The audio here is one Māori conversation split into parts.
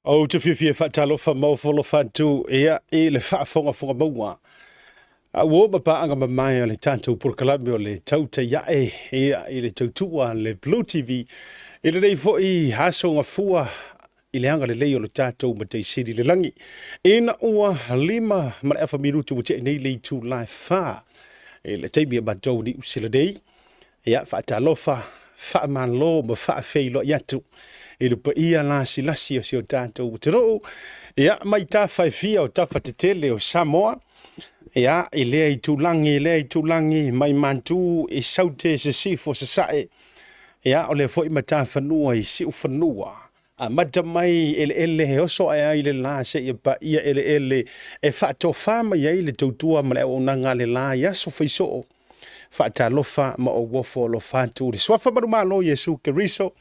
O te whiwhia whatalofa maufolo whantu ea e le whaafonga maua. A wo mapaanga mamai o le tātou purkalami o le tauta iae ea i le tautua le Blue TV. I le rei fo i haso ngā fua i le anga le lei o le tātou ma te siri le langi. Ina ua lima mara e whamirutu wate nei lei tū lai wha. E le teimia matou ni usila nei. Ea whaatalofa, whaamalo ma whaafeilo iatu. I le pa ia lasi lasi o si o tātou te roo. Ia mai tā whaifia o tā whatetele o Samoa. Ia i lea i tūlangi, mai mantu i saute se sifo se sae. Ia o le fo i mata whanua i siu whanua. A mata mai ele he oso ai le la se i pa ia ele e whaato whama ia i le tautua ma le o nanga le la ia so whaisoo. Whaatalofa ma o wofo lo whātu. Le swafa marumalo Yesu Keriso.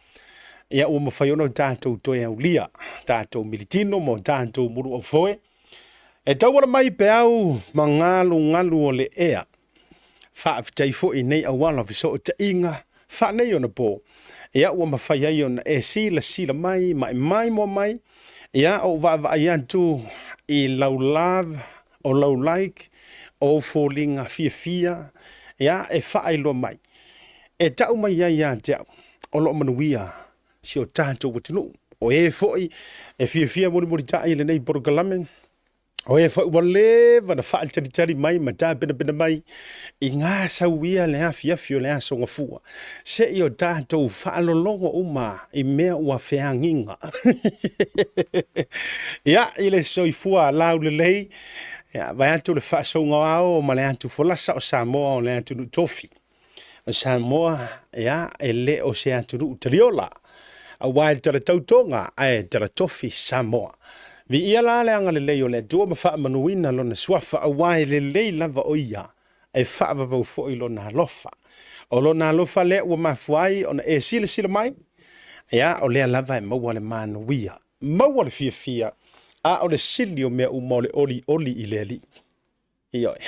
Ia ua mawhaiono tātou toe au lia, tātou militino mo tātou muru o foe. E tauara mai pe au ma ngalu o le ea. Whaafitai fo i nei awala viso o te inga, whanei o na po. Ia ua mawhaiai o na e sila mai, mai mo mai. Ia o vava aiantu i lau love, o lau like, o fōlinga fia. Ia e whaailoa mai. E tau mai ia te au, o lo manuia. Si o tātou watinu. O e foi, e fia muri taa i le nei Borogalamen. O e foi walewa na whaal tari mai, ma tā pena mai. I ngā sauia le hafia o le aso ngafua. Se i o tātou whaalolongo uma i mea ua whianginga. Ia, i le soifua lau le lei. Ia, vai atu le whaasonga ao, ma le atu folasa o Samoa o le atu nu tofi. O Samoa, ia, e le o se atu nu utariola. A wai tara tautonga ai tara tofi Samoa. Vi ia la le anga le leo le dua ma wha manuina lo na swafa a wai le lei lava o ia e wha vavau fo i lo na lofa. O lo na lofa le ua mafuai o na e sila mai. Ia o lea lava e maua le manuia. Maua le fia. A o le sili o mea uma o le oli i le li. Ioi.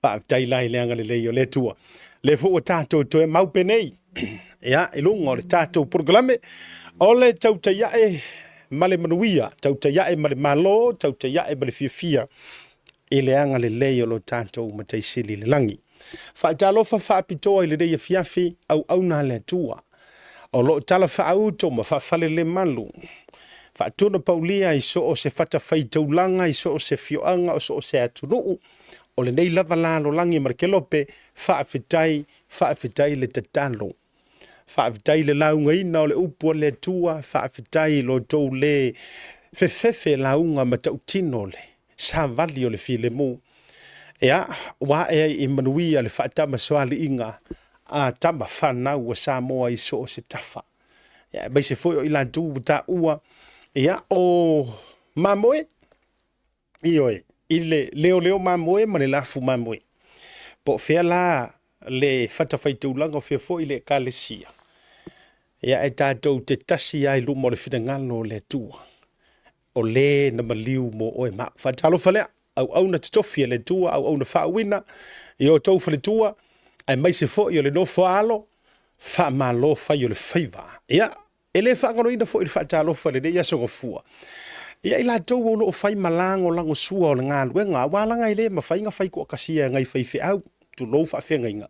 Wha tailai le anga le leo le tua. Le fo o tātou toe maupenei. Ia, ilunga o le tātou Borogalamen, o le tauta iae ma le manuia, tauta iae ma le malo, tauta iae ma le fia, i le anga le lei o lo tātou ma teisili le langi. Whaatalofa whaapitoa i le reia fiafi au auna le tua. O lo tala whaauto ma whaafale le malu. Whaatuna paulia i so o se whatawhaitaulanga, i so o se fioanga, o so o se atunuu. O le nei lava lalo langi markelope, whaafitai le tatalo. Whaafitai le launga ina o le upua le tua, whaafitai lo tau le fefefe launga ma tau tino le, sa vali o le file mu. Ea, wa ea i manuia le whaatama soali inga, a tama whanau a Samoa i so o se tafa. Ea, bai se foi o ila tu ta ua, ea, o mamoe, ioe, i leo mamoe, ma le lafu mamoe. Po fea la le whatawhaitaulanga o fea foi le kalesia. Ia e tātou te tasi ai luma o le whingalo le tua. O le na maliu mo oe maa. Whatalofa lea, au na titofi le tua, au na whaawina, i o tau le tua, ai mai se fo i o le no whaalo, wha malo whai o le whaiva. Ia, e le whaangano ina fo i le whaatalofa le nei asonga fua. Ia i la tau o lo whai malango lango sua o le ngā luenga, wālanga i le ma whainga whai kua kasia ngai whai au, tu lo wha whenga inga.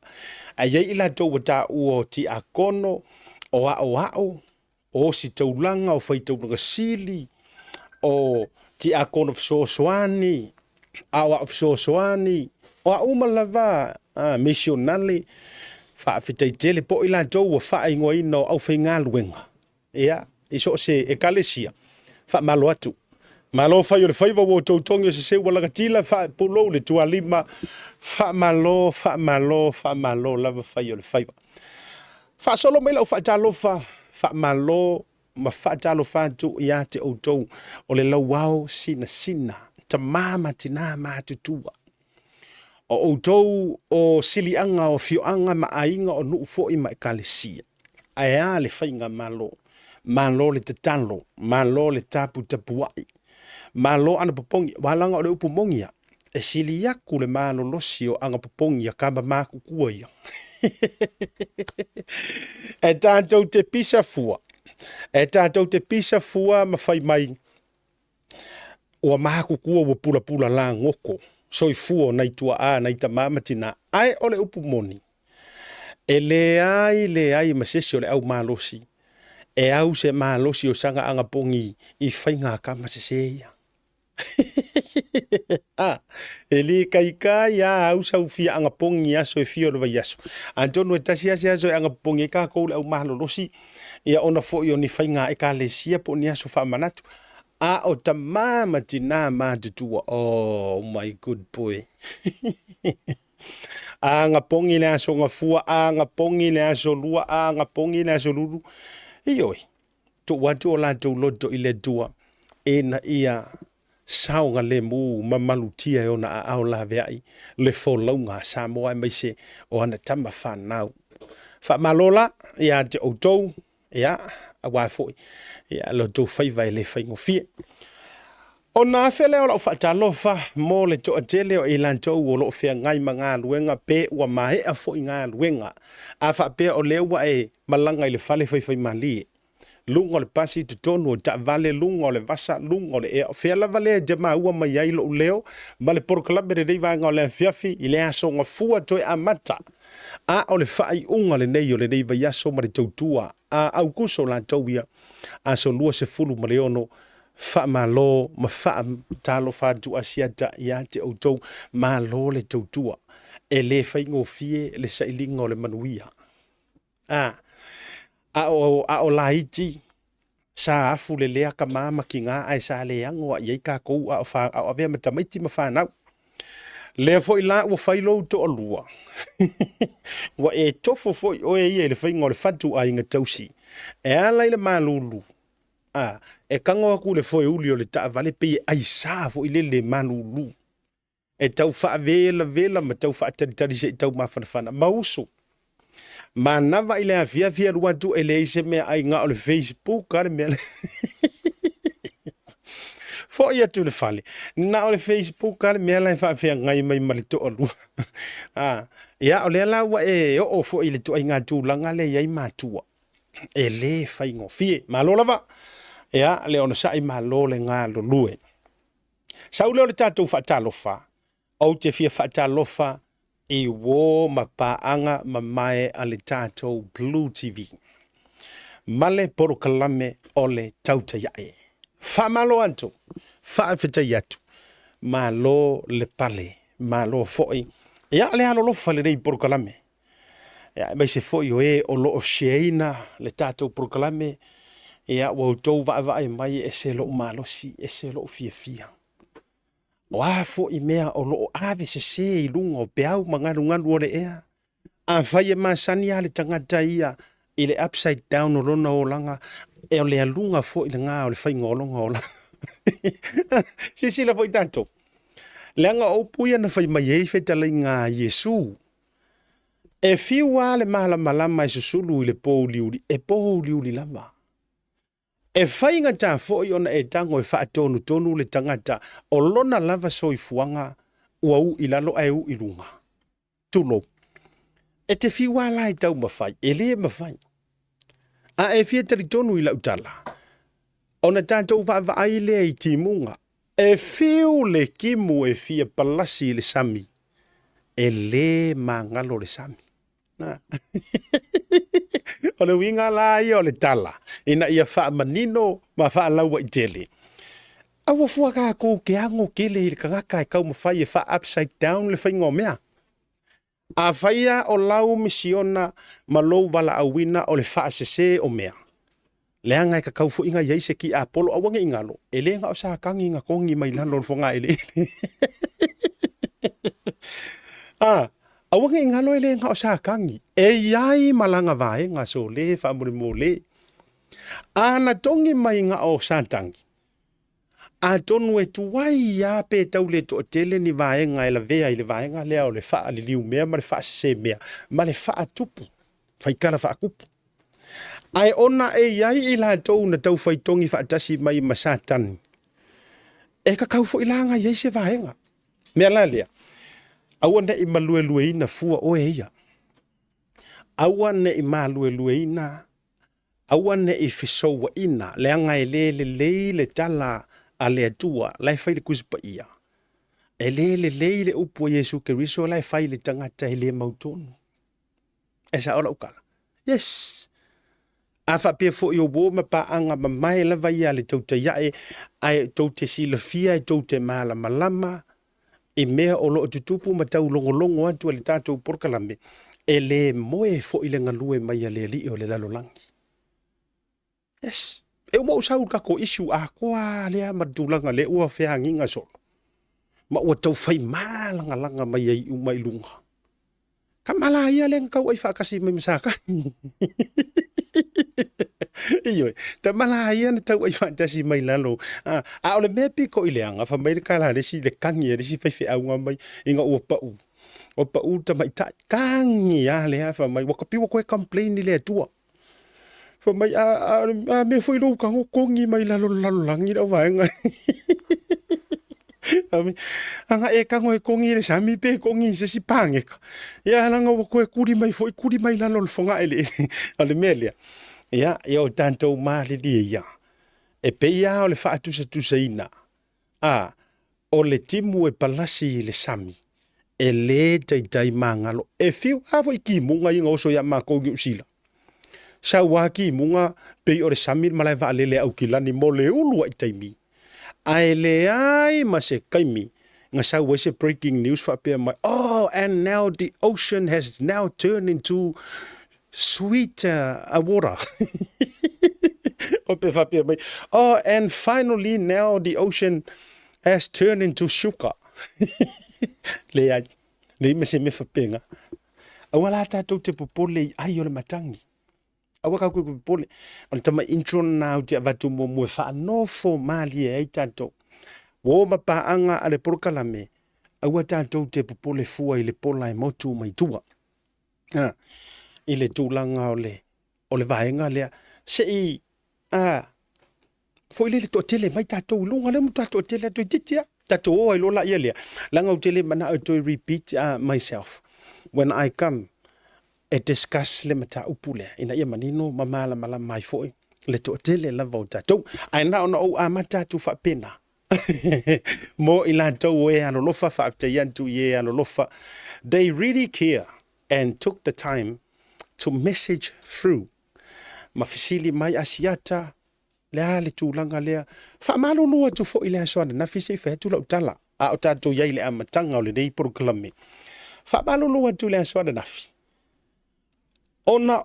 Ai i la tau o tā ua ti a kono, o o si taulanga o whai taulanga sili, o ti a kono fsosoani, awa fsosoani, o a umalava, missionali, whaafitai tele, po ila tau o wha ingoa ino au whai ngā luenga. Ia, iso se e kalesia, wha malo atu. Malo whai o le whaiva o tautongi o se se walaga tila, wha pulo le tua lima, wha malo, lava whai o le whaiva. Fa solo mai lau whaatalofa, wha malo, ma whaatalofa tu ia te outou, o le lau wau sina, ta mama tina mātutua. O outou o silianga o fioanga ma ainga o nuu fo i ma ekalesia. Aea le whainga malo le tatalo, malo le tapu tapuai, malo ana popongi, walanga o le upumongia, e sili yaku le malo losi o anga popongia kamba mākukua ia. E tātou te pisa fua. E tātou te pisa fua mawhai mai. Ua maha kukua ua pula pula la ngoko. Soi fua nei tua a nei ta mamatina. Ai ole upu moni. E le ai masesi o le au malosi. E au se malosi o sanga anga pongi I whainga ka masese ia. E li kai a au sau fia anga pongi aso e fia o vai aso. Antonu e tasi ase aso e anga pongi ka kou le au malolosi. Ia ona fo i o ni whainga e ka le sia po ni aso wha manatu. A o ta mama tina mātutua. Oh my good boy. A nga pongi le aso nga fua, a nga pongi le aso lua, a nga pongi le aso lulu. Ioi, to watu o la tau loto I le tua. E na ia sao nga le mu mamalutia e ona a au la veai. Le folaunga sa moa mai se o ana tama whanau. Wha malola, ia te outou, ia, a wafoi. Ia lo tau whaiva e le whaingo fie. O nā whele o lau whaatalofa mō le toa tele o ilantou o loo whea ngai ma ngā luenga pē ua mahe a fo I ngā luenga. A whapea o lewa e malanga I le whale whai malie. Lunga o le pasi tu tonu o ta vale lunga o le vasa lunga o le ea. O whea lava le de maua mai ai lo leo. Ma le porokalabe re reiva ngā o le fiafi I le aso ngā fua toi a mata. A o le whai unga le nei o le reiva yaso ma le tautua. A au kuso la tauia. A so lua se fulu ma le ono. Fa malo ma fa talo fa tu asiata ia te outou malo le tautua e le whaingo fie le sailinga o le manuia a o laiti sa afu le lea ka mama ki ngā ai sa le angoa iei ka kou a o avea matamaiti ma whanau le fo ila ua whailo to o lua wa e tofo fo o e le whaingo o le fatu a inga tausi e ala I le malulu e kangoa ku le foi uli o le ta vale pe ai sa fo ile le malulu e tau fa vela ma tau fa tari se tau ma fana mauso ma nava ile via lua tu ele se me ai nga o le Facebook kar me fo ia tu le fale na o le Facebook kar me la fa ngai mai mal to lu ya o le la wa e o fo ile tu ai nga tu langa le ai matua ele fa ingo fie malolava Ea, le ona sai malo le ngā lo lue. Sau leo le tātou whaatalofa, au te fia whaatalofa I wō ma pāanga ma mai a le tātou Blue TV. Male porokalame o le tauta iae. Whamalo anto, whaafita iatu, malo le pale, malo foi. Ea, le alolofa le rei porokalame. Ea, mai se foi o e o loo sheina le tātou porokalame, Ea wa tau va e mai e se lo malosi e se lo fia. Wa fo I mea o lo ave se I lunga o peau mangaru o le ea. A fai e masani ale tangata ia I le upside down o lona o langa e o le alunga fo I le ngā o le whai ngolonga o la. Sila fo I tanto. Leanga o puia na fai mai e whetalai ngā Yesu. E fiua le malama I susulu I le pōliuri e pōliuri lama. E whainga tā fōi ona e tango e whaatonu tonu le tangata o lona lava soifuanga ua u I lalo ai u I runga. Tulo. E te whiwa lai tau mawhai, e le mawhai. A e fia tari tonu I lau tala. Ona tātou whaai le I timunga. E fiu le kimu e fia palasi le sami. E le mangalo le sami. O le winga la ia o le tala. Ina ia wha manino ma wha laua I tele. Awa fua ka ko ke ango kele I kangaka e kau mawhai e wha upside down le whaingo mea. A whaia o lau misiona ma lou wala awina o le wha sese o mea. Leanga e ka kau fu inga yeise ki a polo awange ingalo. E lenga o sa kangi inga kongi mai lalo fonga ele. Awange ingalo ele nga o sa kangi. E iai malanga vae nga so le whamuri mo le. Ana tongi mai nga o santangi. A tonu e tuwai ia pe tau le to tele ni vae nga e la vea I le vae nga lea o le wha li liu mea ma le wha se mea. Ma le wha tupu. Whaikara wha kupu. Ai ona e iai I la tau na tau whaitongi wha tasi mai ma satani. E ka kau fo ilanga iai se vae nga. Mea la lea. Aua ne I malue ina fua o e ia. Aua ne I malue ina aua ne I fesoua ina, le anga e le tala a le atua, lai fai le kusipa ia. E le upo Yesu Keriso, lai fai le tangata e le mautonu. E sa ola ukala. Yes. A fa pe fo yo bo ma pa anga ma mai la vai ale tau te yae, ai tau te silafia, ai tau te mala malama, e mea o lo tutupu ma tau longo atu ale tātou porkalame, e le moe fo I le ngalue mai ale li o le lalolangi. Yes. E mo usau kako isu a koa lea madulanga le ua fea nginga solo. Ma ua tau fai malanga langa mai ai umai lunga. Ka mala ia le ngau ai whakasi mai masaka. Iyo, ta mala ia na tau ai whantasi mai lalo. A ole mea piko I leanga, wha mai kala resi le kangi, resi fai fai aunga mai, inga ua pau. O pau ta mai ta kangi a lea wha mai, waka piwa koe complain ni lea tua. Wha mai, me fui lo kango kongi mai lalo langi rau vaenga. Anga e kango e kongi le sami pe kongi se si pangeka. Ia langa wako e kuri mai foi kuri mai lalo le fonga ele. Ale melia. Ia o tanto mali di ia. E pe ia o le faatusa tusaina. O le timu e palasi le sami. E le tai mangalo. E fiu avo I ki munga inga oso ya mako gi usila. Sa waki munga pe o le sami malai va lele au kilani mo le ulu ai taimi. Ai le ai ma se kaimi. Nga sa wese breaking news fa pe mai. Oh, and now the ocean has now turned into sweet water. O pe fa pe mai. Oh, and finally now the ocean has turned into sugar. Le ai. Le me se me fa pe nga. Awala tātou te popole ai o le matangi. Awa ka koe pole. Ona tama intro na uti avatu mo wha anofo mali e ai tātou. Wo mapaanga ale porokalame. Awa tātou te popole fua I le pola e motu mai tua. I le tūlanga o le vaenga lea. Se I, fo I le to tele mai tātou lunga le mu tātou tele atu titia. Tātou o ai lola ia lea. Langa o tele mana au to repeat myself. When I come, e discuss le mata upule ina ia manino mamala mala mai foi le to tele la volta to ai na ona o amata tu fa pena mo ila to we alo lofa fa after yan tu ye alo lofa they really care and took the time to message through mafisili mai asiata le ale tu langa le fa malo lo tu fo ile so na fisi fa tu la utala a o tatou ye le amatanga o le dei proclame fa malo lo tu le so na fi ona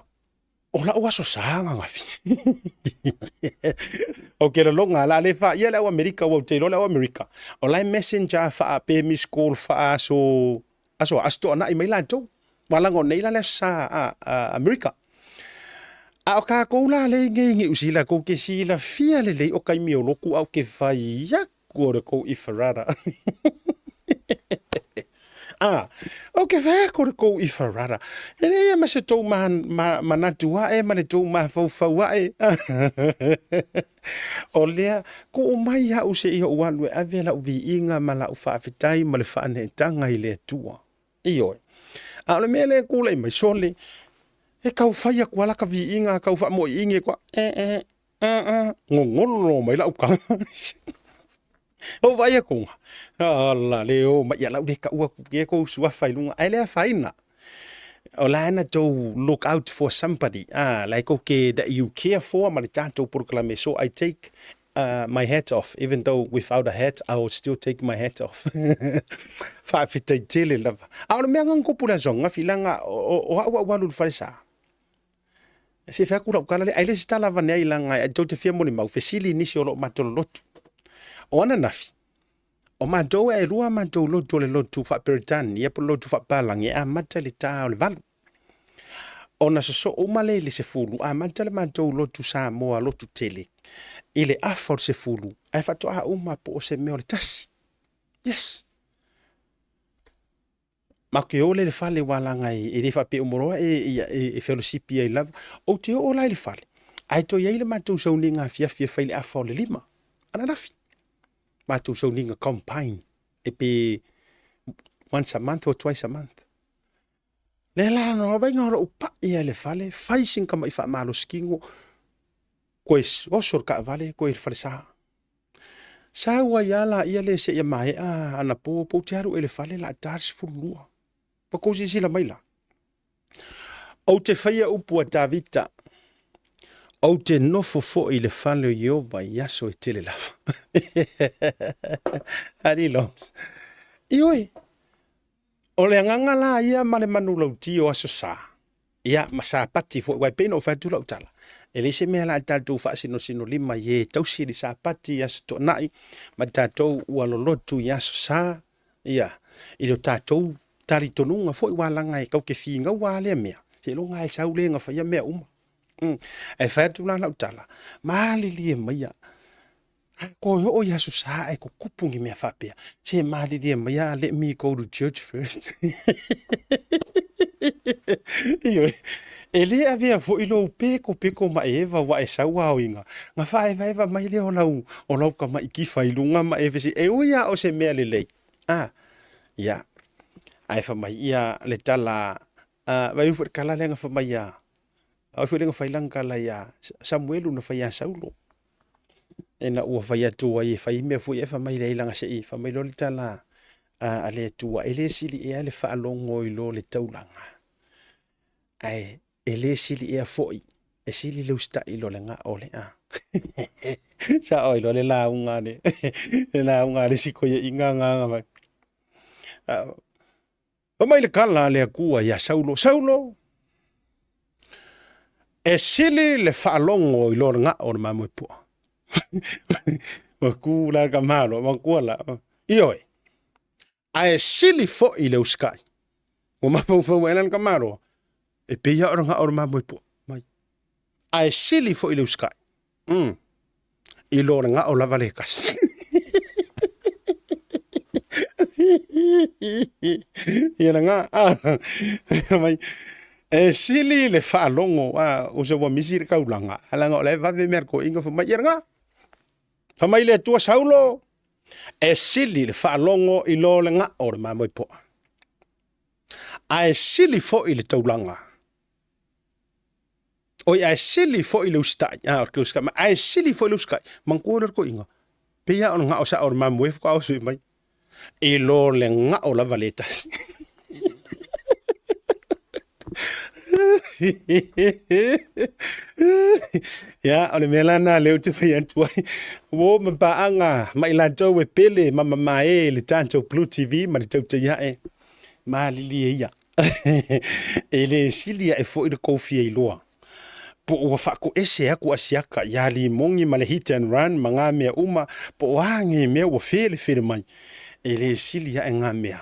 ua so sanga ngafi. O ke longa la le fa ia le America o te lo le America. O lai messenger fa pe miss call fa aso asto na I mai lanto. Wala ngo nei la le sa America. A o ka ko la le ngi usila ko ke sila fia le o kai mi o loku au ke fai ya ko ko I Ferrara. O ke vea ko I Ferrara. E le ma se tau manatua e ma le tau fau e. O lea, ko o mai hau se iho uanu e ave la uvi inga ma la uwhaafitai ma le whaane tanga I le atua. Iyo. A le mea le kula I mai sole. E kau whaia kua laka vi inga, kau wha mo inge kua. Ngongolo mai la uka. O vai ko. Ala le o ma ya la de ka u ke ko su fa ilunga ele fa ina. O la na to look out for somebody. Like okay that you care for ma tanto proclame so I take my hat off even though without a hat I will still take my hat off. Fa fita tele lava. A le menga ko pula zonga filanga o wa lu fa sa. Se fa ku la kala le ele sta lava ne ilanga to te fia mo ni mau fesili ni so lo matolotu. Ona nafi. O matou e rua matou lotu le lotu fa peritani, e po lotu fa palangi, a mata le tau le valu. Ona so o male le se fulu, a mata le matou lotu sa moa lotu tele. Ile afor se fulu, a fato a uma po o se meo le tasi. Yes. Ma ke ole le fale walanga e le fa pe umoroa e fellowship e love. O te o lai le fale. Ai to ye le matou sa uninga fia faile afor le lima. Ana nafi. Matou so ninga combine e pe once a month or twice a month. Le la no venga ro pa ia le fale facing kama I fa malo skingo Koe osor ka vale koe falsa. Sa wa ya la ia le se ia mai ana po tiaru ele fale la tars fulua. Pa ko si la mai la. O te faia upu a Davita. O te nofo fo i le fale o Iova yaso e tele lava. Ari loms. Ioi. O le nganga la ia male manu lau tio aso sa. Ia masa pati fo wai peno fa tu lau tala. Ele se me la tatu fa sino lima ye tausi di sa pati aso to nai ma tatu ua lolotu yaso sa. Ia. Ilo tatu tari tonunga fo i walanga e kau ke finga wale mea. Se lo ngai sau le nga fa ia mea uma. E fa tu la lau tala. Mali li mai ko o ya sa e ko kupungi me fa pe. Se mali li mai let me go to church first. Iyo. Ele avea fo ilo peko ma eva wa e sau wa inga. Nga fa eva mai le o lau ka mai ki fa ilunga ma eve se e o ya o se me le. Ya. Ai fa mai ia le tala vai fu kala le nga fa mai ya. Au fu le nga fa ilang kala ya Samuel na fa ya Saulo. Ena ua fa ya tu ai fa me fu e fa mai le langa se i fa mai lo le tala ale tu ele sili e ale fa longo i lo le taulanga. Ai ele sili e foi e sili le usta i lo le nga ole sa oi lo le la unga ne la unga le siko ye inga nga mai mai le kala le kua ya Saulo e sili le fa longo i lo nga o ma mo po ma ku la ka malo ma ku la ioi ai sili fo i le uskai o ma fo elan ka malo e pe ya oranga or ma mo po mai ai sili fo i le uskai i lo nga o la vale kas ia nga mai e sili le fa longo o se wa misir ka ulanga ala nga le va ve merko inga fo mai nga fa mai le tua Saulo e sili le fa longo i lo nga o ma mo po ai sili fo i le taulanga oi ai sili fo i le ustai orke uska ma ai sili fo i le uskai man ko ko inga pe ya nga o sa o ma mo ko au mai e lo le nga o la valetas ya ole melana le tu fa yantua wo ma ba anga mai la to we pele mama mai le tanto Blue TV ma le tau ya e ma li ya ele silia e fo i ko fie loa po wa fa ko ese aku asiaka ya li mongi ma le hit and run manga me uma po wangi me wo fele mai ele silia e nga mea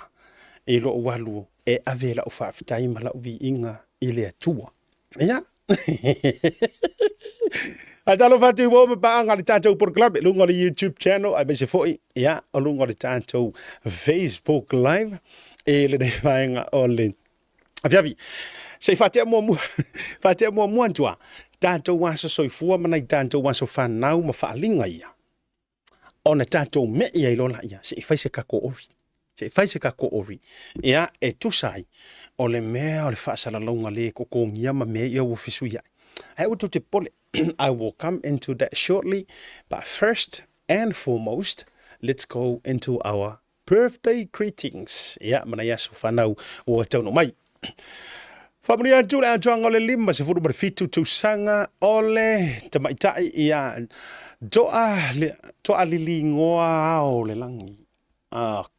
e lo walu e avela o fa fitai mala vi inga ile atua ya atalo fatu wo ba nga le tato por club lungo le YouTube channel a bese foi ya lungo le tato Facebook live e le de vainga ole aviavi se fatia mo antua tato wa so soifua mana tato wa so fanau ma fa linga ia ona tato me ia ilona ia se faise kako ori ia e tu sai o le mea o le whaasala launga le ko ngia ma mea ia ufisu ia. Ai uto te pole, I will come into that shortly, but first and foremost, let's go into our birthday greetings. Ia, mana ia so whanau o tauno mai. Whamuri atu le atuanga o le lima se furu fitu tu sanga o le tamaitai ia toa lili ngoa o le langi.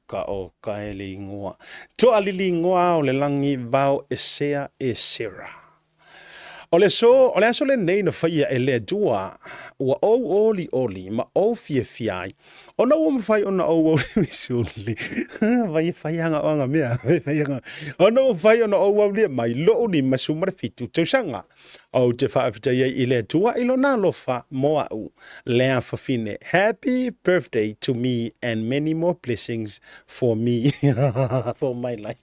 Ka o kaeli ngoa. To alili ngoa o le langi vau esea e sera. O le aso le nei na whaia e le dua ua oli ma o fiai. O na ua mwhai o na o isuli. Vai anga o anga mea. O na ua mwhai o na o lia mai loo ni masumare fitu tausanga. O te whaafita iei i le dua ilo na lofa moa u. Lea whawhine. Happy birthday to me and many more blessings for me. For my life.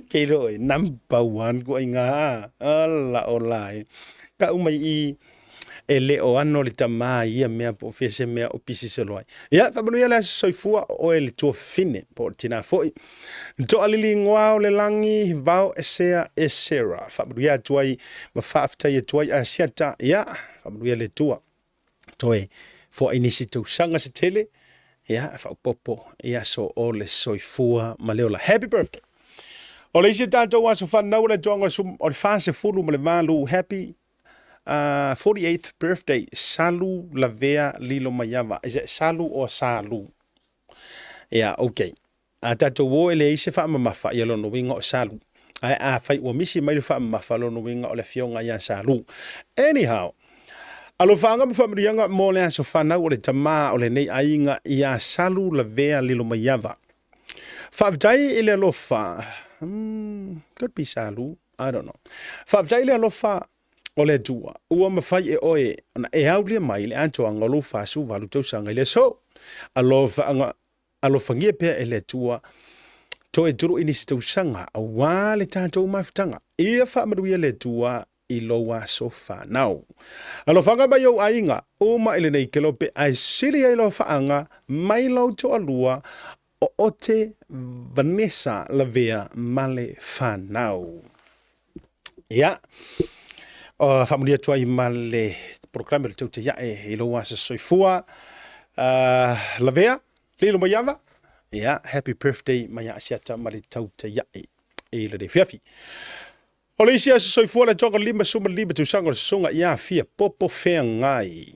Kei roi, number one ko inga. Ala o lai. Ka umai i e le o ano le tama ia mea po fese mea o pisi se loai. Ia, whamanu ia le soifua o e le tua fine po tina foi. To alili ngoa o le langi vau esea e sera. Whamanu ia tuai ma whaafta ia tuai a siata. Ia, whamanu ia le tua. Toe, for inisitu sanga se tele, ia, fa popo, ia so ole soifua maleola. Happy birthday. Ole isi tātou aso whanau le tonga o le whāse fulu ma le malu. Happy 48th birthday. Salu Lavea Lilo Mayava. Is it Salu or Salu? Yeah, okay. Tātou wo ele isi wha mamafa i alono winga o Salu. Ai whai ua misi mai le wha mamafa alono winga o le fionga ia Salu. Anyhow, alo whaanga mi whamirianga mō le aso whanau o le tamā o le nei ainga ia Salu Lavea Lilo Mayava. Whaaftai ile alofa. Could be Salu. I don't know. Whaaftai ile alofa o le tua. Ua mawhai e oe. Ana e au lia mai le antoa ngalo whasu walu tausanga ile so. Alo whangia pia e le tua. To e duru ini tausanga. A wale tātou mawhitanga. Ia whaamaruia le tua i loa so whanau. Alo whanga mai au ainga. O ma ile nei kelope ai siri ai lo whaanga. Mai lau to alua. O ote Vanessa Lavea male whanau. Ia. O whamuria tua I male programe le tau te iae I loa sa soifua. Lavea, lilo Mayava. Ia, happy birthday maya asiata male tau te iae. E le de fiafi. O le isi asa soifua le tonga lima suma lima tu sanga le sunga ia fia popo whea ngai.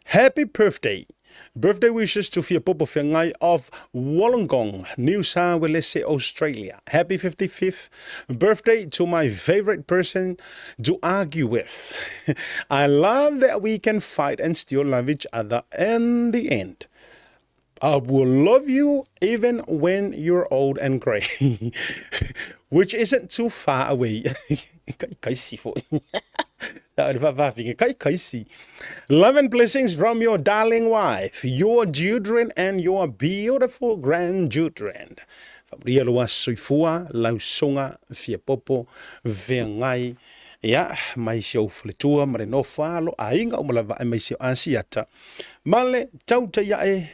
Happy birthday. Birthday wishes to Fia Popo Whengai of Wollongong, New South Wales, Australia. Happy 55th birthday to my favorite person to argue with. I love that we can fight and still love each other in the end. I will love you even when you're old and grey, which isn't too far away. Love and blessings from your darling wife, your children, and your beautiful grandchildren. Fabria loa soifua, lausonga, fia popo, vengai. Ia, mai sio fletua, mare no falo, ainga umalava, mai sio ansiata. Male, tauta iae,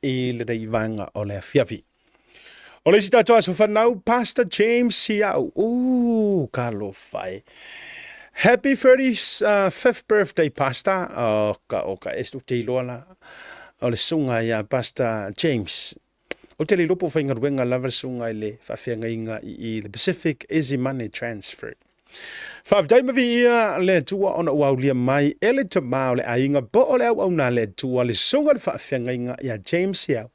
e le dei vanga o le fiafi. O le sita toa so whanau, Pastor James Siau. Kalo fai. Happy 35th birthday, Pastor. Oka estu te iloala. O le sunga ia Pastor James. O te li lopo whainga ruenga lava sunga I le whawhianga inga I the Pacific Easy Money Transfer. Whaafdai mavi ia le tua ona uaulia mai ele te mao le ainga bo o le au au na le tua le sunga le whawhianga inga ia James Siau.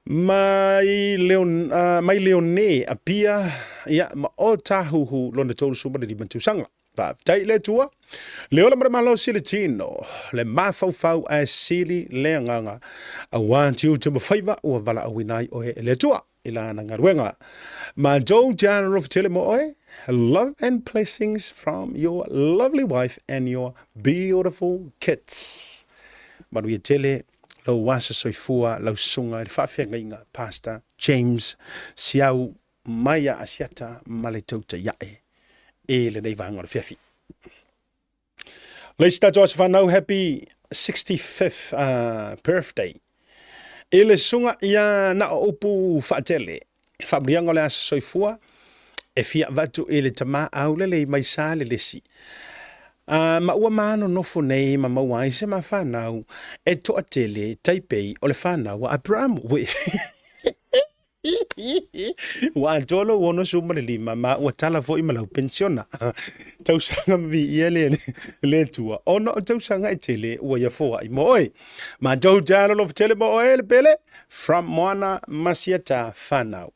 Mai leone apia ia ma o tahuhu lona tolu suma le limantu sanga. Tai le tua, le ola mara malo sili tino, le mafau a sili le nganga. I want you to mawhaiva ua wala awinai oe le tua, ila na ngaruenga. Ma do general of tele mo oe, love and blessings from your lovely wife and your beautiful kids. Manuia tele, lo wasa soifua, lo sunga, le whawhianga inga, Pastor James Siau, Maya Asiata, Maletauta Iae. E le nei vanga le fiafi. Le sta Josh Vanau, happy 65th birthday. E le sunga ia na opu whaatele. Whabrianga le asa soifua. E fia vatu e le tama au le mai sa le lesi. Ma ua mano nofo nei ma mawai se ma whanau. E toa tele taipei o le whanau a Abraham. Wa tolo wono suma le lima ma ua tala fo I malau pensiona. Tausanga mvi ia le tua. Ono tausanga I tele ua ia foa I moe. Ma tau jalo lo tele mo oe le pele. From Moana Masiata whanau.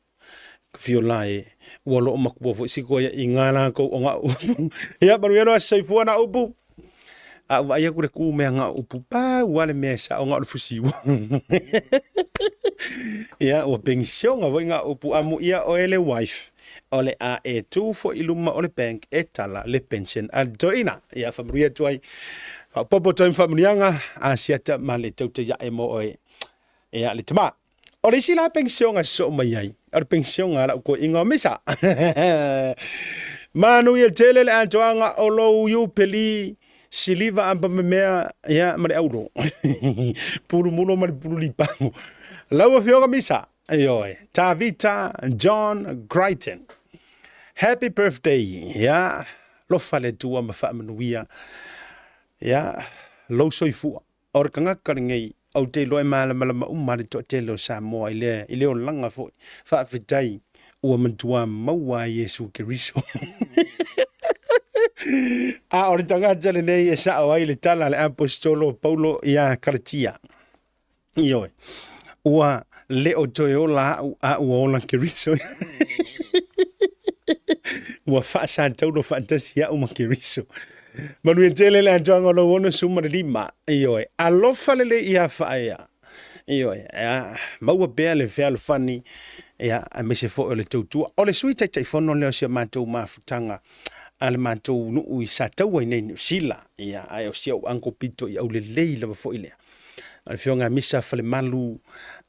Fiolae ua loo makua fo isiko ia I ngana ko o ngā ia maruiano a saifua na upu. A ua ia kure ku mea ngā upu pa wale mea sa o ngā ufusiwa. Ia ua pensionga vo ngā upu amu ia o ele wife. Ole a e tu fo iluma ole bank e tala le pension a doina. Ia whamruia tuai. Popo toim whamrianga a siata ma le tauta ia e mo oe. Ia le tama. Ole isi la pensionga so mai ai. Ole pensionga la uko inga misa. Manu ia tele le antoanga o lo yu peli. Siliva amba mea ia mare auro. Puru mulo mare puru lipango. Laua fioga misa. Ayoe. Tavita John Crichton. Happy birthday. Ya. Lofa le tua ma wha manuia. Ya. Lo soifua. or kanga karingai au te loe malama umare to te lo Samoa ile o langa fo fa fitai ua mantua maua Yesu Keriso. A ore tanga jale nei e sa o ai le tala le apostolo Paulo ia Karatia. Ioe. Ua le o toe o la a ua ola Keriso. Ua fa sa taulo fantasia uma Keriso. Manu e tele le antonga no wono suma le lima. Ioe. Alofa le ia fa ia. Ioe. Maua bea le fea le fani. Ia a me se fo o le tautua. O le sui tai fono leo se mātou mafutanga. Ale mātou nuu I sa taua I nei New Sila. Ia ai o sia o Uncle Pito I au le lei lava fo ilea. Ale fionga misa fale malu,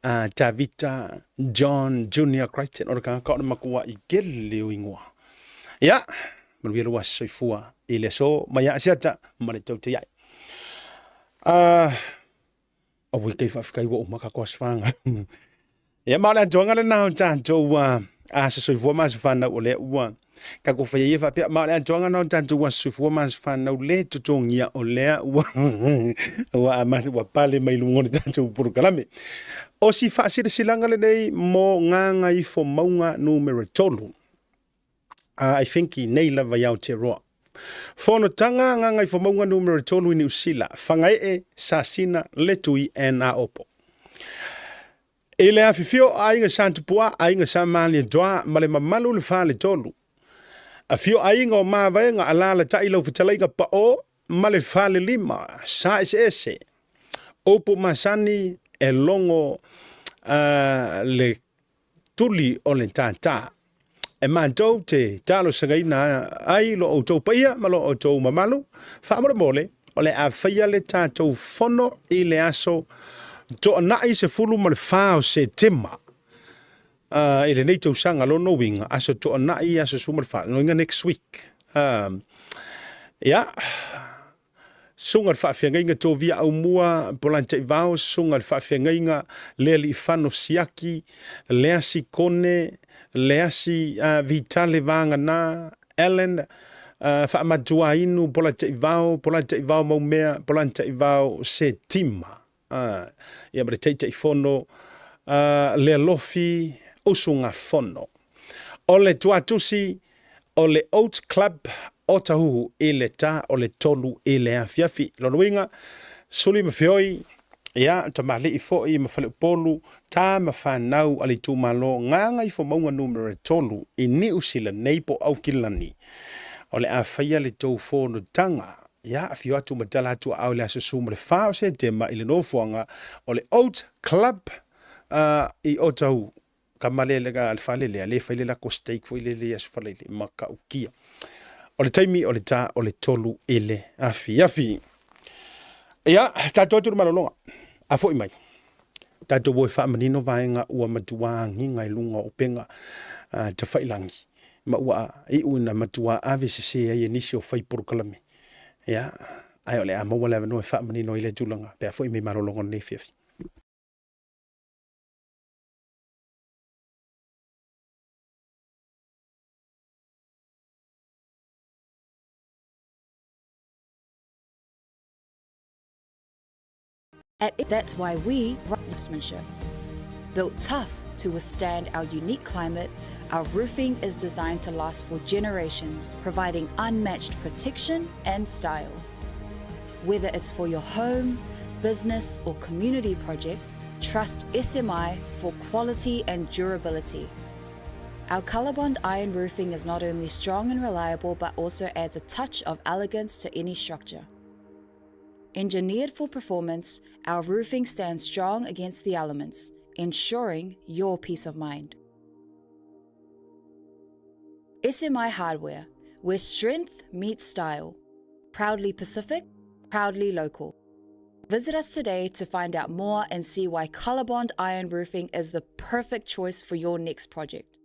Tavita, John, Junior, Crichton, ora ka kaona makua I gele o ingoa. Ia, manuia lua soifua I le so, maya asiata, male tau te iai. O wei kei whawhikai wa umaka kwa sfanga. Ia maale antonga le nao tātou sa soifua maa sfana o le ua. Ka ko fai fa pe ma le tonga no tanto wa sufu ma fa no le to tongia o le wa ma wa pale mai lungo tanto por kalame o si fa si silanga le nei mo nganga I fo maunga numero tolu I think I nei lava yau te roa fono tanga nganga I fo maunga numero tolu New Sila fanga e sa sina le tui na opo ele afifio ainga santu pua ainga samali doa male mamalu le fa le tolu a fio ainga o mawaenga alala ta ilo fitalainga pa o male fale lima sa ese opo masani e longo le tuli o le tata e mantou te talo sagaina ai lo o tau paia malo o tau mamalu fa amore mole o le a faya le tatou fono I le aso to anai se fulu male fao se tema ile nei tau sanga lono winga aso to anai aso sumar fa no inga next week sungar fa fianga to via au mua polante vao sungar fa fianga le li fano siaki le asi kone le asi vitale vanga na Ellen fa matua inu polante vao mo mea polante vao se tima ia brete fono le lofi usunga fono. O le tuatusi, o le Oats Club, o tahu I le ta, o le tolu I le afiafi. Lonuinga, suli mawhioi, ia, ta mali I fo I mawhale polu, ta mawhanau ali tu malo, nganga I fo maunga numero tolu, I ni usila neipo au kilani. O le awhaia le tau fono tanga, ia, afio atu madala atu au le asusuma le whao se tema I le nofuanga, o le Oats Club, I o tahu, kamale le ga alfale le faile la costeik fo ile asfale maka ukia o le taimi o le ta o le tolu ele afi ia ta totu malolonga a fo mai ta to boy fa manino vaenga ua matua nginga lunga openga te failangi ma ua I una matua avcc ai nisi o fai por kalame ia ai ole a mo wala no fa manino ile tulanga pe fo mai malolonga ne fifi. That's why we craftsmanship. Built tough to withstand our unique climate, our roofing is designed to last for generations, providing unmatched protection and style. Whether it's for your home, business, or community project, trust SMI for quality and durability. Our ColourBond iron roofing is not only strong and reliable, but also adds a touch of elegance to any structure. Engineered for performance, our roofing stands strong against the elements, ensuring your peace of mind. SMI Hardware, where strength meets style. Proudly Pacific, proudly local. Visit us today to find out more and see why ColourBond Iron Roofing is the perfect choice for your next project.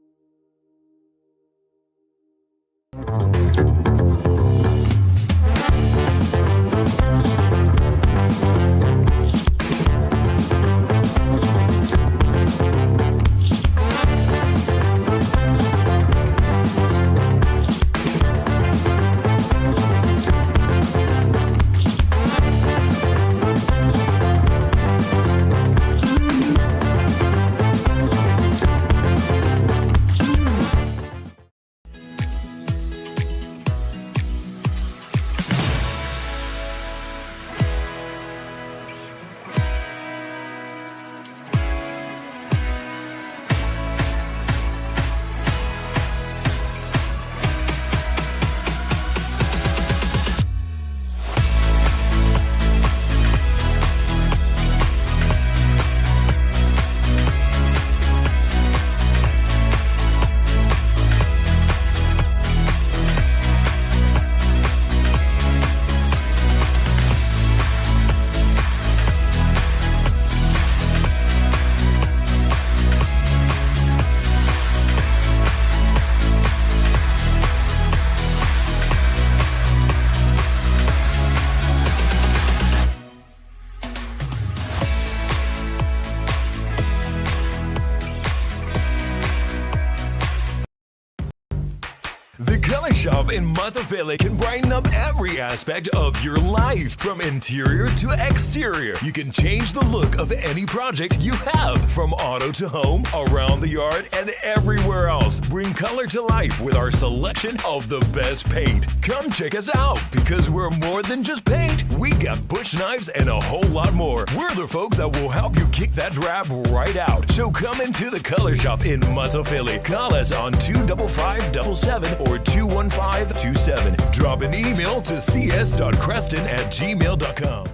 Shop in Matavele can brighten up every aspect of your life, from interior to exterior. You can change the look of any project you have, from auto to home, around the yard, and everywhere else. Bring color to life with our selection of the best paint. Come check us out, because we're more than just paint. We got bush knives and a whole lot more. We're the folks that will help you kick that drab right out. So come into the Color Shop in Matavele. Call us on 25577 or 21527. Drop an email to cs.creston@gmail.com.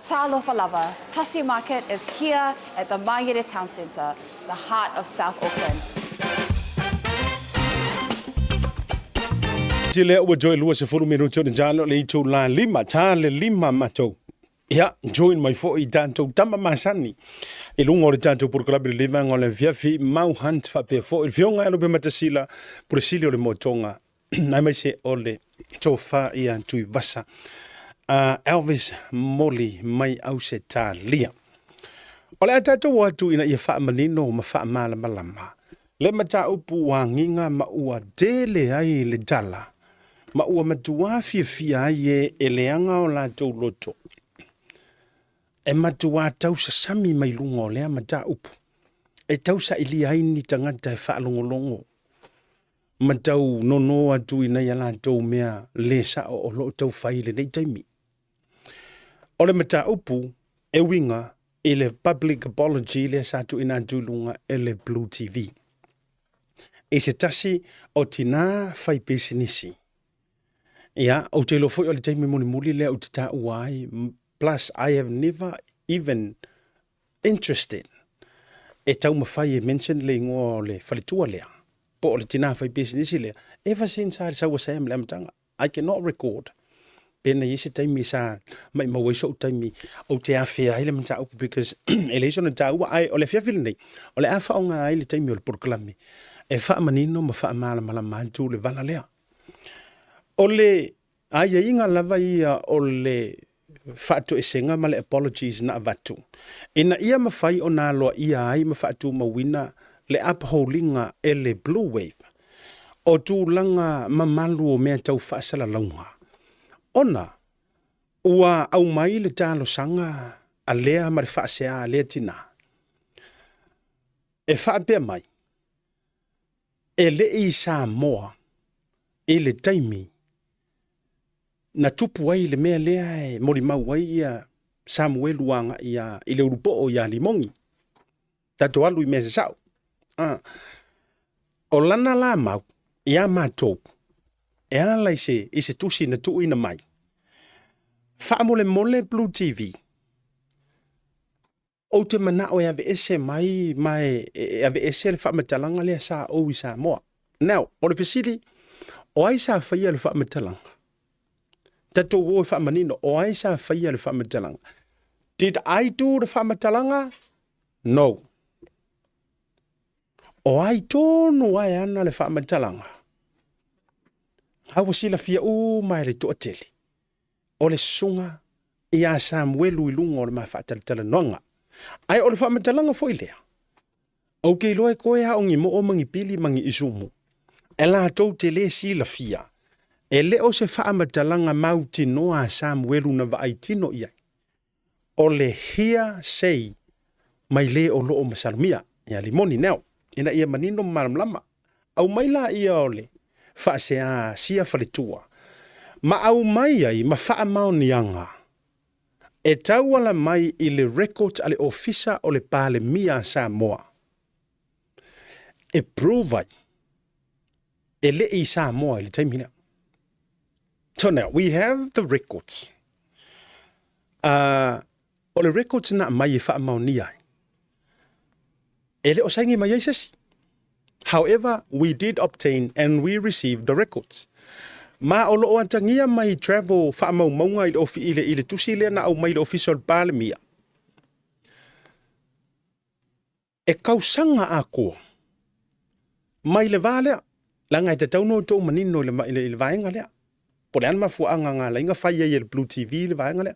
Talofa Lava, Tassie Market is here at the Mangere Town Centre, the heart of South Auckland. Jile ua join lua se furu minuto na jalo le itu la lima tale lima matou. Ya, join mai fo I tanto tama masani. E lungo le tanto por club le lima ngole viafi mau hunt fa pe fo. Vionga alo be matasila por silio le motonga. Na mai se ole tofa ia tui vasa. Elvis Molly mai au se talia. Ole atato watu ina ia fa manino ma fa mala malama. Le mata upu wanginga ma ua dele ai le jala. Ma ua matua fia ai e leanga o la tau loto. E matua tau sa sami mai lungo lea mata upu. E tau sa ili ai ni tangata e wha longo. Matau nono atu ina ia la tau mea le sa o lo tau whaile nei taimi. Ole mata upu e winga e le public apology le sa tu ina tulunga e le Blue TV. E se tasi o tina whai pesinisi. Ia, o te lo foi o le taimi muli lea o te ta uai. Plus, I have never even interested. E tau mawhai e mention le ingoa o le whalitua lea. Po o le tina whai pesinisi lea. Ever since I saw Sam le amatanga, I cannot record. Pena i se taimi sa mai mawaiso o taimi o te awhia ai le mata upu because e le iso na ta ua ai o le whiawhila nei. O le awha o ngā ai le taimi o le porklami. E wha manino ma wha mala mantu le vala lea. O le aia inga lava ia o le whaato e senga ma le apologies na avatu. Ina ia mawhai o nā loa ia ai ma whaatu mawina le upholdinga e le Blue Wave. O tū langa mamalu o mea tau whaasala launga. Ona, ua au mai le tālo sanga a lea ma le whaasea a lea tina. E whaapea mai. E le I sa moa. E le taimi. Na tupu ai le mea lea e mori mau ai ia Samuel wanga ia I le urupo o ia limongi. Tato alu I mese sao. O lana la mau, ia mātou. E ala I se tusi na tuu ina mai. Wha mole Blue TV. O te mana o ave ese mai ave ese le wha matalanga lea sa o I sa moa. Now, o le fesili, o ai sa whaia le wha matalanga. Tato o wha manino, o ai sa whaia le wha matalanga. Did I do the wha matalanga? No. O ai tonu ai ana le wha matalanga. Hau sila fia mai le toa tele. O le sunga ia Samuelu I lunga o le mawhaataltala nonga. Ai o le whamatalanga fo I lea. Au kei loe koe ha ongi mo o mangi pili mangi isumu. E la tau te le sila fia. E le o se whamatalanga mauti noa Samuelu na waaitino iai. O le hia sei mai le o loo masalmia. Ia limoni neo. Ina ia manino maramlama. Au mai la ia o le. Whaasea sia whalitua. Ma au mai ai ma wha mao nianga. E tau ala mai I le record ale ofisa o le pale mia Samoa. E prove ai. E le I Samoa I le taimina. So now, we have the records. O le records na mai wha mao ni ai. E le o saingi mai ai sesi. However, we did obtain and we received the records. Ma o loo antangia mai travel wha mau maunga I le tusi lea na au mai le official palemia. E kausanga a koa. Mai le vālea. Langa I te tauno tō manino le vaenga lea. Pole anma fuanga ngā lainga whaia I le Blue TV le vaenga lea.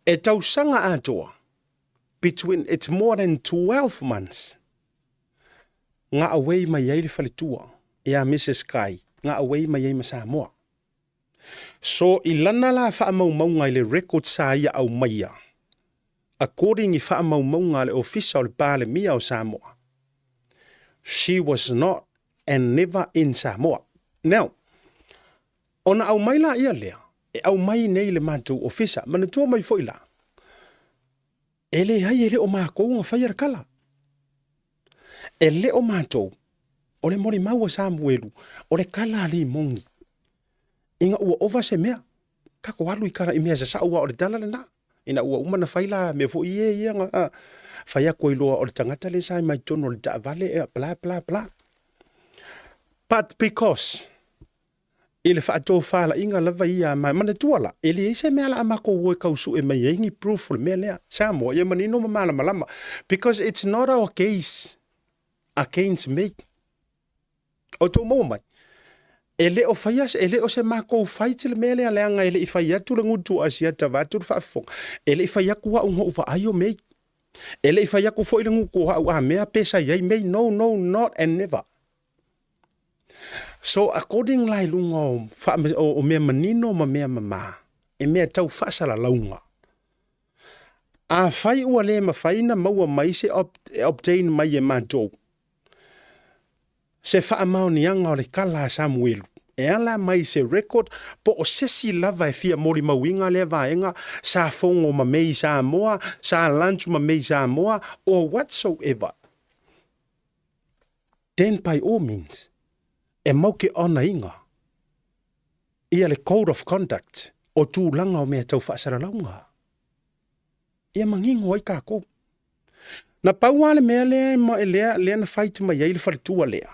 E tausanga a toa. Between, it's more than 12 months. Nga away mai ai le whaletua. Ea Mrs. Kai. ngā away mai ei ma Samoa. So I lana la whaamaumau le record sa ia au maia. According I whaamaumau le official pāle mia o Samoa. She was not and never in Samoa. Now, ona au mai la ia lea, e au mai nei le mātou ofisa, mana tua mai foi la. Ele hai ele o mākou ngā whaiara kala. Ele o mātou, o le mori maua Samuelu, o le kala li mongi. Inga ua ova se mea, kako walu I kara I mea sa ua o le dala le na. Ina ua umana whaila me fo ie ia nga, whaia koe loa o le tangata le sai mai tono le ta vale e bla bla bla. But because ele whaatou whala inga lava ia mai mana tuala, ele eise mea la amako ue kausu e mai ingi proof le mea lea. Samoa, ia manino mamala malama. Because it's not our case against me. O tō mau mai. Ele o whaias, ele o se mako whaiti le mea lea leanga, ele I whaiatu le ngutu asia tawatu le whaafong. Ele I whaiaku wa unga uwa aio mei. Ele I whaiaku fo ilangu ko ha mea pesa iai mei. No, no, not and never. So according lai lunga o mea manino ma mea mama, e mea tau whaasala launga. A whai ua le ma whaina maua mai se obtain mai e mātou. Se whaamau ni anga o le kala Samuelu. E ala mai se record po o sesi lava e fia mori mawinga le vaenga sa fongo ma mei Samoa, sa lanchu ma mei Samoa, or whatsoever. Then by all means, e mauke ona inga. Ia le code of conduct o tū langa o mea tau whaasara launga. Ia mangingo ai kako. Na paua le mea lea ma e lea na fight mai ai le wharitua lea.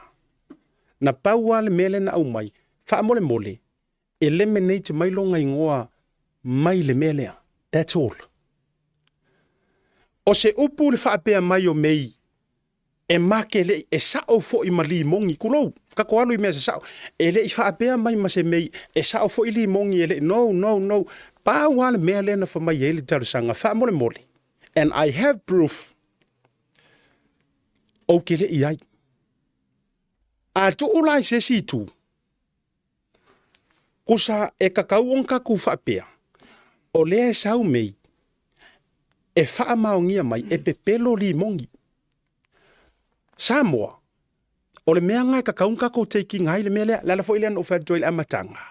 Na paua le mea lea na au mai. Wha mole mole. Eliminate mai longa ingoa mai le mea lea. That's all. O se upu le whaapea mai o mei. E make le e sao fo I mali mongi kulou. Kako alu I mea se sao. E le I whaapea mai ma se mei. E sao fo I li mongi e le. No, no, no. Paua le mea lea na wha mai e le tarusanga. Wha mole mole. And I have proof. O ke le I ai. A tu ulai se si tu. Kusa e kakau on kaku whaapea. O lea e sau mei. E wha maongia mai e pepelo li mongi. Samoa. O le mea ngai kakau kako teiki ngai le mea lea. Lala fo ilean o whadoi le amatanga.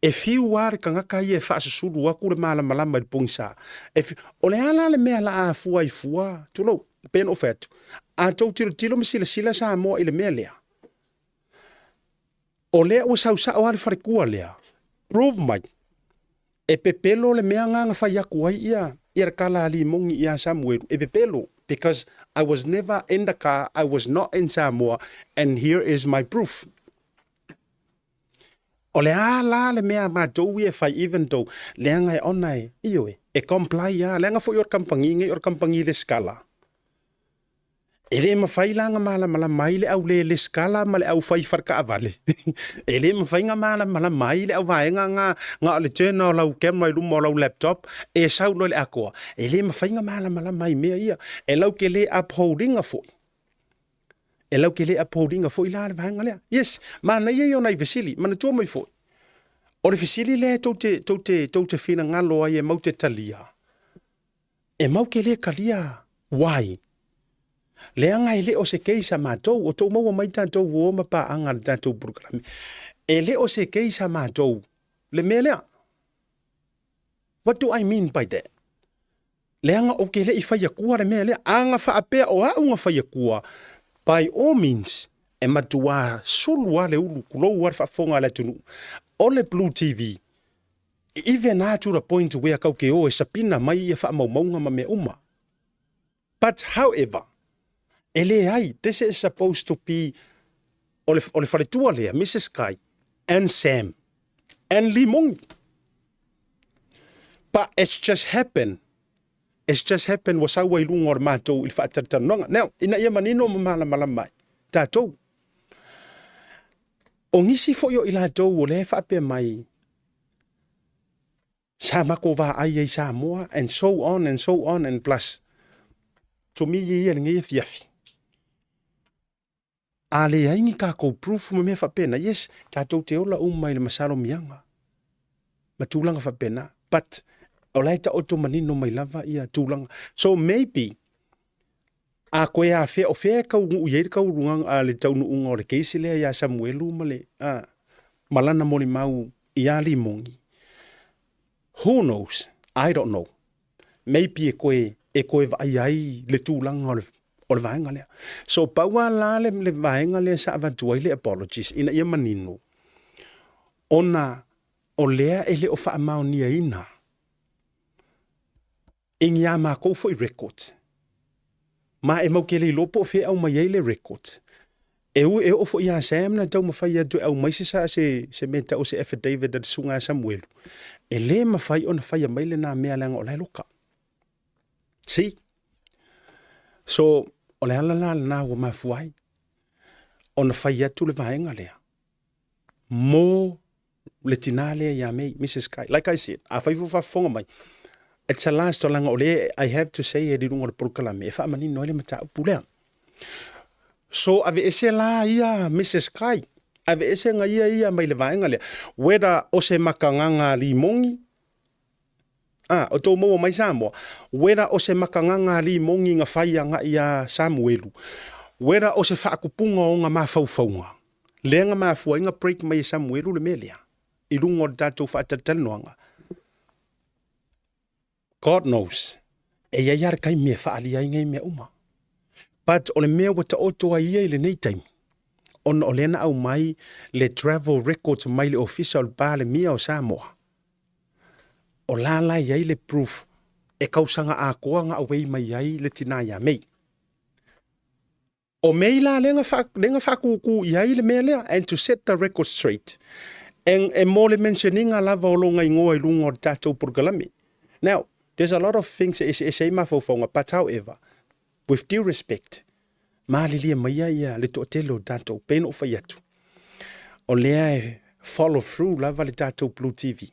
E fiu ware ka ngaka i e wha susuru waku le maala malama i pungsa. O le ala le mea la a fua I fua. Tulo. Pen o whatu. A tau tiro masila sila Samoa I le mea lea. O lea o sau sa o hale wharekua lea. Prove mai. E pepelo le mea nganga whaiaku ai ia. Ia kala ali mongi ia Samuelu. E pepelo. Because I was never in the car. I was not in Samoa. And here is my proof. O le ala le mea mātou e whai even though. Lea ngai onai. Iyo e. E comply ia. Lea nga fo ior kampangi. Ngai ior kampangi le skala. Ele ma fai langa mala mai le au le skala ma le au fai farka avale. Ele ma fai nga mala mai le au vaenga nga le tēnā lau camera I lumo lau laptop e sau lo le akoa. Ele ma fai nga mala mai mea ia. E lau ke le upholdinga foi. E lau ke le upholdinga foi la le vaenga lea. Yes, mana ia yo nai vesili, mana tua mai foi. O le vesili le tau te fina ngalo ai e mau te talia. E mau ke le kalia. Why? Le anga ele o se keisa mātou, o tau maua mai tātou o ma pā anga le tātou programme. E le o se keisa mātou, le mea lea. What do I mean by that? Le anga o ke le I whaiakua le mea lea. Anga whaapea o aunga whaiakua. By all means, e matua sulua le ulu kulou ar whaafonga le tunu. O le Blue TV, even to the point where kau ke o e sapina mai e whaamaumaunga ma mea uma. But however, ele ai, this is supposed to be ole wharetua lea, Mrs. Kai, and Sam, and Limong. But it's just happened was au ai lunga o le mātou I whaatatanonga. Now, ina ia manino mamala malamai. Tātou. O ngisi fo yo I lātou o le whaapea mai. Sa mako wā ai Samoa, and so on, and plus. To me ia ngia fiafi. A le aingi ka kou proof ma mea whapena. Yes, tātou te ola umai le masaro mianga. Ma tūlanga whapena. But, o laita oto manino mai lava ia tūlanga. So maybe, a koe a whea o whea kau uiere kau rungang a le taunu unga o le keisi lea ia Samuelu ma le malana moli mau i a limongi. Who knows? I don't know. Maybe e koe vai le tūlanga o le vaenga lea. So paua la le vaenga lea sa avatua le apologies ina ia manino. Ona o lea ele o wha amau nia ina. Ingi a maa kou fo i record. Ma e mau ke le lopo fe au mai le record. E o fo ia Sam na tau mawhai atu au mai se meta o se affidavit at sunga Samuelu. E le mawhai o na whai a maile na mea langa o lai loka. See? So, o le alala na ua mafuai. O na whai atu le vaenga lea. Mo le tina lea ia mei, Mrs. Kai. Like I said, a whai fufa fonga mai. It's a last langa o le, I have to say, e di runga le pulukalame. E wha mani noe le mata upu lea. So, ave ese la ia Mrs. Kai. Ave ese nga ia mai le vaenga lea. Weda o se makanganga limongi. O tō mau mai Samoa. Weda o se makanganga limongi nga whaia nga ia Samuelu. Weda o se whaakupunga o nga mawhauwhaunga. Lea nga mawhua inga break mai Samuelu le melea. I runga o tātou whaatatanoanga. God knows. E ia iar kai mea whaalia ingai mea uma. But o le mea wata otoa ia i le nei taimi. Ona o lena au mai le travel records mai le official ba le mia o Samoa. O la iai le proof e kausanga a koa nga awei mai iai le tina ia mei. O mei la lenga whakuku iai le mea lea and to set the record straight. E mo le mentioninga lava o longa ingoa i lunga o tātou purgalame. Now, there's a lot of things e sei mawhauwhaunga, but however, with due respect, maalilia mai ia le to'atele o tātou, pēna o whai atu. O lea e follow through lava le tātou Blue TV.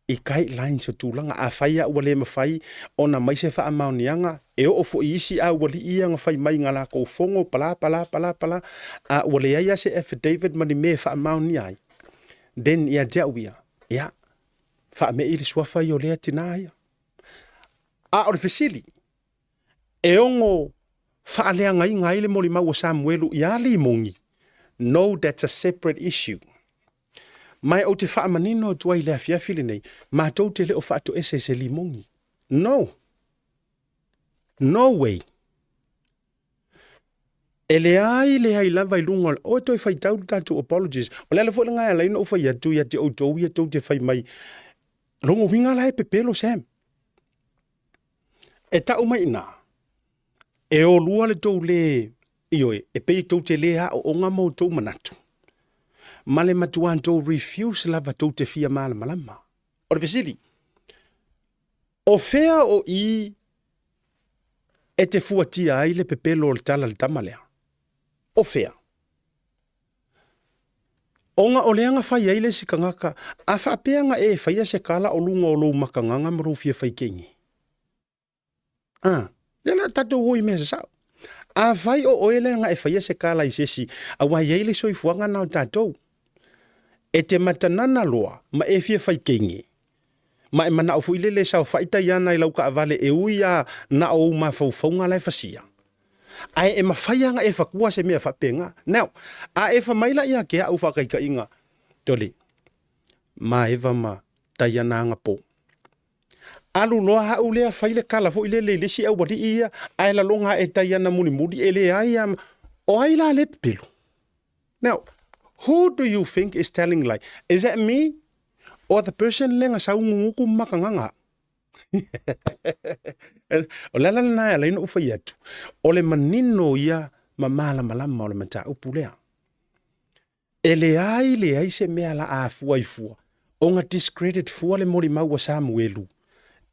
I guidelines o tūlanga, a whaia ua le mawhai, o na mai se wha amaunianga, e o fo isi a ua li ia nga whai mai ngā la kou whongo, pala, a ua le aia se affidavit mani me wha amauni ai. Then ia diawia, ia, wha me iri swafa i o lea tina ia. A o le fesili, e ongo wha lea ngai le moli mau o Samuelu i a limongi. No, that's a separate issue. Mai o te wha manino tua i lea fiafili nei, ma tau te le o wha to ese se limongi. No. No way. E le ai lava i lunga, o toi whai tau tātou apologies. O lea le fo le ngai alaina o whai atu ia te o tau ia tau te whai mai. Longo winga lai pepelo Sam. E tau mai ina. E o lua le tau le, ioe, e pei tau te lea o onga mau tau manatu. Ma le matuan tau refuse lava tau te fia malama. O le vesili. O fea o i e te fuatia ai le pepelo o le tala le tamalea. O fea. Onga o leanga whai ai le sikangaka, a whapeanga e whaia se kala o lunga o lou makanganga maru fia whai kengi. Yana tatou hoi mea sa sao. A vai o oele nga e whaia se kala i sesi, a wai ai le soifuanga nao tatou. E te matanana loa, ma e fia whai kengi. Ma e mana ofu ile le sao whaita iana i lauka avale e uia na o mawhauwhaunga lai fasia. Ai e mawhaianga e whakua se mea whapenga. Now, a e whamaila ia ke au whakaika inga. Tole, ma eva ma taiana anga po. Alu loa hau lea whaile kala fo ile le lesi au wali ia, ai la longa e taiana muni mudi e le ai am, o ai la le pelu. Now, who do you think is telling lie? Is that me? Or the person lenga sa unguku makanganga? O lala na ala ina ufa yatu. O le manino ia mamala malama o le mata upulea. E le ai se mea la a fua i fua. O nga discredit fua le mori mau wa Samuelu.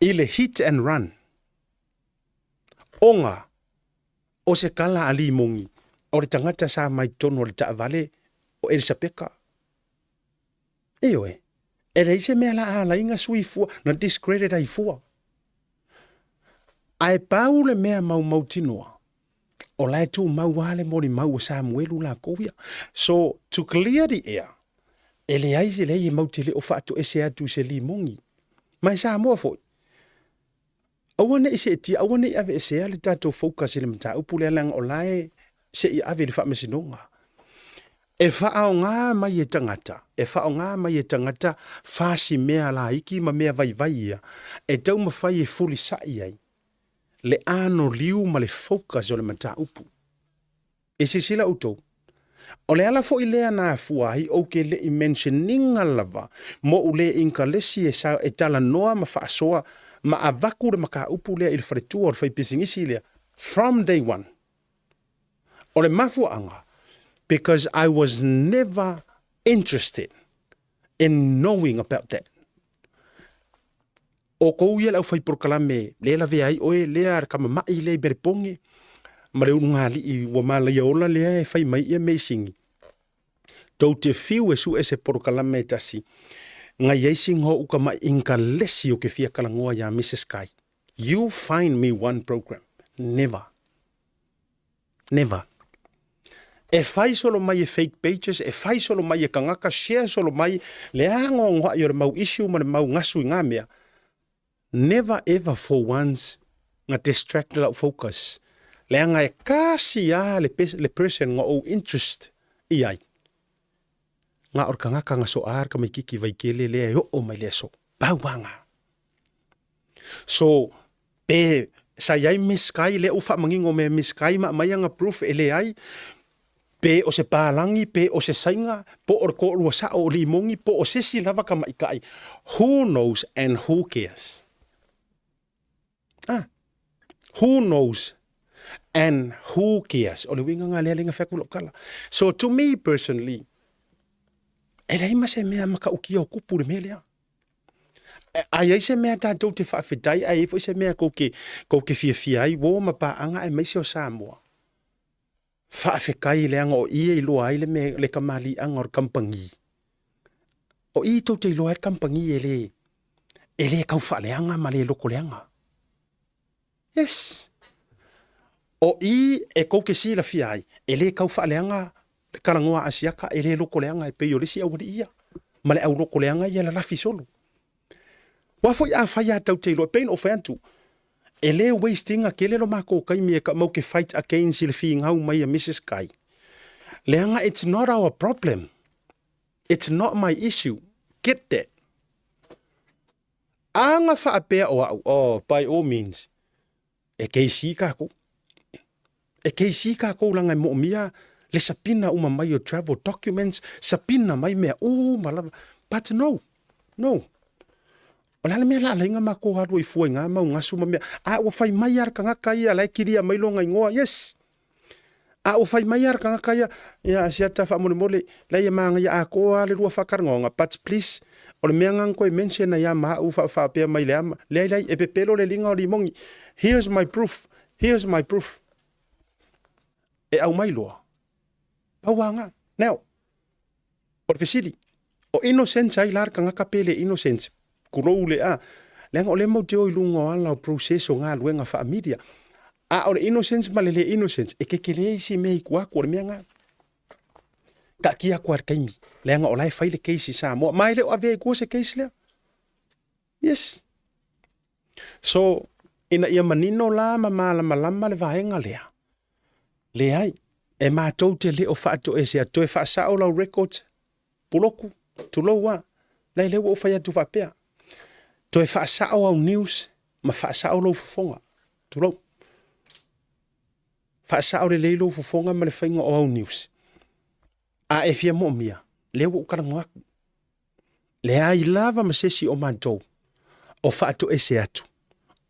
I le hit and run. O nga, o se kala ali mongi. O le tangata sa mai tono le taavale o Elisapeka. Eoe. E le ise mea la ala inga sui fua, na discredit ai fua. Ai pau le mea mau tinoa. O lai tu mau wale mo ni mau Samuelu la kovia. So, to clear the air, ele ai se lei mau te le o whaato e se atu se li mongi. Mai Samoa foi. Awane i se tia, awane i ave e se ale tato focus ele mta upule lang o lai se i ave le wha mesinonga. E whaao ngā mai e tangata, whasi mea la iki ma mea vai vai ia, e tau ma whai e fuli sai ai. Le ano liu ma le focus o le mata upu. E se sila utou. O le ala fo i lea nā fuahi o ke le i mentioninga lava mo u le inka lesi e tala noa ma whaasoa ma a vaku le maka upu lea i le wharetua o le whaipisingisi lea from day one. O le mafuanga, because I was never interested in knowing about that. O kou ia lau whai porkalame, le la vea ai oe, lea ar kama mai le beriponge, ma le unga li i wa mala ia ola lea e whai mai ia meisingi. Tau te whiu e su e se porkalame tasi, ngai eising ho uka mai inka lesi o ke fia kalangoa ya Mrs. Kai. You find me one program. Never. Never. E whai solo mai e fake pages, e whai solo mai e kangaka, share solo mai, le ango ngwa i o le mau issue ma le mau ngasu i ngā mea. Never ever for once nga distract la focus. Le anga e kasi a le person nga o interest i ai. Nga or kangaka nga so ar ka mai kiki vai kele le yo o mai le so. Bauanga. So, pe sa yai miskai le ufa mangingo me miskai ma mai anga proof ele ai. Pe o se pālangi, pe o se sainga, po o ko lua sa o limongi, po o se si lava ka mai kai. Who knows and who cares? Who knows and who cares? O le winga ngā lea linga whekulok kala. So to me personally, e rei ma se mea maka ukia o kupu le mea lea. Ai ai se mea tātou te whaafetai, ai efo se mea kou ke fia ai, wo ma paanga e maise o Samoa. Whaafekai leanga o ia i loa ai le kamali anga o kampangi. O i tau te loa ai kampangi e le kau whaaleanga ma le loko leanga. Yes. O i e kou ke si la fia ai, e le kau whaaleanga le karangoa asiaka, e le loko leanga e peo lisi au ia. Ma le au loko leanga i la lafi solo. Wafo i a whai a tau te loa, pein o whantu. E le wastinga ke le lo mako kai mi e ka mau ke fight against le fi ngau mai a Mrs. Kai. Leanga, it's not our problem. It's not my issue. Get that. Anga whaapea o au, by all means. E kei si kako. E kei si kako langa mo mia le sapina uma mai o travel documents, sapina mai mea malava. But no. O lale mea la inga mako hadu i fua ngā mau ngasu ma mea. A o whai mai ar ka ngaka ia lai kiria mai longa ingoa. Yes. A o whai mai ar ka ngaka ia. Ia siata wha mole. Lai e maanga ia a koa le rua whakarangonga. But please, o le mea ngangko e mention na ia maha u whapea mai le ama. Lai e pepelo le linga o limongi. Here's my proof. E au mai loa. Pauanga. Now, o le fesili. O innocence ai lar ka ngaka pele innocence. Kurou le a. Leanga o le mau te o ilunga o ala o proceso ngā luenga wha media. A o le innocence ma le innocence. E ke le isi mei kuaku o le mea ngā. Ka kia kuar kaimi. Leanga o lai whai le keisi sa moa. Mai le o ave kua se keisi lea. Yes. So, ina ia manino la ma malama le vahenga lea. Le ai. E mātou te le o whaato e se a toe whaasa o lau records. Puloku. Tuloua. Lai lewa o whai atu whapea. Toi whaasao au news, ma whaasao lau fufonga. Tulou. Whaasao le leilo fufonga ma le whainga o au news. A e fia mo mia, lewa ukarango aku. Le ai lava ma sesi o mantou. O whaato e se atu.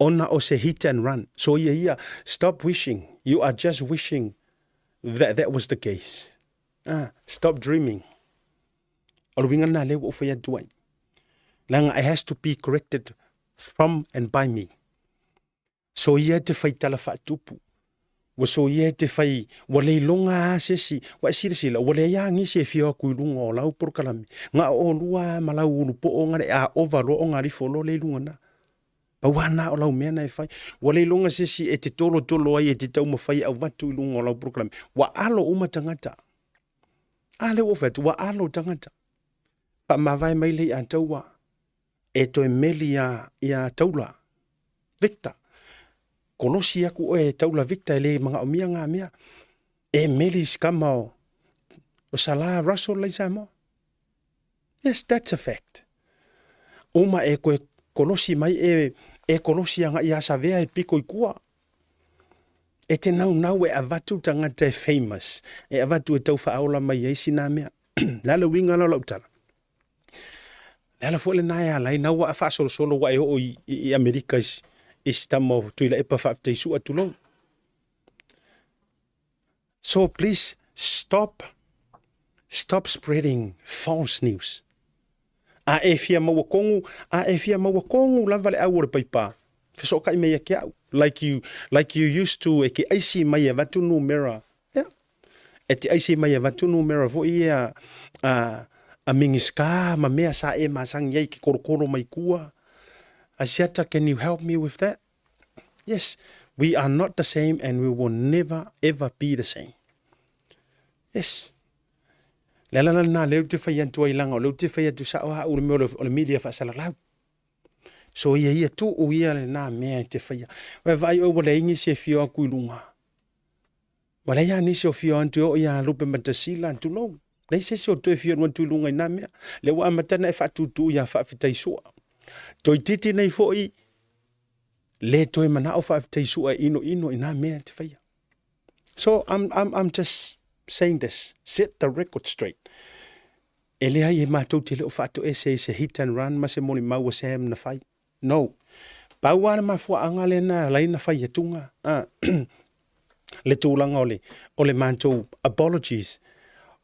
Ona o se hit and run. So ia, stop wishing. You are just wishing that was the case. Stop dreaming. O winga na lewa o whai atu ai. Langa, it has to be corrected from and by me. So ia te whai tala whaatupu. Wa so ia te whai wale longa sesi. Wa sirisila, wale ia ngisi e fia kui lunga o lau porkalami. Nga o lua ma lau ulu po o ngare a ovalo o ngari folo le lunga na. Pauana o lau mea na e whai. Wa le longa sesi e te tolo ai e te tau mawhai au watu i lunga o lau proklami. Wa alo uma tangata. Ale o whetu, wa alo tangata. Pa mawai mai lei a taua. E toi meli ia taula. Victor. Kolosi aku o e taula Victor e le mga o mia ngā mea. E meli skama o Salah Russell lei sa mo. Yes, that's a fact. Uma e koe kolosi mai e kolosi anga i asavea e piko i kua. E te nau e avatu tangata e famous. E avatu e tau whaaola mai eisi nā mea. Nala winga na lautara. Nala fole nai alai nau wa a whaasolo wa e o i Amerika is tamo tuila epa whaafteisua atulo. So please stop spreading false news. A e fia maua kongu lava le au ore paipa. Fesoka i mea kia au. Like you used to e ke aisi mai e watunu mera. Yeah. E te aisi mai e watunu mera vo i a mingiska ma mea sa e masang yei ki korokoro mai kua. Asiata, can you help me with that? Yes, we are not the same and we will never ever be the same. Yes. Lelana na leu te whai antua i langa o leu te whai atu sa oha ure mea o le media whaasala lau. So ia tu o ia le nā mea te whai. Wai vai o wale ingi se fio a kuilunga. Wale ia nisi o fio antu o ia lupe matasila antu lo. Nei se o toe fio nuan tuilunga i nā mea. Le wa amatana e whaatutu ia whaafitaisua. Toi titi nei foi le toi mana o whaafitaisua ino i nā mea te whai. So I'm just saying this. Set the record straight. E lea i e mātou te leo whaato e se hit and run ma se moni maua Sam na whai. No. Pauana mafua anga le na laina whai e tunga. Le tūlanga o le mātou apologies.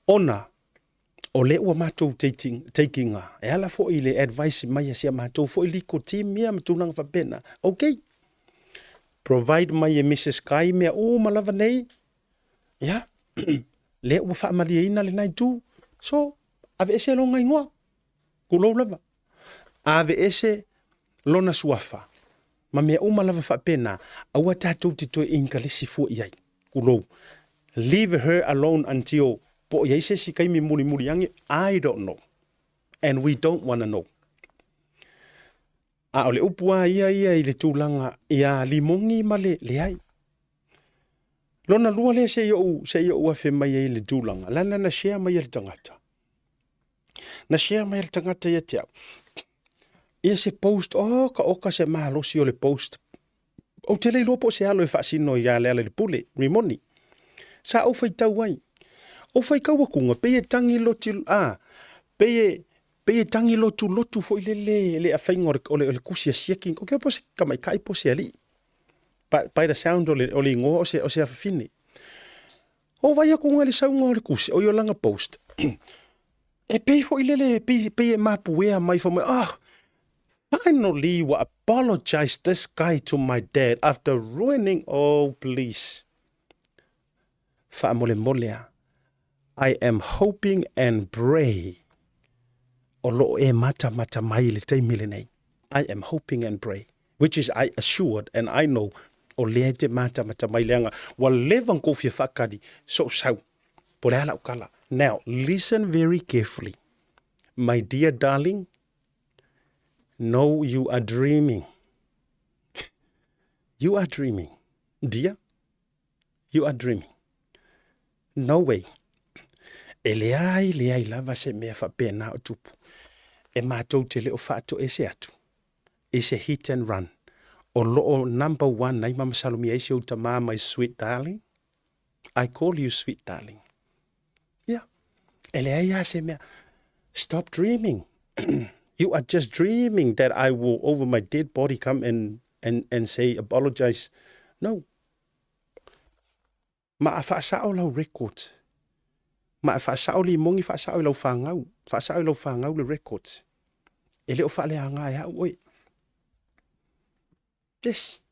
Ona o le ua mātou takinga. E ala fo i le advice mai a sia mātou fo i liko team mea matūlanga whapena. Okay. Provide mai e Mrs. Kai mea o malawa nei. Yeah. Le ua whaamalia ina le nai tū. So, ave ese lo ngai ngoa. Kulo lava. Ave ese lona suafa. Ma mea uma lava whapena. Aua tātou te toi inkalesi fo iai. Kulo. Leave her alone until po iai se si kaimi muri ange. I don't know. And we don't want to know. A ole upua ia i le tūlanga. Ia limongi ma le ai. Lona lua le se yo ua fe mai i le tūlanga. Lana na share mai le tangata. Na share mai le tangata ia te au. Ia se post, ka oka se mahalosi o le post. O te leilo po se alo e whaasino i ale le pule, rimoni. Sa au fai tau ai. O fai kaua kunga, peye tangi lotu, peye tangi lotu fo i le a whainga o le kusia siaking. O kia po se kamai kai po se ali. By the sound o le ingo o se a whawhine. O vai a kunga le saunga o le kusia, o i o langa post. E pei fo i peye mapuea mai fo mai, finally, will apologize this guy to my dad after ruining. Oh, please. Famole molea. I am hoping and pray. Olo e mata mai le te milenei. I am hoping and pray. Which is I assured and I know. O le te mata mai leanga. Wa levan kofia whakari. So sau. Pole ala ukala. Now, listen very carefully. My dear darling. No, you are dreaming. You are dreaming. Dear, you are dreaming. No way. E leai lava se mea whapena o tupu. E mātou te leo whaato e se atu. E se hit and run. O loo number one, nai mama salumi e se utama, my sweet darling. I call you sweet darling. Yeah. E leai se mea. Stop dreaming. You are just dreaming that I will, over my dead body, come and say, apologize. No. Ma a whaasao lau records. Ma a whaasao li mongi whaasao lau whangau. Whaasao lau whangau le records. E leo whaalea ngai hau oi. Yes.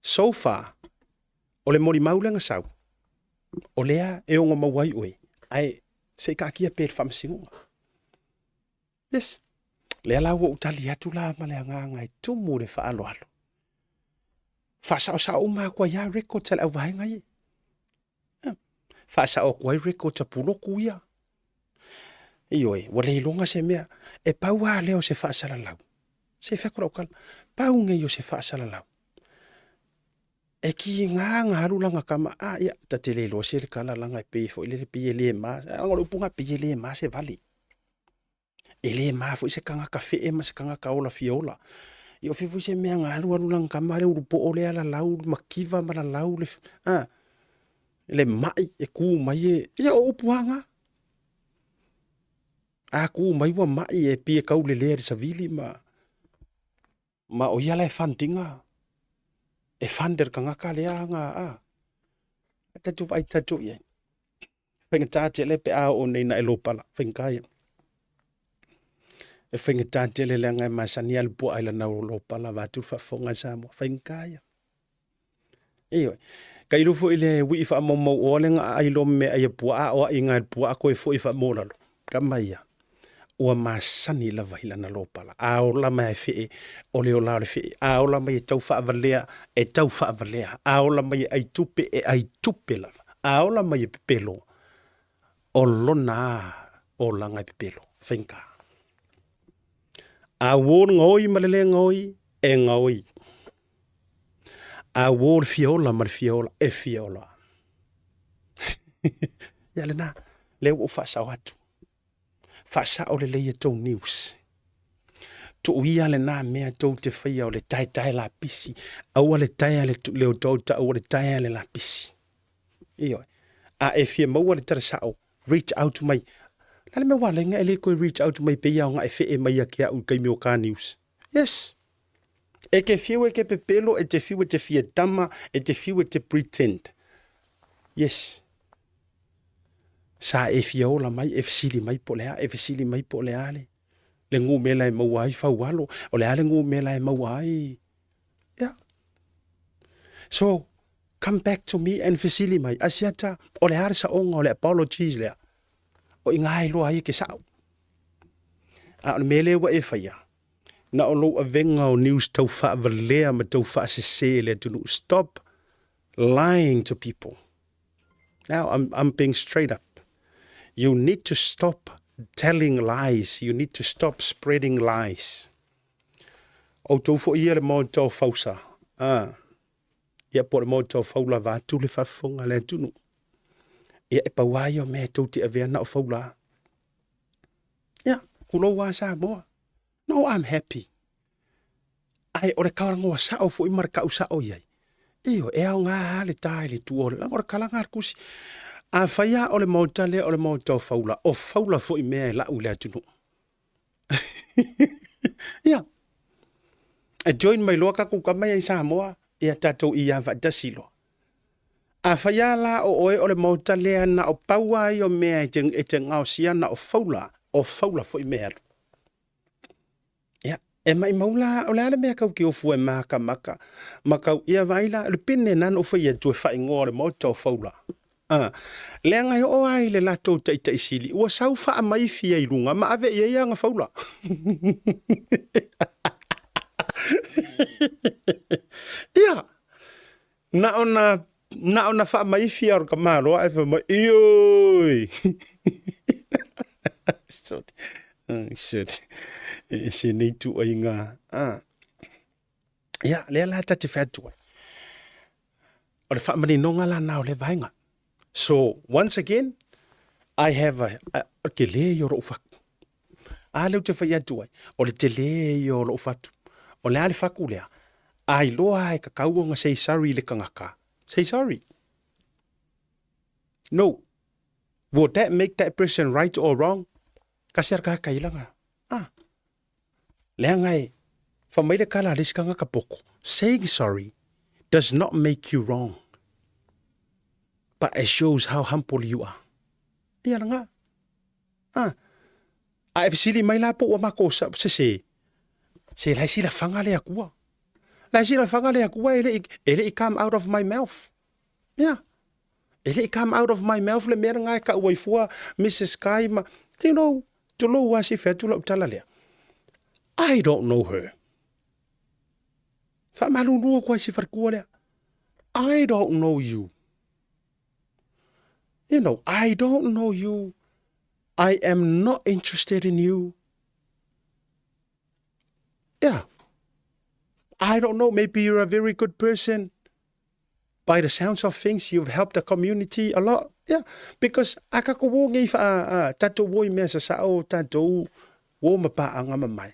So far, o le mori maulanga sau. O lea e onga mawai oi. Ai, se ka kia pēr whamasingunga. Yes. Le ala wo utali atu la ma le nganga I tumu le fa alo alo. Fa sa uma kwa ya record tala vai ngai. Fa sa o kwa record ta pulo kuia. Iyo e, wale ilonga se mea, e pau a leo se fa sala lau. Se fa kora okal, pau nge yo se fa sala lau. E ki nga haru langa kama, ia, ta te le lo se le kala langa e pe fo, ile pe le ma, anga upunga pe le ma se vali. Ele ma fo se kanga kafe e ma se kanga kaola fiola. Yo fifu se mea nga haru langa kama le urupo ole ala lau, makiva ma la lau le, le mai e ku mai e, ia o upuanga. Aku mai wa mai e pia kau le le sa vili ma o yala e fantinga e fander kanga ka le anga tatu vai tatu ye fenga tate le pe a o nei na elopala fenga ye e fenga tate le nga ma sanial po ai la na lopala va tu fa fonga sa mo fenga ye iyo kai lu fo ile wi fa mo mo o le nga ai lo me ai po a o inga po a ko fo fa mo la kamaya ua masani la vahila na lopala. A o la mai fe o leo la le fe. A o la mai tau fa avalea e tau fa avalea. A o la mai ai tupe e ai tupe lava. A o la mai pepelo. O lona o la ngai pepelo. Fenka. A wor ngoi malele ngoi e ngoi. A wor fiola mal fiola e fiola. Ya le na. Leo o fa sa watu. Fasa o le leia tau news. To uia le na mea tau te whaia o le tai la pisi. Aua le tai leo tau ta o le tai le la pisi. Iyo. A e fia maua le tara sao. Reach out to my. Lale me wale nga ele koe reach out to my peia o nga e fe e mai a kia u kai meo ka news. Yes. E ke fiu e ke pepelo e te fiu e te fia tama e te fiu e te pretend. Yes. Sa e fiola mai e fisili mai po lea e fisili mai po lea le ngu mela e mauai fa walo o le ale ngu mela e mauai yeah so come back to me and fisili mai asiata o le arsa onga o le apologies lea o ingai lo ai ke sa a le mele wa e faia na o lo avenga o news tau fa valea ma tau fa se le to stop lying to people. Now I'm being straight up. You need to stop telling lies. You need to stop spreading lies. O tau fo ia le mo tau fausa. Ia po le mo tau faula va tu le fafonga le tunu. Ia e pawai o me tau te avea na o faula. Ia, kulo wa sa mo. No, I'm happy. Ai o le kawarango wa sa o fo i marka usa o iai. Iyo, e au ngā le tai le tuore. Lang o le kalanga kusi. A whaia o le mautale o le mautau faula. O faula fo i mea e la ule atunu. Ia. E join mai loa kaku kamai ai Samoa. Ia tatou i awa dasilo. A whaia la o oe o le mautale ana o paua i o mea e te ngao siana o faula. O faula fo i mea. Ia. E mai maula o le ale mea kau ki ofu e maka maka. Makau ia vaila. Le pine nan o whaia tue whai ngō le mautau faula. Le ngai o ai le lato tai tai sili ua sau fa mai fia i runga ma ave ia nga faula. Ia. Na ona fa mai fia o kamaro ai fa mai ioi. Se nei tu ai nga. Ia, le la tati fatu. O le fa mani nonga la na o le vainga. So, once again, I have a te le yo ro faku. A leu te whai atuai. O le te le yo ro fatu. O le ale faku lea. Ai loa e kakau nga say sorry le kangaka. Say sorry. No. Would that make that person right or wrong? Kasi arka kailanga. Lea ngai. Whamai le kala lis kangaka poko. Saying sorry does not make you wrong. But it shows how humble you are. Ia nga. A e fisili mai la po o mako sa se. Se lai sila whanga le akua. Lai sila whanga le akua ele I come out of my mouth. Yeah. Ele I come out of my mouth le mera ngai ka uai fua Mrs. Kai ma. You know, to lo wasi fe tu lo tala lea. I don't know her. Whamalunua koe si wharkua lea. I don't know you. You know, I don't know you. I am not interested in you. Yeah. I don't know, maybe you're a very good person. By the sounds of things, you've helped the community a lot. Yeah, because akako wo ngai fa tato wo me sa sao tato wo mapa anga mamai.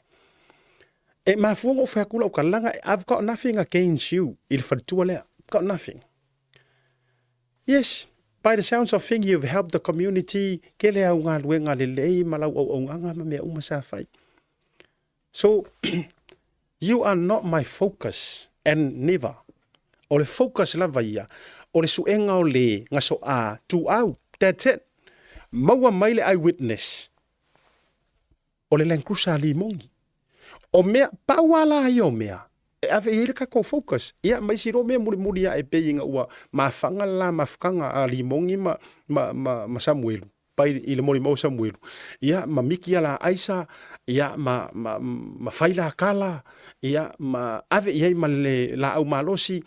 E mafuongo fa kula ukalanga, I've got nothing against you. Il fatua lea. Got nothing. Yes, by the sounds of things, you've helped the community. Kele au ngā luenga lelei malau au nganga ma mea umasa fai. So, you are not my focus, and never. O le focus lava ia, o le suenga o le ngaso a tu au, that's it. Maua mai le eyewitness. O le langkusa li mongi. O mea, pauala ai o mea. E ave hele ka ko focus. Ia, mai siro mea muli a e pe inga ua mafanga la mafukanga a li mongi ma Samuelu. Pai i le mori mau Samuelu. Ia, ma miki ala Aisa, ia, ma faila kala, ia, ma ave iai ma le la au malosi,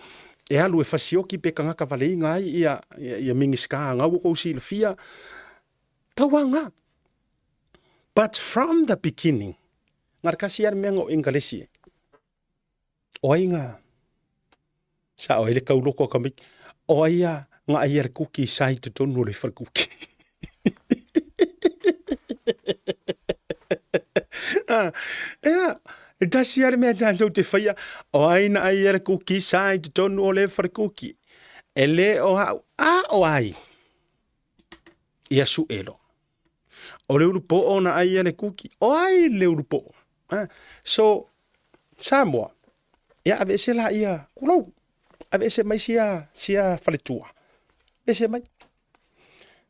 e alu e fasioki pe kangaka valei ngai, ia mingiska ngau ko si le fia. Tawanga. But from the beginning, ngar kasi ar mengo ingalesi. Oinga. Sa o ile kauloko kamik. Oia nga ayer kuki sai te tonu le farkuki. Ja, dat is hier met dan te faya. Oi na ayer kuki sai te tonu le farkuki. Ele o oi. Ia su elo. O le urupo o na ayer kuki. Oi le urupo. So Samoa. Ja, ave se la ia kulo. Ave se mai sia faletua. Ese mai.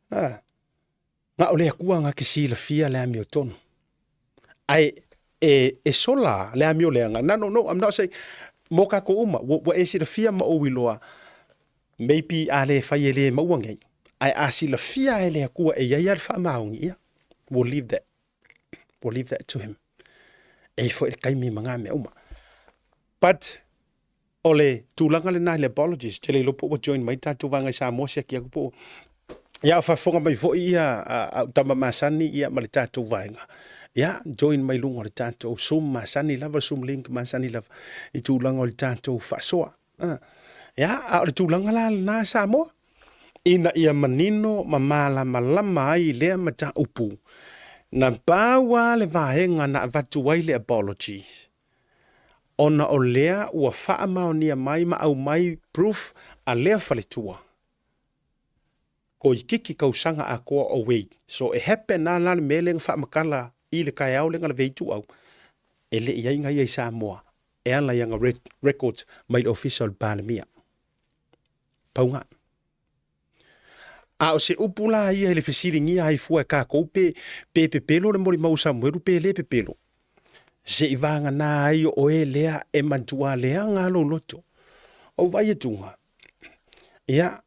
Nga ole akua nga kisi la fia le amio tonu. Ai sola le amio le nga. No, I'm not saying moka ko uma. Wa esi la fia ma o wiloa. Maybe ale fai ele mauangai. Ai asi la fia ele akua e yayar fa maungi ia. We'll leave that to him. E fo el kaimi manga me uma. But ole tulanga le nai le apologies. Tele lopo wa join mai tatu vanga sa mosia ki akupo. Ia fa fonga mai fo ia tama masani ia ma le tatu vanga. Ia join mai lunga le tatu sum masani lava sum link masani lava. I tulanga le tatu fa soa. Ia le tulanga la na sa mo. Ina ia manino mamala malama ai le mata upu. Na bawa le vahenga na vatuai le apologies. Ona o lea ua faa maonia mai ma au mai proof a lea faletua. Ko i kiki kausanga a koa o wei. So e hepe na nani melenga faa makala i le kai au lenga le veitu au. E le iai ngai ai Samoa. E ala yanga records mai official Balamia. Paunga. A o se upula ia ele fesiringi ai fua e kako pe pelo le mori mau Samuelu pe le pelo. Se i vanga na ai o e lea e mantua lea ngalo loto. O vai e tunga. Ia,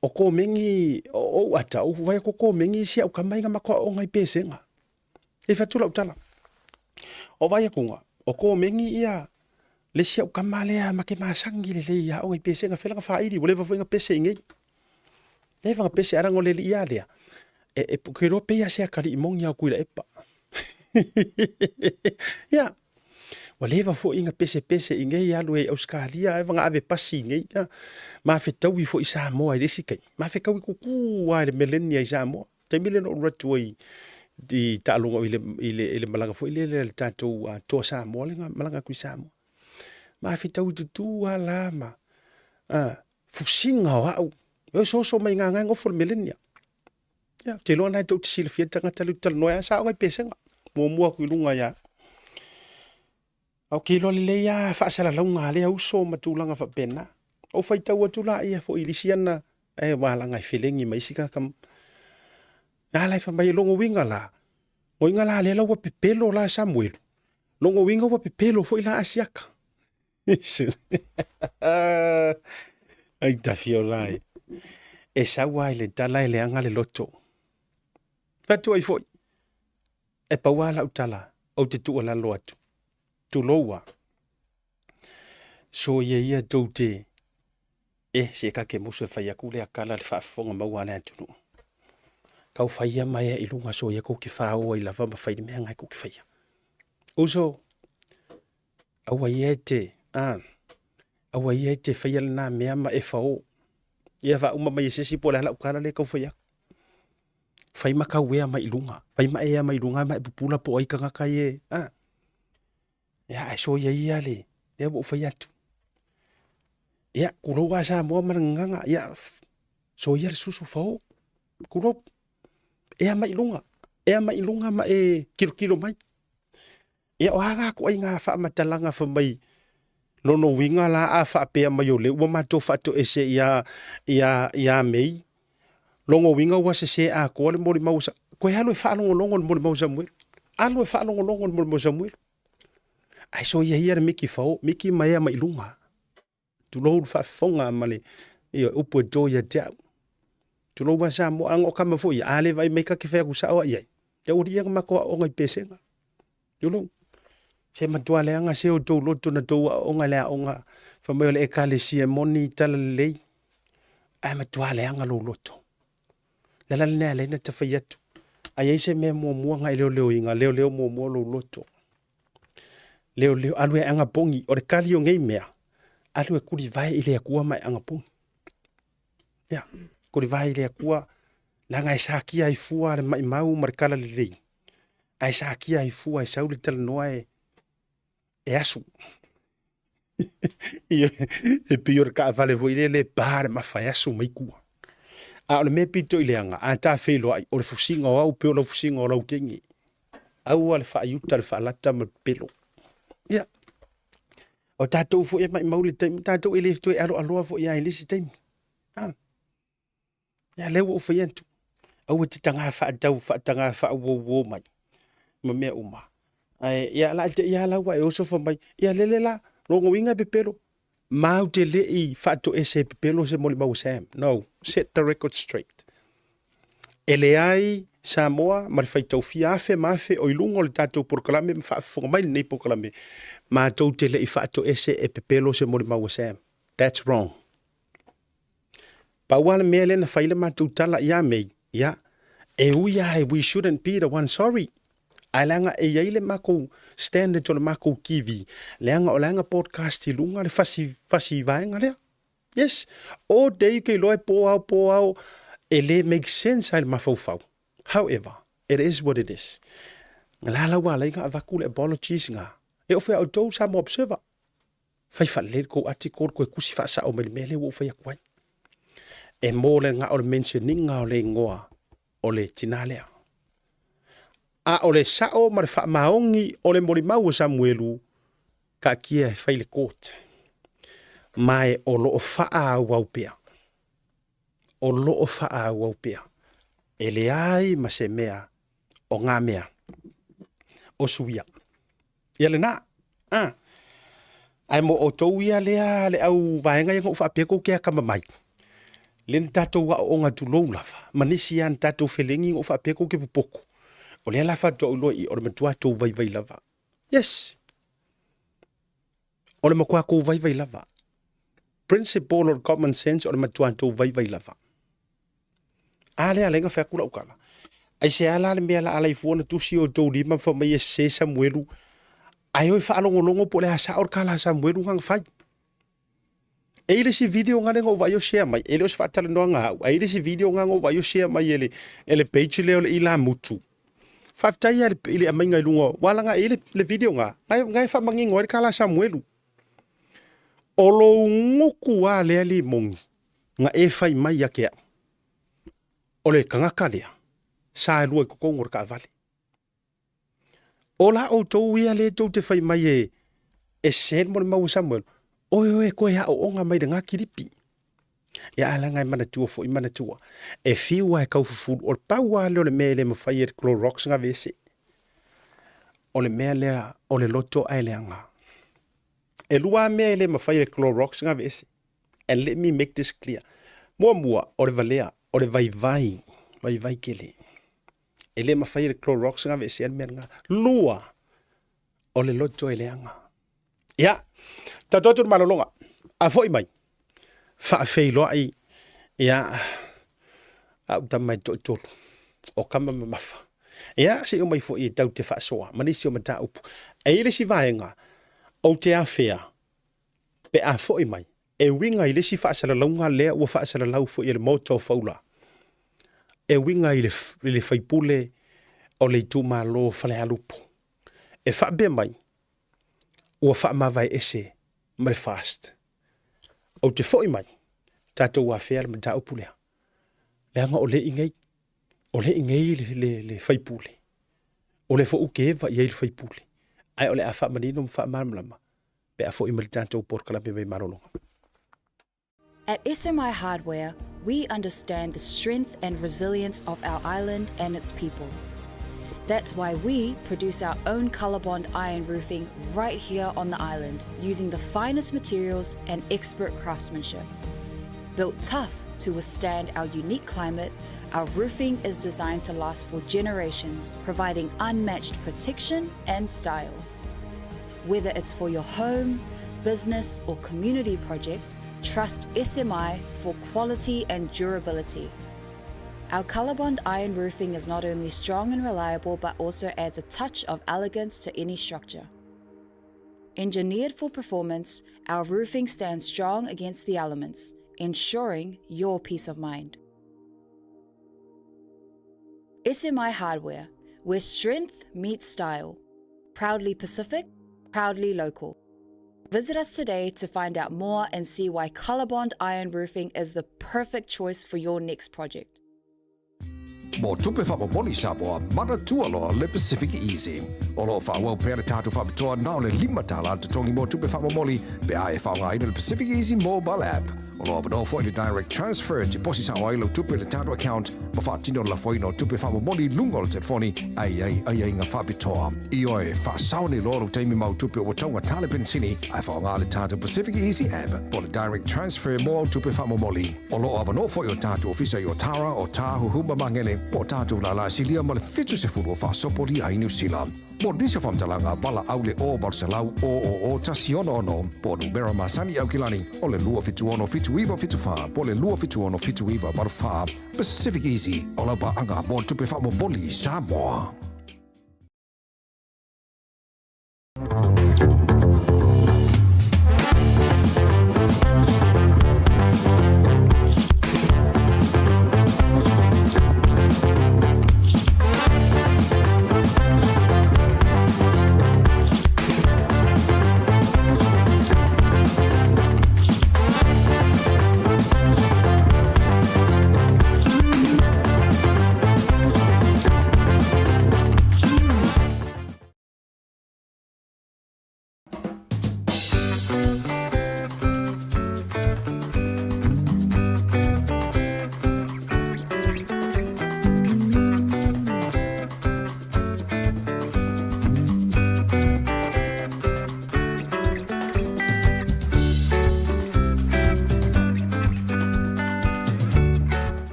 o ko mengi, o ata, o vai ko mengi si au kamai nga makoa o ngai pesenga. E fatula utala. O vai e kunga, o ko mengi ia, le si au kamalea make masangi le le ia o ngai pesenga felanga whairi, o lewa fuinga pese ingei. Lewa nga pese arango le li ia lea. E pukero pe ia sea kari imongi au kuila epa. Ja. Wa lewa fo inga pese ingei alu e Australia e vanga ave pasi ingei. Ma fe tau i fo i Samoa i resi kai. Ma fe kau i kuku ai le millennia i Samoa. Te millennia o ratu ai di taalunga ile malanga fo ile tatou toa Samoa le malanga kui Samoa. Ma fe tau i tutu a lama. Fusinga o au. E so mai nganga ngofo le millennia. Ja, te loa nai tau te silfia tanga talu noia sa o ngai pesenga. Mua kui lunga ya. Au kilo le ya fa sala lunga le au so matulanga fa pena. O fai tau atula ia fo ilisiana e wala ngai feelingi mai sika kam. Na lai fa mai longo winga la. O inga la le wa pepelo la Samuel. Longo winga wa pepelo fo ila asiaka. Ai tafio lai. E sawa ile tala ile anga le loto. Fatu ai foi. E pawala utala o te tua la loatu. tuloua. So ia tau te se ka ke musu fai aku le akala le whaafonga maua le atunu. Kau whaia mai e ilunga so ia ko ki whao i lava ma whai mea ngai ko ki whaia. Uso, awa ia te, awa ia te whaia le nā mea ma e whao. Ia wha uma mai e sesi po le hala ukala le kau whaia. Whai ma kau ea ma ilunga. Whai ma ea ma ilunga ma e pupula po ai kangaka e. Ia e so ia le. Ia bo whaia tu. Ia kuro wa sa mo ma nganga. Ia so ia le susu whao. Kuro. Ea ma ilunga. Ea ma ilunga ma e kilo mai. Ia o hanga ko ai ngā wha matalanga wha mai. Lono winga la a wha pea mai o le. Ua mato wha to ese ia mei. Longo winga wa se a ko le mori mausa. Ko halo e wha longo le mori mausa muel. Alo e wha longo le mori mausa muel. Ai so ia miki whao. Miki mai ma ilunga. Tu lo fa fonga male. Ia upo do ia te au. Tu lo wa sa mo ango kama fo ia. Ale vai meka ki whea kusa o ia. Ia uri ia mako o ngai pesenga. Tu lo. Se matua leanga se o tau loto na tau a onga lea onga. Whamai ole e kale sia moni tala lei. Ai matua leanga lo loto. Lala nea leina ta whai atu. Ai eise mea mua ngai leo inga. Leo mua lo loto. Leo alue anga pongi. Ore kali o ngei mea. Alue kuri vai ile akua mai anga pongi. Ya. Kuri vai ile akua. Langa e saakia i fua le mai mau marikala le lei. Ai saakia i fua i sauli tala noa e asu. E pior ka vale vo ile le bare ma fa asu mai kua. A ole me pito ile anga a ta felo ai ole fusinga o au pe ole fusinga o lau kengi. Au ale fa yuta le fa lata ma pelo. Ya. O tatou fo e mai mauli taimi tatou ele to e alo fo ia ile si taimi. Ya lewo fo yentu. Au te tanga fa tanga fa wo mai. Ma me uma. Ai ia la wa e oso fo mai. Ia lele la longo winga pe pelo. Mau te le I fato ese pe pelo se moli mau sam. No, set the record straight. Ele ai Samoa ma fai tau fiafe mafe o ilungo le tatou proklame fa fo mai nei proklame. Ma tau te le I fato ese e pe pelo se moli mau sam. That's wrong. Pa wala mele na faile ma tau tala ia mei. Ya. E uia we shouldn't be the one sorry. Ailanga e yaile mako standard to mako kiwi. Leanga o leanga podcast lunga le fasi vaenga lea. Yes. All day ke loe po au. Ele make sense ai mafau. However, it is what it is. Ngala wala inga avakule apologies nga. E ofe au tou sa mo observer. Fai fa le ko article ko kusi fa sa o mele wo fa yakwai. E mo le nga o mentioning nga o le ngoa o le tinalea. A ole sao ma fa maongi ole mori mau Samuelu ka kia e faile court. Mai o lo fa a waupea. O lo fa a waupea. Ele ai ma se mea o ngā mea. O suia. Ia le na. Ai mo o tau ia lea le au vaenga ia ngau fa peko kia kama mai. Len tatou wa o ngā tulou lava. Manisi an tatou felengi ngau fa peko ke pupoko. O le la fa to loi o le matua to vai lava. Yes. O le makua ko vai lava. Principle or common sense o le matua to vai lava. Ale nga fa kula ukala. Ai se ala le mea la ala I fuona tusi o to lima fa mai se Samuelu. Ai oi fa longo po le asa or kala Samuelu ngang fai. E ile si video nga ngo vai o share mai. Ele os fa tala no nga. Ai ile si video nga ngo vai o share mai ele page le ila mutu. Faftai ile aminga lungo wala nga ile le video nga ngai fa mangingo e kala Samuelu olo ngoku wa le ali mongi nga e fai mai ya ke ole kanga kalia sa lu ko ngor ka vale ola o to wi ale to te fai mai e sen mo mau Samuel oi ko ya o nga mai nga kiripi ya ala ngai mana tu fo I mana tu e fiwa e kau fu o pawa le mele mo fai Clorox nga vese o le mele o le loto ai le anga e lua mele mo fai Clorox nga vese and let me make this clear mua o le valea o le vai kele ele mo fai Clorox nga vese al menga lua o le loto ai le anga Ia, tatotu malolonga. A foi mai. Whaafei loa i. Ia, au tamai tolu. O kama mamafa. Ia, se o mai foi i tau te whaasoa. Manisi o mata upu. E ile si vaenga. O te awhea. Pe a foi mai. E winga ile si whaasala launga lea ua whaasala lau foi i le moto faula. E winga i le whaipule o le tu malo whale alupo. E whaabe mai. Ua whaamawai ese. Mare fast. O te foi mai. Tātou a whea le mata upu lea. Leanga o le ingei. O le ingei le whaipule. O le fo uke eva i le whaipule. Ai o le a whaamanino mwhaamamalama. Pe a fo i mali tātou porkalape mai marolonga. At SMI Hardware, we understand the strength and resilience of our island and its people. That's why we produce our own ColourBond iron roofing right here on the island, using the finest materials and expert craftsmanship. Built tough to withstand our unique climate, our roofing is designed to last for generations, providing unmatched protection and style. Whether it's for your home, business, or community project, trust SMI for quality and durability. Our ColourBond iron roofing is not only strong and reliable, but also adds a touch of elegance to any structure. Engineered for performance, our roofing stands strong against the elements, ensuring your peace of mind. SMI Hardware, where strength meets style. Proudly Pacific, proudly local. Visit us today to find out more and see why ColourBond iron roofing is the perfect choice for your next project. Mo tupe whapaponi Samoa, mana tualoa le Pacific Easy. O lo whawau pere tātu whapatoa nao le 5 tala te tongi mo tupe whapamoli pe ae whaunga ina le Pacific Easy mobile app. O lo apano fo i le direct transfer te posi sa wailo tupe le tātu account ma whaatino la fo ino tupe whapamoli lungo le telefoni ai ngā whapitoa. I oe whaasaone loro teimi mau tupe o taunga tale pensini ai whaunga le tātu Pacific Easy app po le direct transfer mo tupe whapamoli. O lo apano fo i o tātu ofisa i o Tara o Tāhu Huma Mangele po tātou la silia ma le fitu se furu whaasopori ai New Zealand. Mo disa whamtalanga wala au le o Barcelau o tasi ono po numera masani au kilani o le lua fitu ono fitu iwa fitu wha po le lua fitu ono fitu iwa maru wha Pacific Easy o la ba anga mo tupe wha mo boli Samoa.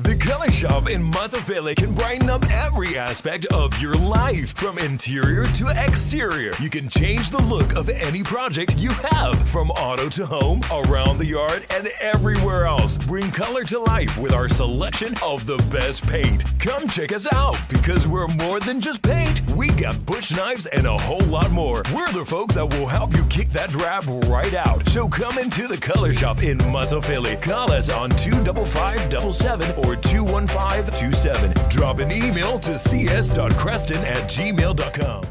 The Color Shop in Matavele can brighten up every aspect of your life, from interior to exterior. You can change the look of any project you have, from auto to home, around the yard, and everywhere else. Bring color to life with our selection of the best paint. Come check us out, because we're more than just paint. We got bush knives and a whole lot more. We're the folks that will help you kick that drab right out. So come into the Color Shop in Matavele. Call us on 25577 or 21527. Drop an email to cs.creston@gmail.com.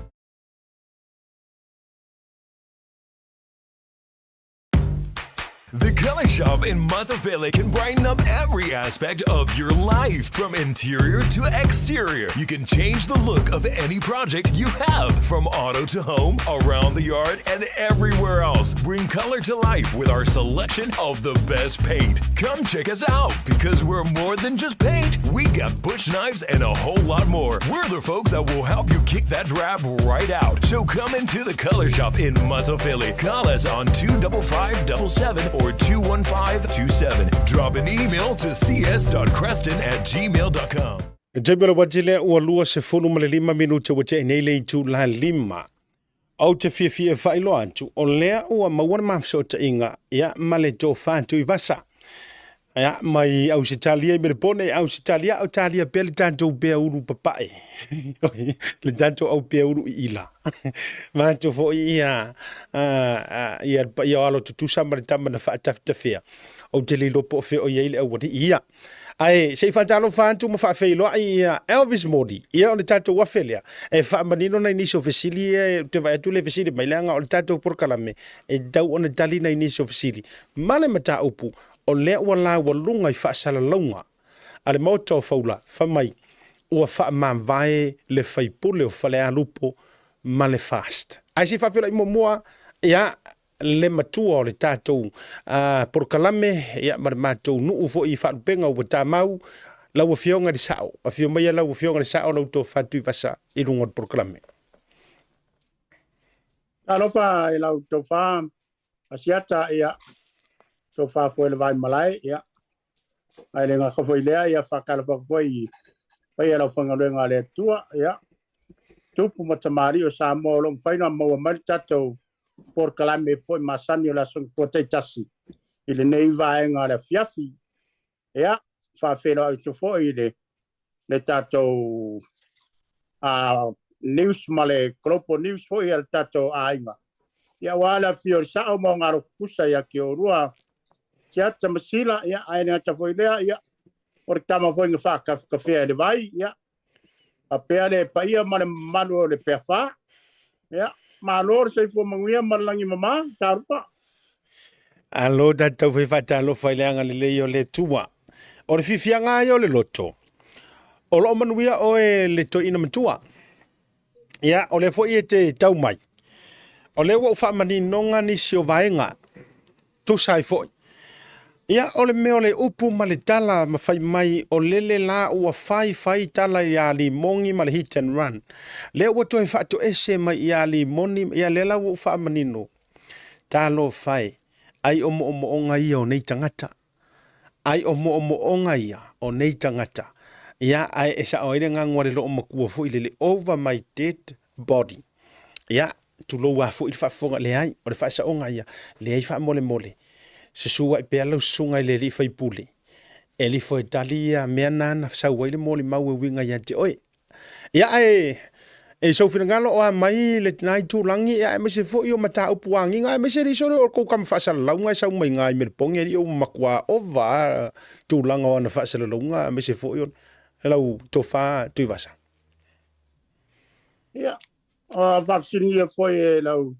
The Color Shop in Matavele can brighten up every aspect of your life, from interior to exterior. You can change the look of any project you have, from auto to home, around the yard, and everywhere else. Bring color to life with our selection of the best paint. Come check us out, because we're more than just paint. We got bush knives and a whole lot more. We're the folks that will help you kick that drab right out. So come into the Color Shop in Matavele. Call us on 25577 or 21527. Drop an email to cs.creston@gmail.com. Jabela wajile ua lua se fulu ma le 5 minuta wa te nei le tu la 5. Au te fia whailo atu, o lea ua mawana mamso ta inga, ia ma le tō whantu I vasa. Ia mai au se talia I merepone, au se talia au talia pe le tanto bea uru papae. Le tanto au bea uru I ila. Manto fo ia alo tutusa ma le tama na whaatafitafea. Au te li lopo fe o yeile au wadi ia. Ai, se fatalo fantu ma fa feilo ai Elvis Modi. Ia o tato wa felia. E fa manino na inicio fesili te vai tu le fesili mai langa o tato por kalame. E dau ona dali na inicio fesili. Male mata upu o le wala walunga I fa sala longa. Ale moto faula fa mai o fa man vai le faipule o fa le alupo male fast. Ai se fa feilo I moa ia le matua o le tātou por kalame ia mar mātou nuu fo I whaarupenga o tāmau lau a whionga di sao. A whio mai lau a whionga di sao lau tō whātui vasa I runga por kalame. Alofa I lau tō whā asiata ia tō whā fo ele vai malai ia. Ai le ngā kawhoi lea ia whakala whakawhoi pai alau whangaruenga le tua ia. Tupu matamari o Samoa long whaina maua mari tātou por kalame foi masani o la son potei tasi ile nei vaenga le fiafi ia fa felo au to foi le tato news male globo news foi el tato aima ia wala fior sa o mo ngaro kusa ya ki orua tia tamasila ia aina ta foi lea ia por tama foi nga fa kafe le vai ia a peale paia male malu le pefa ia malor se po manguia malangi mama tarupa Alo da tau whi whatalo whaileanga le leo le tua. O le whiwhianga ai o le loto. O lo manuia o le to ina matua. Ia, o le fo I te tau mai. O le wa whamani nonga ni sio vaenga. Tu sai fo. Ia, o le meo le upu ma le tala ma whai mai o lele la ua whai tala I a li mongi ma le hit and run. Le ua toi whato ese mai I a li moni, ia le la ua whamanino. Talo whai. Ai o onga ia o nei tangata. Ai o onga ia o nei tangata. Ia ai esa o ere ngangwa le loo makua fo I le over my dead body. Ia tu lo wa fo I whafonga le ai o le whaasa onga ia. Le ai wha mole. Se sua I pea lau sunga I le li whai pule. E li fo tali ia mea nana sa waile mole mau e winga ia te oe. Ia e so fina ngalo o mai le nai tu langi e me se fo yo mata upu wangi ngai me se ri so o ko kam fa sa launga sa mai ngai me ponge ri o makwa o va tu langa ona fa sa launga me se fo yo lau to fa tu vasa ia vaccine foi lau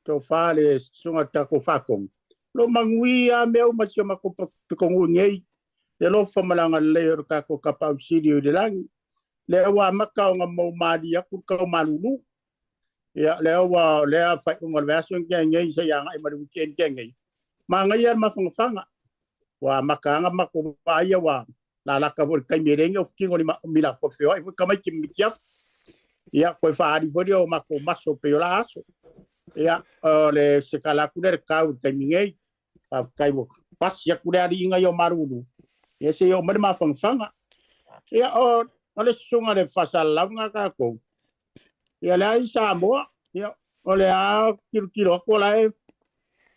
to fa le sunga ta ko fa kom lo manguia meu ma se ma ko ko ngei le lo fa malanga le ka ko ka pa auxilio de langi le wa maka nga mo mali aku ka malulu ya le wa le fa unga version ke ngai se yang ai malu ken ke ngai ma ngai ya ma fanga wa maka nga mako pa ya wa la la ka vol kai merenge o kingo ni mila ko feo ai ka mai kim kia ya ko fa ari vodio mako maso pe la aso ya le se kala kuder ka u kai ngai pa kai bo pas ya kuder ri ngai yo marulu ya se yo ma fanga ya ole sunga le fasalanga ka ko ya la isa mo ya ole a kilo ko la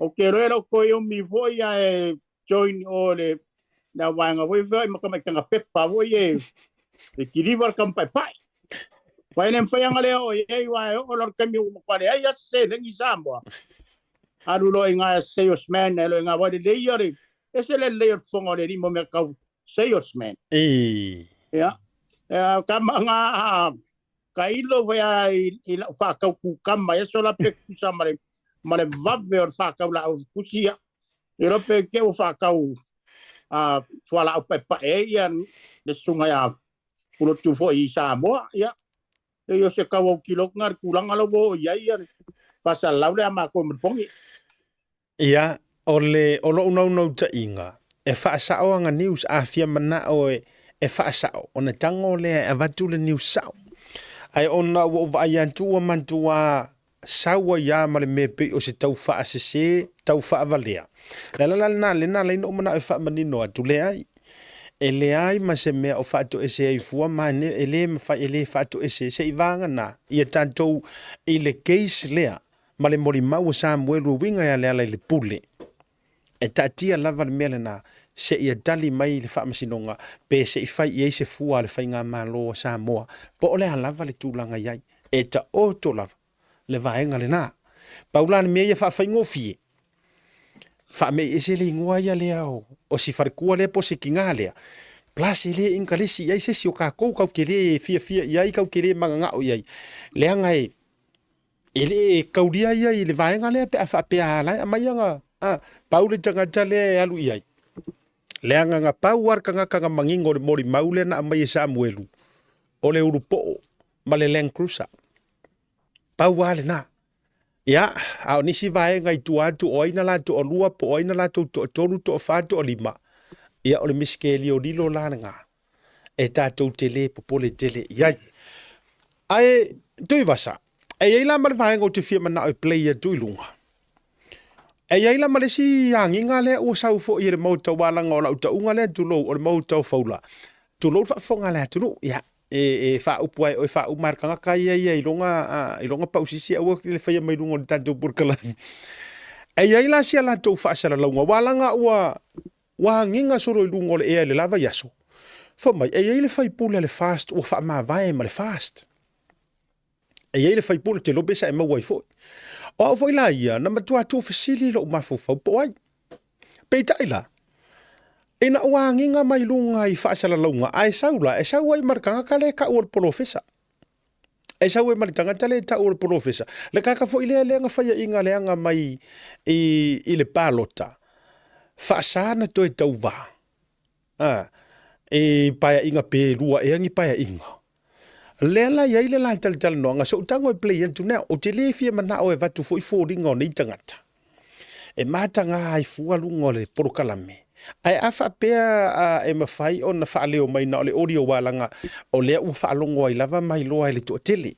o quero ko yo mi voy a join ole na wanga we vai ma ka nga pepa voy e kirivar kam pai vai nem foi ngale o e wa o lor kami mo pare ai se le isa mo aru lo nga salesman lo nga wa de yori ese le fongo le mo me ka salesman ya kama nga kailo vai ila fa ka ku kama eso la pe kusa mare vave or fa ka la kusia europe ke o fa ka fala o pe pa ian de sunga ya pulo tu fo I Samoa ya yo se ka o kilo ngar kulang alo bo ya fa sa la le ma ko mpongi ia ole olo no ta inga e fa sa o nga news afia mana o e whaasao, o na tango lea e watu le niu sao. Ai ona wa vai antua mantua sawa ya male mepe o se tau whaasese, tau whaavalea. La le na o mana e whaamanino atu le ai. e le ai ma se mea o whaato ese ai fua mane e le mawhai e le whaato ese se i vanga na i a tātou i le case lea ma le mori mau Samuelu winga ya lea le pule e tātia lava le mele na se i a dali mai le whaamasinonga pe se i whai i eise fua le whai ngā malo Samoa po o lea lava le tūlanga iai e ta oto lava le vaenga le nā paulana mea ia whaafai ngofie fa me ese le ngoa ia le o si farkua le po se kinga le plus ele ingalesi ia se si o ka kau kele fia ia i kau kele manga o ia le anga ele kaudia ia i le vaenga le pe fa pe ala mai anga paule tanga tale alu ia le anga nga pau ar kanga mangingo le mori maule na mai Samuelu o le urupo ma le Land Cruiser pau ale na ia, au nisi vae ngai tu atu oina la tu olua po oina la tu tolu tu fatu o lima. Ia ole miskeli o lilo la nga. E tātou tele popole tele iai. Ai, tui vasa. E iai la mare vae ngau te fia mana o playa tui lunga. E iai la mare si anginga le o sau fo i re mau tau walanga o lau ta unga le tu lo o le mau tau faula. Tu lo fonga le tu ia. Fa upuai o fa umar kanga kai ia ilonga pausisi au le fai mai lungo tanto burkala ai la sia la to fa sala longa walanga wa nginga soro lungo le le lava yaso fo mai ai le fai pula le fast o fa ma vai ma le fast ai le fai pula te lo besa e ma wai fo o foi la ia na matua tu fasili lo ma fo po ai pe taila ina wanginga mai lunga i whaasala launga. Ai saula, e sau ai markanga ka le ka ua profesa. E sau ai markanga tale ta ua profesa. Le kaka fo ile leanga whaia inga leanga mai i le palota. Whaasana to e tau wā. E paia inga pe rua e angi paia inga. Lela ia ile lai tala noanga. So utango e play antu nea. O te le fia mana o e vatu fo i fo ringa o nei tangata. E matanga ai fua lunga o le porokalame. Ai afa pea e mawhai o na whaaleo mai na o le audio walanga o lea u whaalongo ai lava mai loa i le tuatele.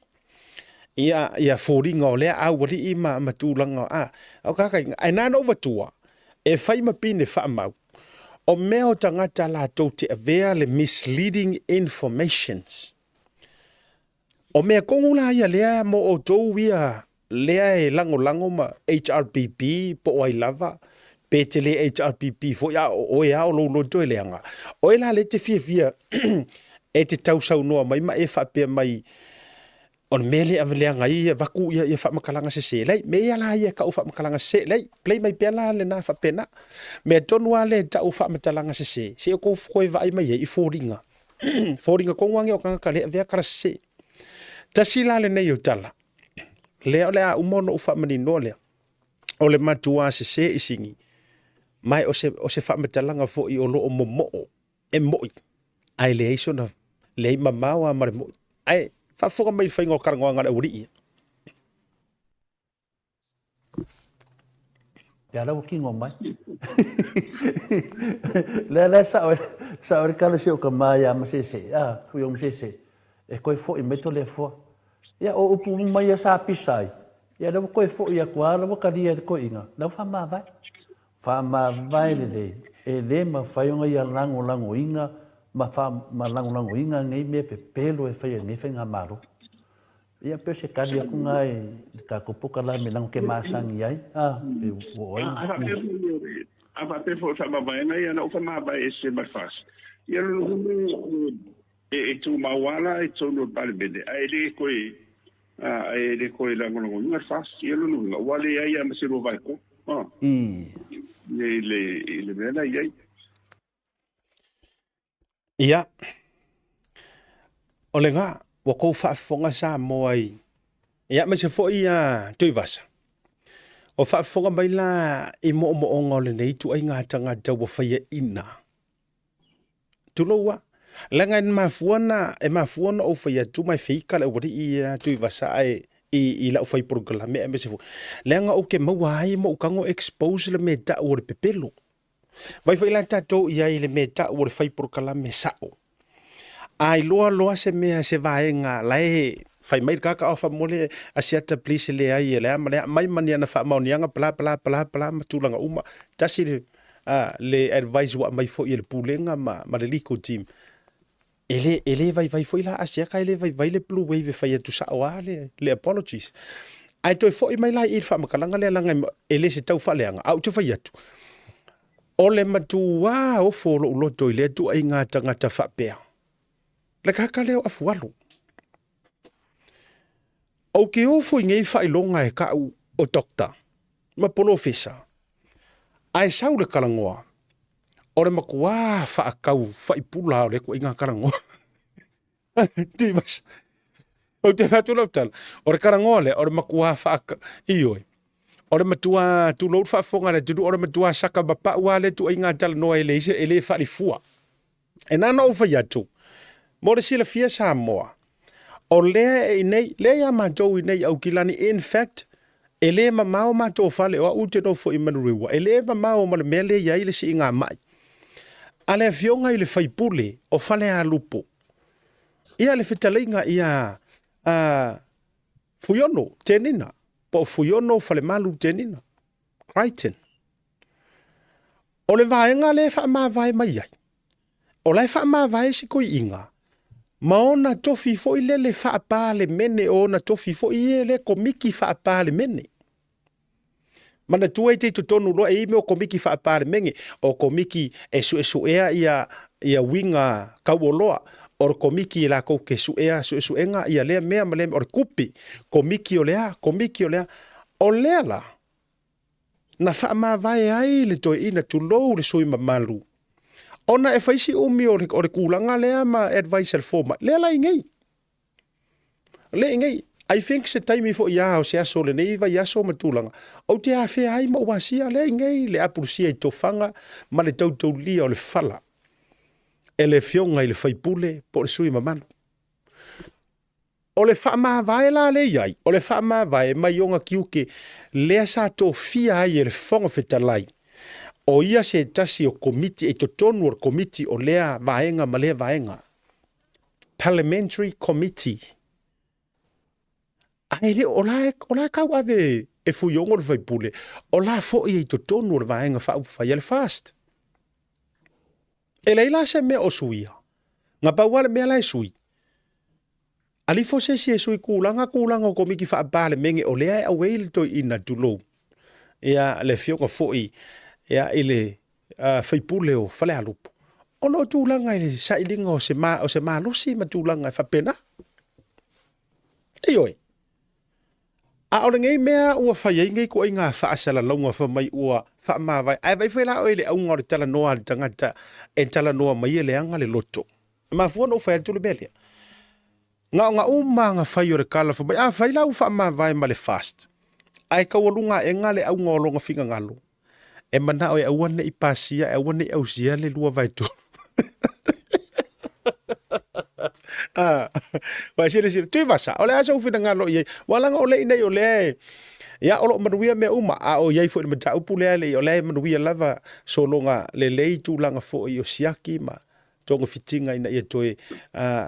Ia fōringa o lea au wali i matūlanga au kakai, ai nāna o watua e whai mapine whaamau o mea o tangata la tau te avea le misleading informations. O mea kongula ia lea mo o tau ia lea e lango ma HRPP po ai lava petele HRPP fo ya o ya o lo to leanga o ela le te fia e te tau sau noa mai ma e fa pe mai on mele avleanga ia vaku ia fa makalanga se lei me ia la ia ka fa makalanga se lei play mai pela le na fa pena me tonua le ta fa matalanga se ko foi vai mai i foringa foringa ko wangi o kanga le vea kara se tasila le nei o tala le a umono fa mani no le o le matua se isingi mai o se whamatalanga fo i o lo o momo e moi. Ai le eiso na le mamawa mare moi. Ai, whafuka mai whaingo karangoa ngana uri ia. Ya rau kingo mai. Le sa ore kala se o ka mai a masese. Fui o masese. E koe fo i meto le fo. Ya o upu mai a sa pisai. Ya rau koe fo i a kua rau karia koe inga. Rau whama vai. Whama vai le le ma whaionga i a lango inga ma lango inga ngei mea pe pelo e whaia ngefe ngā maro. Ia peo se kari aku ngai ka kupuka la me lango ke maasangi ai. Pe oi. Apa pe fo whama vai ngai ana ufa maa vai e se mai fas. Ia lulu e tu mawala e tono pale bede. Ai le koe lango inga fas. Ia lulu wale ai a masiro vai ko. Le mena iai. Ia. O le ngā, wa kou whaafonga sa mo ai. Ia me se fo ia tui vasa. O whaafonga mai la i mo o ngole nei tu ai ngā tanga tau wa whaia ina. Tuloua. Langa e mafuana o whaia tu mai whika le wari i tui vasa ai i la fai programa me se fu lenga o ke mawai mo kango expose le meta o le pepelo vai foi la tato ia ile meta o le fai programa me sao ai loa se me se vai nga lai fai mai ka ofa mole a siata please le ai le mai mania na fa maunianga pla matulanga uma tasi le advice wa mai fo i le pulenga ma le legal team. Ele vai fo i la asia ka ele vai le blue wave fa tu sa wa le apologies. Ai toi fo i mai la i fa makalanga le langa ele se tau fa leanga au tu fa yatu. Ole matua o fo lo toile tu ai ngata fa pe. Le ka leo afualo. O ke o fo ngei fa ilonga e ka o dokta. Ma polo ofisa. Ai sau le kalangoa. Ore makua fa akau fa ipula le ko inga kalangoa. Divas. O te fatu lautal. Ore kalangoa le ore makua fa ioi. Ore matua tu lo fa fonga le tu ore matua saka bapa wale tu inga tal no ele fa li fua. E nana o fa yatu. Mo le sila fia sa moa. O lea nei, lea mātou i nei au kilani, in fact, ele mamao mātou fale o ute no fo i manurewa. Ele mamao ma le mele ia ile si inga mai. Ale fionga i le faipule o fale a lupo. Ia le fitalinga ia fuyono, tenina. Po fuyono fale malu tenina. Crichton. O le vaenga le fa ma vai mai ai. O le fa ma vai si koi inga. Maona tofi fo ile le fa pa le mene o na tofi fo ile le komiki fa pa le mene. Mana tuai te tonu lo e me o komiki fa pa le menge o komiki su ea ia winga kauoloa o komiki la ko ke su ea su enga ia le mea male o kupi komiki o lea o lea la na fa ma vai ai le to ina tu lo le sui mamalu. Ona e faisi umi o le kulanga lea ma advice al forma. Lea la ingei. Le ingei. I think se taimi fo ia o se aso le neiva i aso matulanga. O te a fea ai ma wasia le ingei. Le apurusia i tofanga ma le tautau lia o le fala. E le fionga i le faipule po le sui mamanu. O le wha maa vae la le iai. O le wha maa vae mai onga kiuke lea sa to fia ai e le fonga fetalai. O ia se tasi o komiti, e totonu o komiti o lea vaenga ma lea vaenga. Parliamentary Committee. Aere, o la kau ave e fuiongo le vaipule. O la fo i e totonu o le vaenga wha fai ale fast. E leila se mea o suia. Nga pauale mea lai sui. Ali fo se si e sui kulanga o komiki wha apale menge o lea e aweile toi ina tulou. Ia le fionga fo i. Ia ile faipule o fale alupo. Ono tūlanga ile sa ilinga o se ma losi ma tūlanga e whapena. Ioi. A ora ngei mea ua whaiei ngei ko inga whaasala launga whamai ua whaamawai. Ai vai whaila o ile aunga o le tala noa le tangata e tala noa mai ele anga le loto. Ma fuana o whai antulu belia. Nga umanga whai o le kala whamai. A whaila u whaamawai ma le fast. Ai kawalunga e ngale aunga o longa whinga ngalo. E mana o e awane i pasia, e awane i ausia le lua vai tu. Vai sire. Tui vasa, o le asa ufina ngalo i e. Walanga o le inei o le. Ia olo manuia mea uma. A o iei fo i mata upu lea le. O le manuia lava so longa le lei tu langa fo i o siaki ma. Tonga fitinga ina ia toe.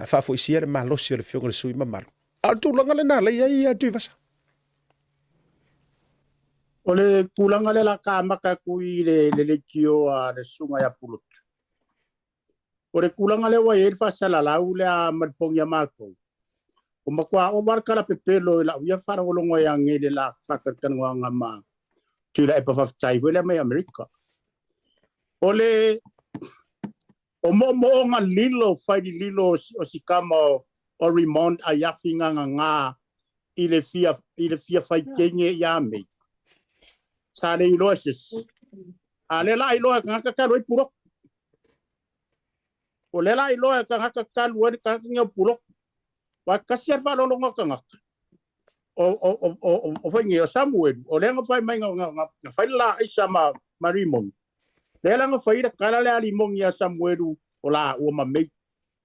Fafo i siare ma losi o le fionga le sui mamaru. Al tu langa le na le ia tui vasa. O le kulanga le la kāmaka kui le kio a le sunga ya pulutu. O le kulanga le wa e whasala lau le a madpongi a mātou. O makua o warka la pepelo i la uia wharawolongo ya nge le la whakarkanua ngā mā. Tui la e pawhaftai wele mai Amerika. O le o mo ngā lilo, whaidi lilo o sikama o Rimond a yawhinga ngā i le fia whaikenge i a mei. Sa le iloa sis. A le la iloa ka ngaka kalua i purok. O le la iloa ka ngaka kalua i ka ngaka purok. Wa kasiar whalolonga ka ngaka. O whaingi o Samuel. O le nga whai mai nga whaila isa ma Rimong. Le la nga whaira kala le alimong ia Samuel o la ua ma mei.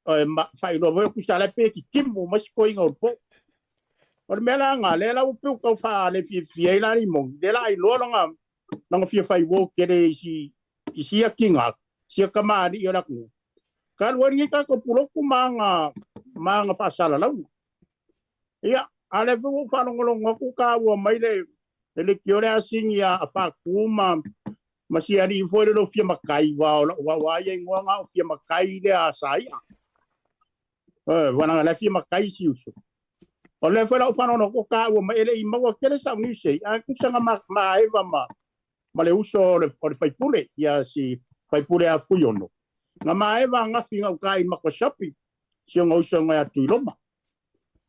Whailoa wai kusa le pe ki kimu masikoi nga urpo. O le mea ngā le la upeu kau wha le fia i la Rimong. Le la iloa langa fia whai wo kere i sia kinga. Sia kamari i raku. Ka lua ringi ka ko puloku ma ngā whaasala lau. Ia, a le whu whanongolonga ku ka ua mai le kiore asingi a whakuma Masi ari foi lo fia makai wa ye ngoanga fia makai le a sai. Wana la fia makai si uso. O le foi la pano no ko ka wa ele I mawa kele sa ni sei. A ku sanga ma eva ma le uso le fai pule ia si fai pule a fuiono. Nga ma eva nga finga kai makosapi. Si nga uso nga tu loma.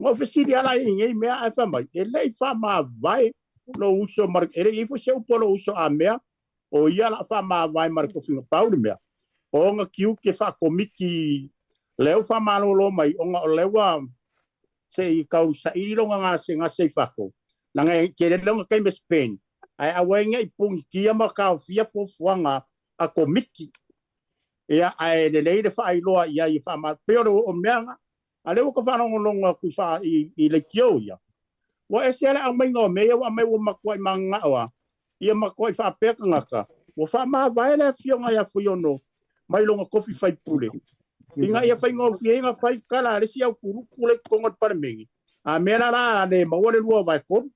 Ngo fesiri ala inge mea a fa mai. Ele fa ma vai lo uso mar ele I fo se upolo uso a mea. O ia la fa ma vai mar ko finga pauli mea. O nga kiu ke fa komiki leo fa malolo mai o nga lewa se I kau sa I ronga nga se fafo. Na nga ke le longa kai me Spain. Ai awenga I pung kia ma ka fia fo fuanga a komiki. Ia ai le le fa I loa ia I fa ma pero o meanga. Ale ko fa no longa ku fa I le kio ia. Wa esele ang mai ngo me wa mai wo makwai manga wa. Ia makwai fa peka ngaka. Wo fa ma vai le fionga ia fuiono. Mai longa kofi fai pule. Inga ia fai ngo fie inga fai kala le sia kuru kule kongot parmengi. A mena la le mawale lua vai kon.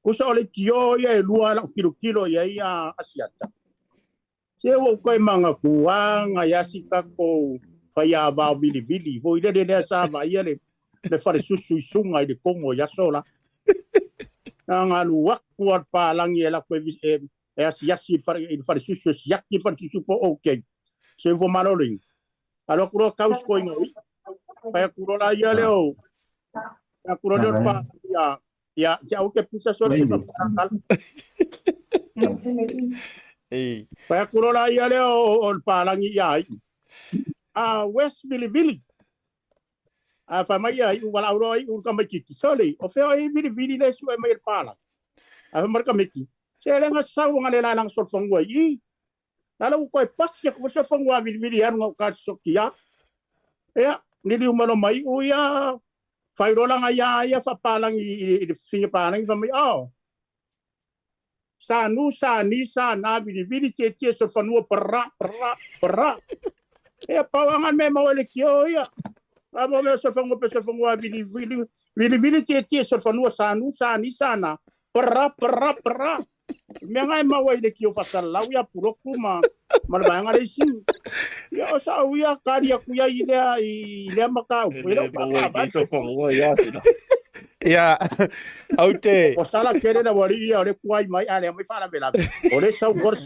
Kusa ole kio ia lua la kilo ia asiata. Se wo koi manga kuanga ia sikako fai a va vili. Vo ile le sa va ia le fare susu sunga I le kongo ia sola. Nga luak kuat palang ia la koe asiasi fare susu siaki fare susu po okay. Se vo maloling. Alo kuro kaus ko ngoi. Kaya kuro la ia leo. Ya kuro le pa ya o ke pisa so se pa. Kaya kuro la ia leo o palang ia. West Vili. Fa mai ai wala uroi ur ka mai ki soli. O fe ai Vili le su mai palang. Marka meki. Se le nga sa nga le lang so fongwa I. Lalu ko pas ya ko sa fongwa Vili nga ka sokia. Ya nili umano mai uya. Fairola nga ya fa palang I finga palang fa mai sa ni sa na Vili tie so fanua perra. Ya pawangan me mawale kio ya. Amo me so fongwa Vili tie so fanua sa ni sana. Perra. Me ngai mawai le kio fasal lau ya puroku malbanga le sin. Ya sa uya karia kuya ile makau. So fongwa ya sino. Ya, aute. O sala kere na wali ia ole kuai mai ale mai fala bela. Ole sa ngor.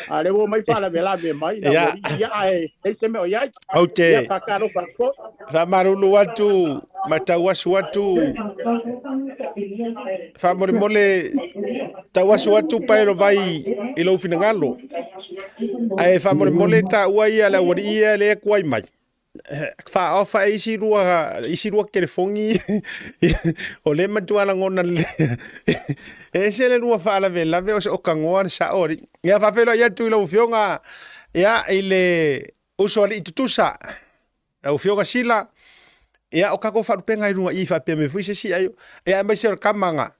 Ale wo mai fala bela me mai na wali ia ai se me o ia. Aute. Ia pakaro pakko. Fa marulu watu, matawasu watu. Fa mole tawasu watu pa lo vai ilo finangalo. Ai fa mole ta wai ala wali ia le kuai mai. Fa ofa isi rua telefongi o le matuala ngona le ese le rua fa la vela ve o kangoa sa ori ya fa pelo ya tu lo fionga ya ile usoli tutusa o fionga sila ya o kako fa penga rua I fa pe me fu si ayo ya mai ser kamanga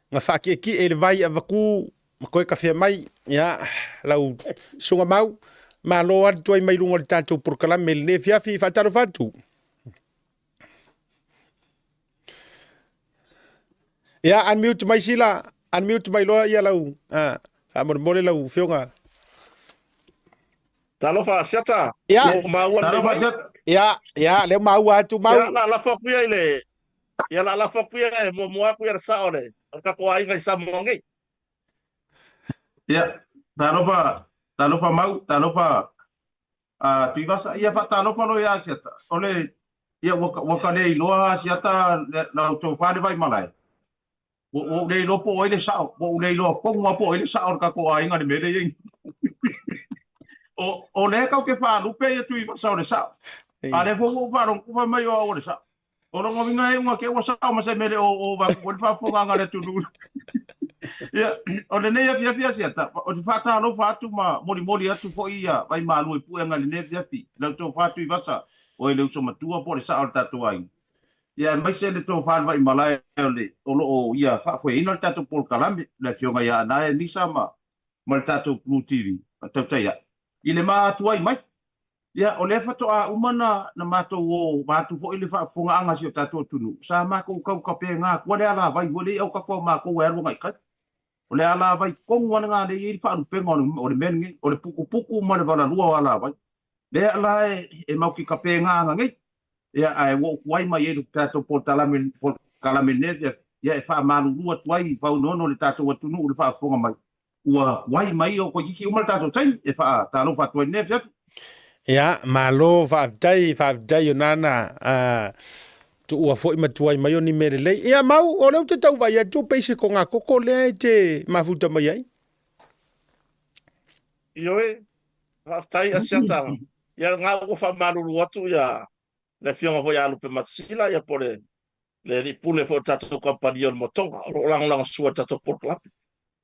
nga fa ki ele vai avaku ko ka fe mai ya lau sunga mau ma lo at toi mai lungo tanto por kala mel ne fia fi fatalo fatu ya unmute mai sila unmute mai lo ya lau amor mole lau fionga Talo fa siata. ya Talo fa siata. ya le mau atu mau Ya la fok pia ile. Ya la fok pia mo aku ya sa ole. Ka ko ai ngai sa mongi. Ya, talo fa mau, talo fa tuivasa ia fa talo fa lo ya siata. Ole ia waka le loa siata na to fa de vai malai. Wo le lo po ile sa, wo le lo ko mo po ile sa or ka ko ai ngani me le yin. O le ka ke fa lu pe tuivasa ole sa. Ale fo fa ron ku fa mai o ole sa. O ro ngo vinga e ke wa sa ma se me le o va ko fa fo nga le tu. Ya, ole ne ya fia siata. O te fata lo fatu ma moli atu fo ia vai malu e pu nga le ne fia pi. Le to fatu I vasa o le uso matua po le sa o tatu ai. Ya mai se le to fa vai malai ole o ia fa fo ina tatu por kalambi le fionga ya na ni sama mal tatu blue tv tatu ya. Ile ma tu ai mai. Ya ole fatu a umana na mato o batu fo ile fa fo nga si tatu tunu. Sa ma ko ka pe nga ko le ala vai wole o ka fo ma ko wer ngai ka. O le ala vai kongu ana ngā le i whaaru penga o le meni, o le puku ma le wala lua ala vai. Le ala e mau ki ka pēngā ngai. Ia ai wo wai mai e tātou po kalamene ia e wha maru lua tuai wau nono le tātou atunu le wha fonga mai. Ua wai mai o ko iki umar tātou tai e wha tālo wha tuai nef ia. Ia, malo whaaftai o nana tu ua fo ima tuai mai o ni mere lei. Ia mau, o leo te tau vai a tu peise ko ngā koko lea te mafuta mai ai. Ioe, whaaftai a siata. Ia ngā ua wha maruru atu ia le fionga foi alu pe matsila ia pore le ripule fo tatou kampani o motonga o lang sua tatou porklapi.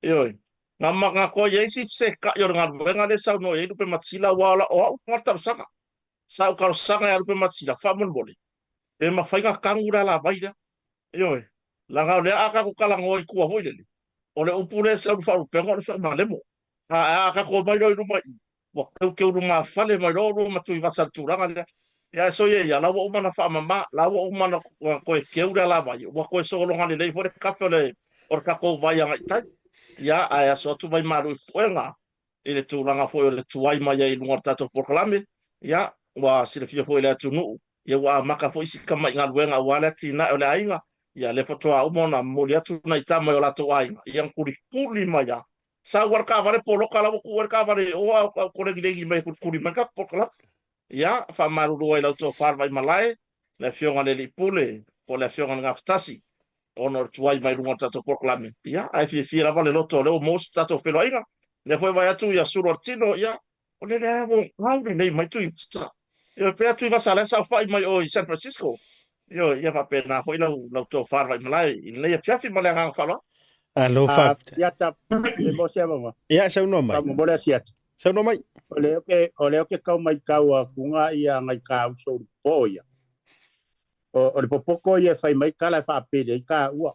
Ioe, ngā ko ia isi seka i o ngā ruenga le sau no e lupe matsila wala o au ngata sanga. Sau karo sanga ia lupe matsila, whamon bole. E mawhainga kangura la vaira. Ioe, langa o le aka ko kalango i kua hoi lele. O le upule sa urufa urupenga o le wha malemo. Ha aka ko mai roi rumai. Wa keu ruma fale mai roi matui vasal turanga lea. Ia so ia lawa umana wha mama, lawa umana koe keura la vai. Wa koe soolonga le lei fore kafe le or kako vai anga itai. Ia aia so atu vai maru i fuenga. I le turanga foi o le tuai mai i lungar tato porkalame. Ia, wa sile fia foi le atu nuu. Ia wa maka foi sika mai ngā luenga wale tina o le ainga. Ia le fatoa umona moli atu na itama o lato ainga. Ia kuri mai ia. Sa warka vare poloka lawa ku warka vare oa kore gilengi mai kuri mai ka porkalame. Ia, wha maruru ai lauto wharwai malai. Le fionga le lipule. O le fionga ngā ftasi. Ono tuai mai runga tato porkalame. Ia, ai fia rava le loto leo mos tato whelo ainga. Le foi vai atu ia suro tino ia. O le mo haure nei mai tu itsa. Ia pe atu va sala sa fai mai o San Francisco. Ia va pena foi lau to farva malai. Ile ia fiafi malai nga fala. Alo fa. Ia ta e mo se mama. Ia sa no mai. Mo bole sia. Sa no mai. O le ke kau mai kau a kunga ia ngai kau so poia. O le popoko ia fai mai kala fa pele ka ua.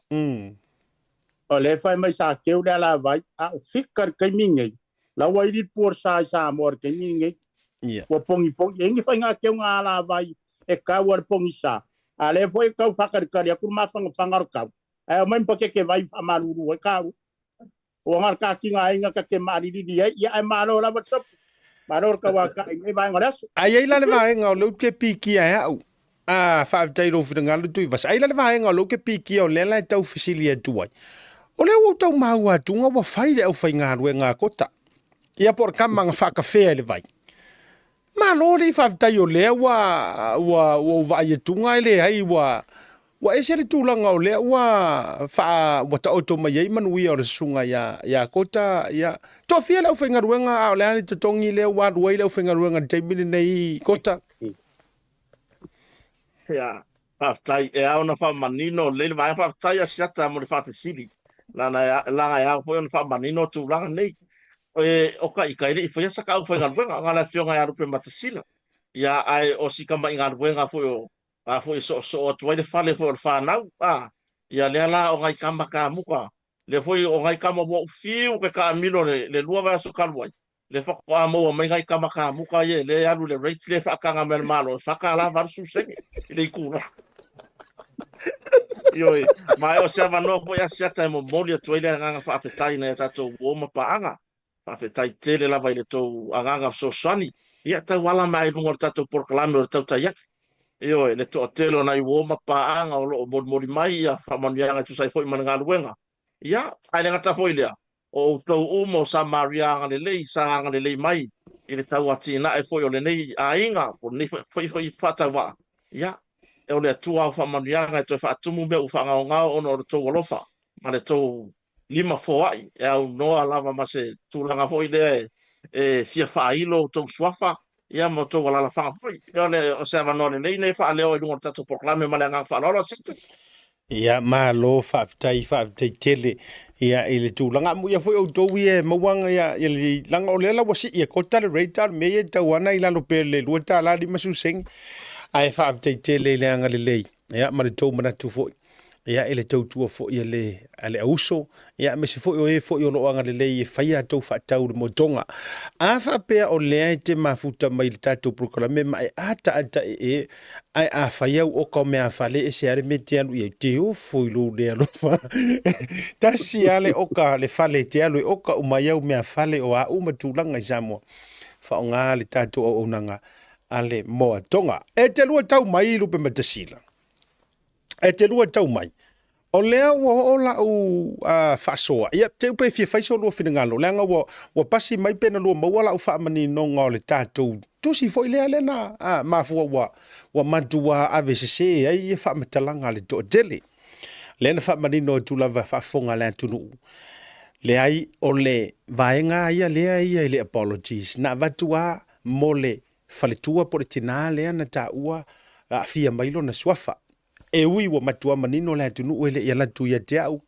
O le fai mai sa keu la vai a fikar kai mingai. La wai dit por sa mor kai mingai. Ia. Wa pongi engi fai nga keu nga la vai e ka war pongi sa. A le foi kau fakar kali aku ma fangar kau. Ai mai poke ke vai fa maruru e ka. O ngar ka kinga inga ka ke mari di dia ia ai malo la WhatsApp. Maror ka wa ka ai vai ngaras. Ai la le vai nga lo ke piki ai au. Fa dai ro fringa lu tu vas. Ai la le vai nga lo ke piki o le la tau fisilia tuai. O le o tau maua tunga wa fai le au fai ngā ruenga kota. Ia por kamanga whakawhea le vai. Ma lori whawtai o lea wa vai e tunga ele hai wa esere tūlanga o lea wa ta auto mai ei manui o sunga ya kota ya. Tō fia le au fai ngā ruenga au lea ni tatongi lea wa ruai le au fai ngā ruenga teimini nei kota. Ia, whawtai e au na whamanino leile vai whawtai a siata mo le whawhisiri. Langa ya foi on fa manino tu langa nei o ka i kai le foi sa ka foi ngal wenga ngala fionga ya rupe matasila ya ai o sika mai ngal wenga foi o foi so tu le fale foi fa nau ya le la o ngai kamba ka muka le foi o ngai kama mo fiu ke ka milo le lua va so kalwai le fa ko mo mai ngai kama ka muka ye le alu le rate le fa ka ngamel malo fa ka la var su se le kura Ioi, mai o se avanoa foi a siata e mo moli atu ele anganga whaafetai na e tatou uoma paanga. Whaafetai tele lava ile tau anganga sosoani. Ia tau wala mai lunga tatou porkalame o tau taiaki. Ioi, le toa telo na i uoma paanga o loo mori mai ia whamanianga tu sai foi mananga luenga. Ia, ai lenga ta foi lea. O tau umo sa marianga le lei, sa anga le lei mai. Ile tau atina e foi o le nei a inga, po nei foi whatawa. Ia, e o le atua o whamanianga e toi whaatumu me u whangaongao ono o le tau alofa. Ma le tau lima foai e au noa lava ma se tūlanga foi le e fia whailo tau suafa. Ia mo tau walala whanga foi. Ia o se avanore nei nei wha leo i lunga tato proklame ma le ngang whalora sita. Ia ma lo whaaftai tele. Ia ele tūlanga mu ia foi o tau e mawanga ia ele langa o lela wasi ia kota le reitar me e tau ana i lalo pele lua ta la di masu seng. Ai whaaftai tele le anga le lei. Ia ma le tau mana tu foi. ia ele tautua fo ia le ale auso ia me se fo o lo anga le e faia tau fa tau mo tonga a fa pe o le te mafuta mai le tatu proclame mai ata ai a faia o ko me a fale e se are meti alu ia te o fo lo le alo fa ta si ale o ka le fale te alu o ka o mai au me a fale o a uma tulanga i Samoa fa nga le tatu o nanga ale mo tonga e te lua tau mai lu pe matasila e te lua tau mai. O lea wa ola u whasoa. Ia, te upe fia whaiso lua whingalo. Leanga wa pasi mai pena lua mawala u whaamani no ngā le tātou. Tusi fo i lea lena mafua wa madua AVCC ai e whaamatalanga le to dele. Lena whaamani no tulawa whaafonga lea tunu. Lea ai o le vaenga ia lea ia le apologies. Na vatua mo le whaletua po le tina lea na tā ua a fia mailo na swafa. E ui wa matua manino le tunu ele ia la tu ia te au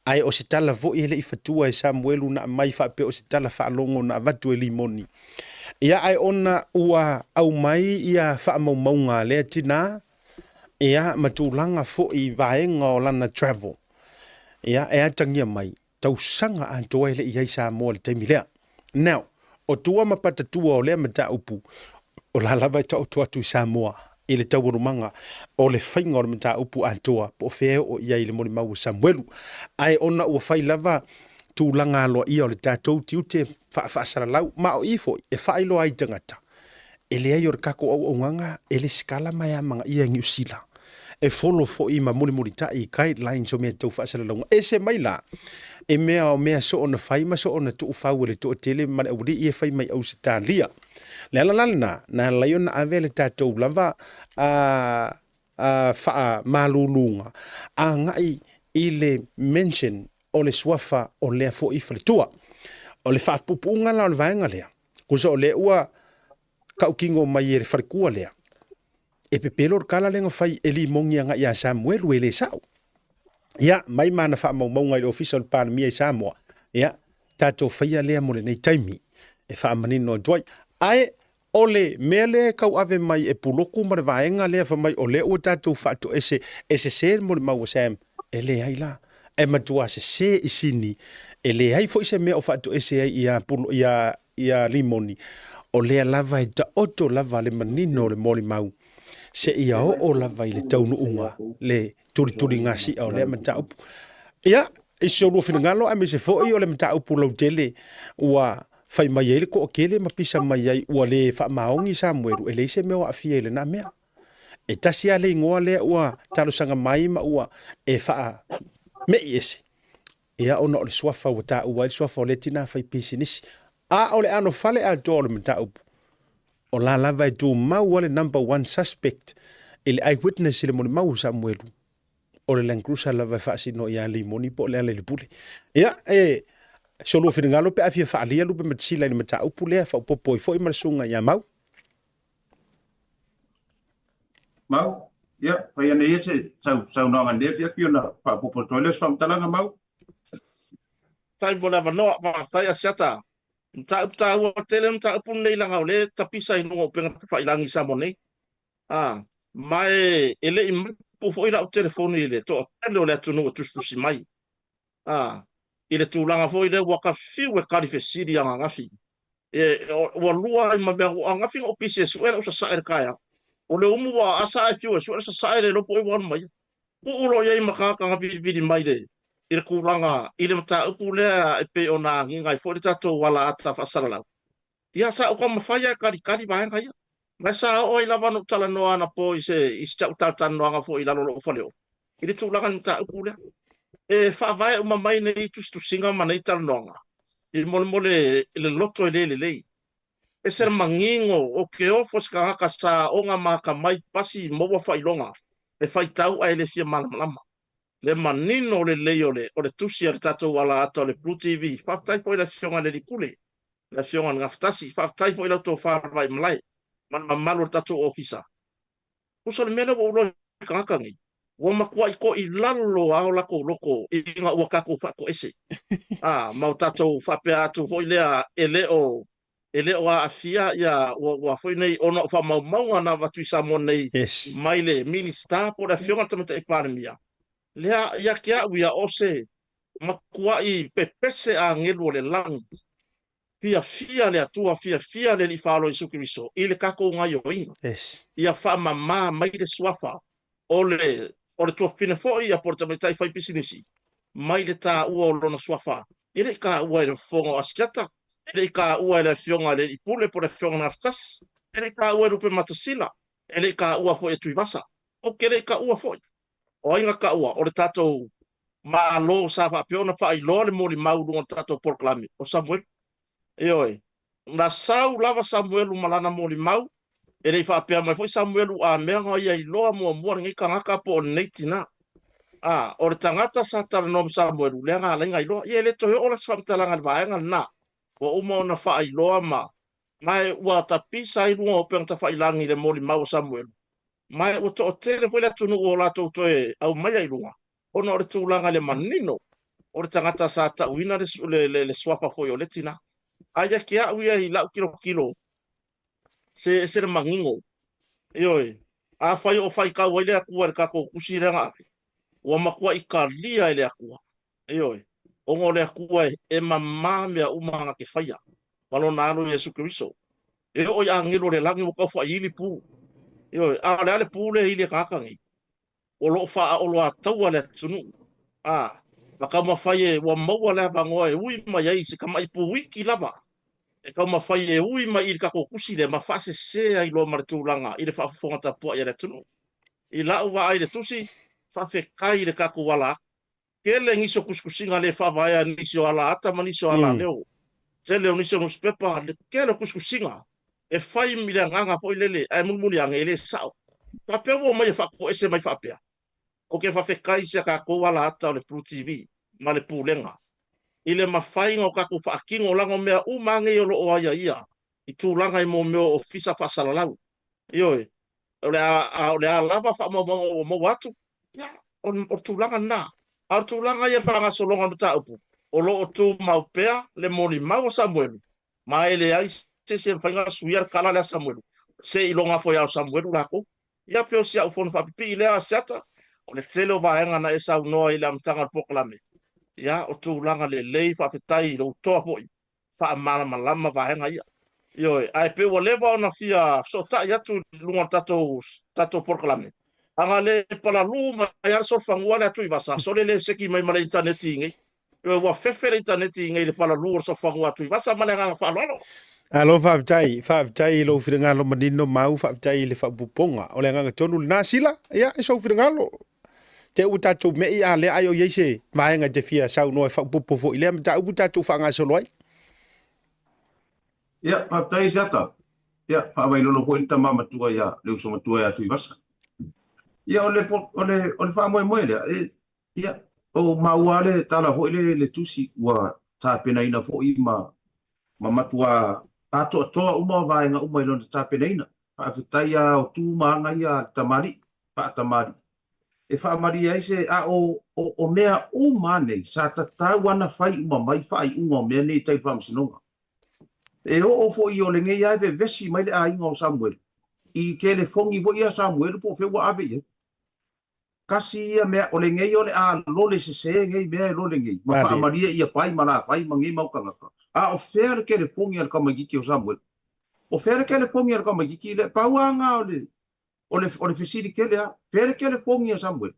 ai o se tala vo ele i fatua e Samuelu na mai fa pe o se tala fa longo na vatu e limoni ia ai ona ua au mai ia fa maunga le tina ia matulanga fo i vaenga o lana travel ia e atangia mai tau sanga anto ele ia Samuel te milea now o tua mapata tua o le mata upu o la lava ta o tua tu Samoa ile taurumanga o le whainga o le mta upu atoa po feo o ia ile mori mau Samuelu ai ona ua whai lava tūlanga aloa ia o le tātou tiu te whaasara lau ma o ifo e whailo ai tangata e le ai o kako au nganga e le skala mai amanga ia New Zealand e follow fo i ma muri ta i guidelines o mea tau whaasara lau e se mai la e mea o mea so ona whai ma so ona tu whau le tu tele ma le uri i e whai mai au se tā lia le alalana na laiona avele tātou lava wha malulunga a ngai i le mention o le swafa o lea fo i whaletua o le whaapupunga la o le vaenga lea kusa o le ua kaukingo mai e le whalekua lea e pepelo kala lenga whai e li mongi anga i a Samuelu e le sao ia mai mana wha maunga i le official pandemia i Samoa ia tātou whaia lea mo le nei taimi e wha manino dwai ai ole mele kau ave mai e puloku ma le vaenga lea fa mai o le o tātou whaato ese se mo le mau Sam e le ai la e matua se i sini e le ai fo i se mea o whaato ese ai ia limoni o lea lava e ta oto lava le manino le moli mau se ia o lava i le taunu unga le turi ngasi o lea mata upu ia i se ulu finangalo a me se fo i o le mata upu lau tele ua fai mai ele ko okele ma pisa mai ai ua le fa maongi Samuelu ele se me wa fie ele na mea e tasi ale ngoa le ua talo sanga mai ma ua e fa me ese ia ona o le swafa wa ta ua le swafa le tina fai business a ole ano fale a dole mta up o la lava e tu mau le number 1 suspect ele eyewitness le mo mau Samuelu o le lancruiser lava fa sino ia le moni po le pule ia solo finangalo pe afia faalia lupe matsila ni mata upu lea fa popo foi marsunga ya mau ya pa ya nei se sau no ngande fia kiona pa popo toiles fam talanga mau tai bona vano pa tai asiata mta upta o tele mta upu nei langa ole tapisa i no penga fa ilangi samone mai ele im po foi la o telefone ile to ele ole tunu tu si mai ile tūlanga fo ile waka fiu e kari fesiri anga ngafi o lua i mabea o ngafi o pisi e suera o sa saere kaya o le umu wa asa e fiu e suera sa saere lopo i wan mai u ulo ia i makaka ngafi vidi mai le ile kūlanga ile mata upu lea e pe o na ngingai fo le tato wala ata fasara lau ia sa o kwa mawhaia kari vahenga ia mai sa o i lava no tala noa na po i se tau tatan noa fo i lalo o faleo ile tūlanga ni mata upu lea e fa vai uma mai nei tu singa mana i talonga i mole le loto le e ser mangingo o ke o foska ka sa onga maka mai pasi mo wa failonga e fai tau ai le fia malama le manino le o le tusi ar tato wala ato le Blue TV fa tai po le fionga le pule le fionga ngaftasi fa tai po le to fa vai mlai man mamalo tato ofisa uso le mele wo lo kakangi wa makua ko i lalo ao lako loko i nga ua kako whako ese. Mau tatou whape atu hoi lea ele o a afia ia wa foi nei ono fa mau maunga na watu i Samoa nei mai le minister po da fionga tamata e pandemia. lea ia kia uia ose makua i pepese a ngelu le langi fia le atua fia le li falo i sukiriso i le kako ngai o inga Yes. ia fa mama mai le swafa o le tua fine fo ia porta me tai fai pisinisi mai le ta ua o lona swafa i le ka ua i le fonga asiata i le ka ua i le fionga le ipule po le fionga naftas i le ka ua i rupe matasila i le ka ua fo e tuivasa o ke le ka ua fo o inga ka ua o le tatou ma lo sa fa piona fa i lo le moli mau lunga tatou porklami o Samuel Ioi, na sau lava Samuelu malana moli mau, e rei whapea mai foi Samuelu a mea ngā ia i loa mua ngi ka ngaka po o neiti na. O re tangata sa tala nom Samuelu, lea ngā lenga i loa, ia le tohe ola sa whamtalanga le vaenga na, o uma ona wha i loa ma, mai ua tapisa i lunga o peang ta wha i langi le moli mau Samuelu. Mai ua to o tere foi le tunu o lato toe au mai i lunga, ona o re tūlanga le manino, o re tangata sa ta uina le swapa foi o le tina. Aia kia uia i lau kilo se le mangingo ioi a fai o fai ka wai le akua le kako kusirenga ua makua i ka lia i le akua ioi ongo le akua e mamamea umanga ke faia walo na alo Yesu Kristo e o ia ngilo le langi mo ka fa ili pu ioi a le ale pu le ili kakangi o lo fa o lo ataua le tunu maka mawhai e ua maua lea vangoa e ui mai ai se kama i pu wiki lava. E kau mawhai e ui mai i kako kusi le mawhase sea i loa maritūlanga i le whaafonga tapua i le tunu. I lau wa ai le tusi, whawhekai le kako wala. Ke le ngiso kuskusinga le whawaya nisio ala ata ma nisio ala leo. Te leo nisio nuspepa, ke le kuskusinga. E whai mi le nganga po i lele, ai mulmuni ange i le sao. Whapea wo mai e whako ese mai whapea. O ke whawhekai se kako wala ata o le Blue TV. Ma le pūlenga. I le mawhainga o kako whaakingo langa mea umange o loo aia ia. I tūlanga i mo meo o fisa whasalalau. Ioi, o le a lava wha mo watu. Ia, o tūlanga nā. A tūlanga ia whanga solonga no ta upu. O loo tū maupea le moni mau o Samuelu. Ma ele ai se whainga suiar kala lea Samuelu. Se ilonga fo iau Samuelu lako. Ia peo sia ufonu whapipi i lea seata. O le tele o vaenga na e sau noa i le amtanga pokalame. Ia o tūlanga le lei whawhetai lo toa hoi. Wha amana malama vaenga ia. Ioi, ai pe ua lewa ona fia so ta iatu lunga tato porkalame. Anga le pala luma ai ara sol whangua le atu i vasa. So le seki mai mara interneti ingai. Ioi, ua whewhere interneti ingai le pala lua so whangua atu i vasa male nganga whaaloalo. Alo whaavitai lo whiringalo manino mau whaavitai le whaapuponga. O le nganga tonu le nāsila, ia, e so whiringalo. Te u tatou me i a le ai o yeise maenga te fia sau noe whakpupo fo i lea mta upu tatou whanga soloi. Ia, patai sata. Ia, whaawai lono ko inta mamatua ia, leu so matua ia tui vasa. Ia, ole whaamoe moe lea. Ia, o mauale tala ho le tusi ua tāpena ina fo i ma matua ato atoa uma vaenga uma ilona tāpena ina. Whaafetai a o tū maanga ia tamari, tamari. E whaamari ai se a o mea o mane sa tatau ana whai uma mai whai unga o mea nei tai whamsinonga. E o fo i o le ngei ai ve vesi mai le a inga o Samuel. I ke le fongi vo ia Samuel po whewa abe ia. Kasi ia mea o le ngei o le a lole se se ngei mea lole ngei. Ma whaamari ia pai mana whai ma ngei maukangaka. A o whea ke le fongi al kamagiki o Samuel. O whea ke le fongi al kamagiki le pauanga o le fesiri ke lea, where ke le fongi a Samuel.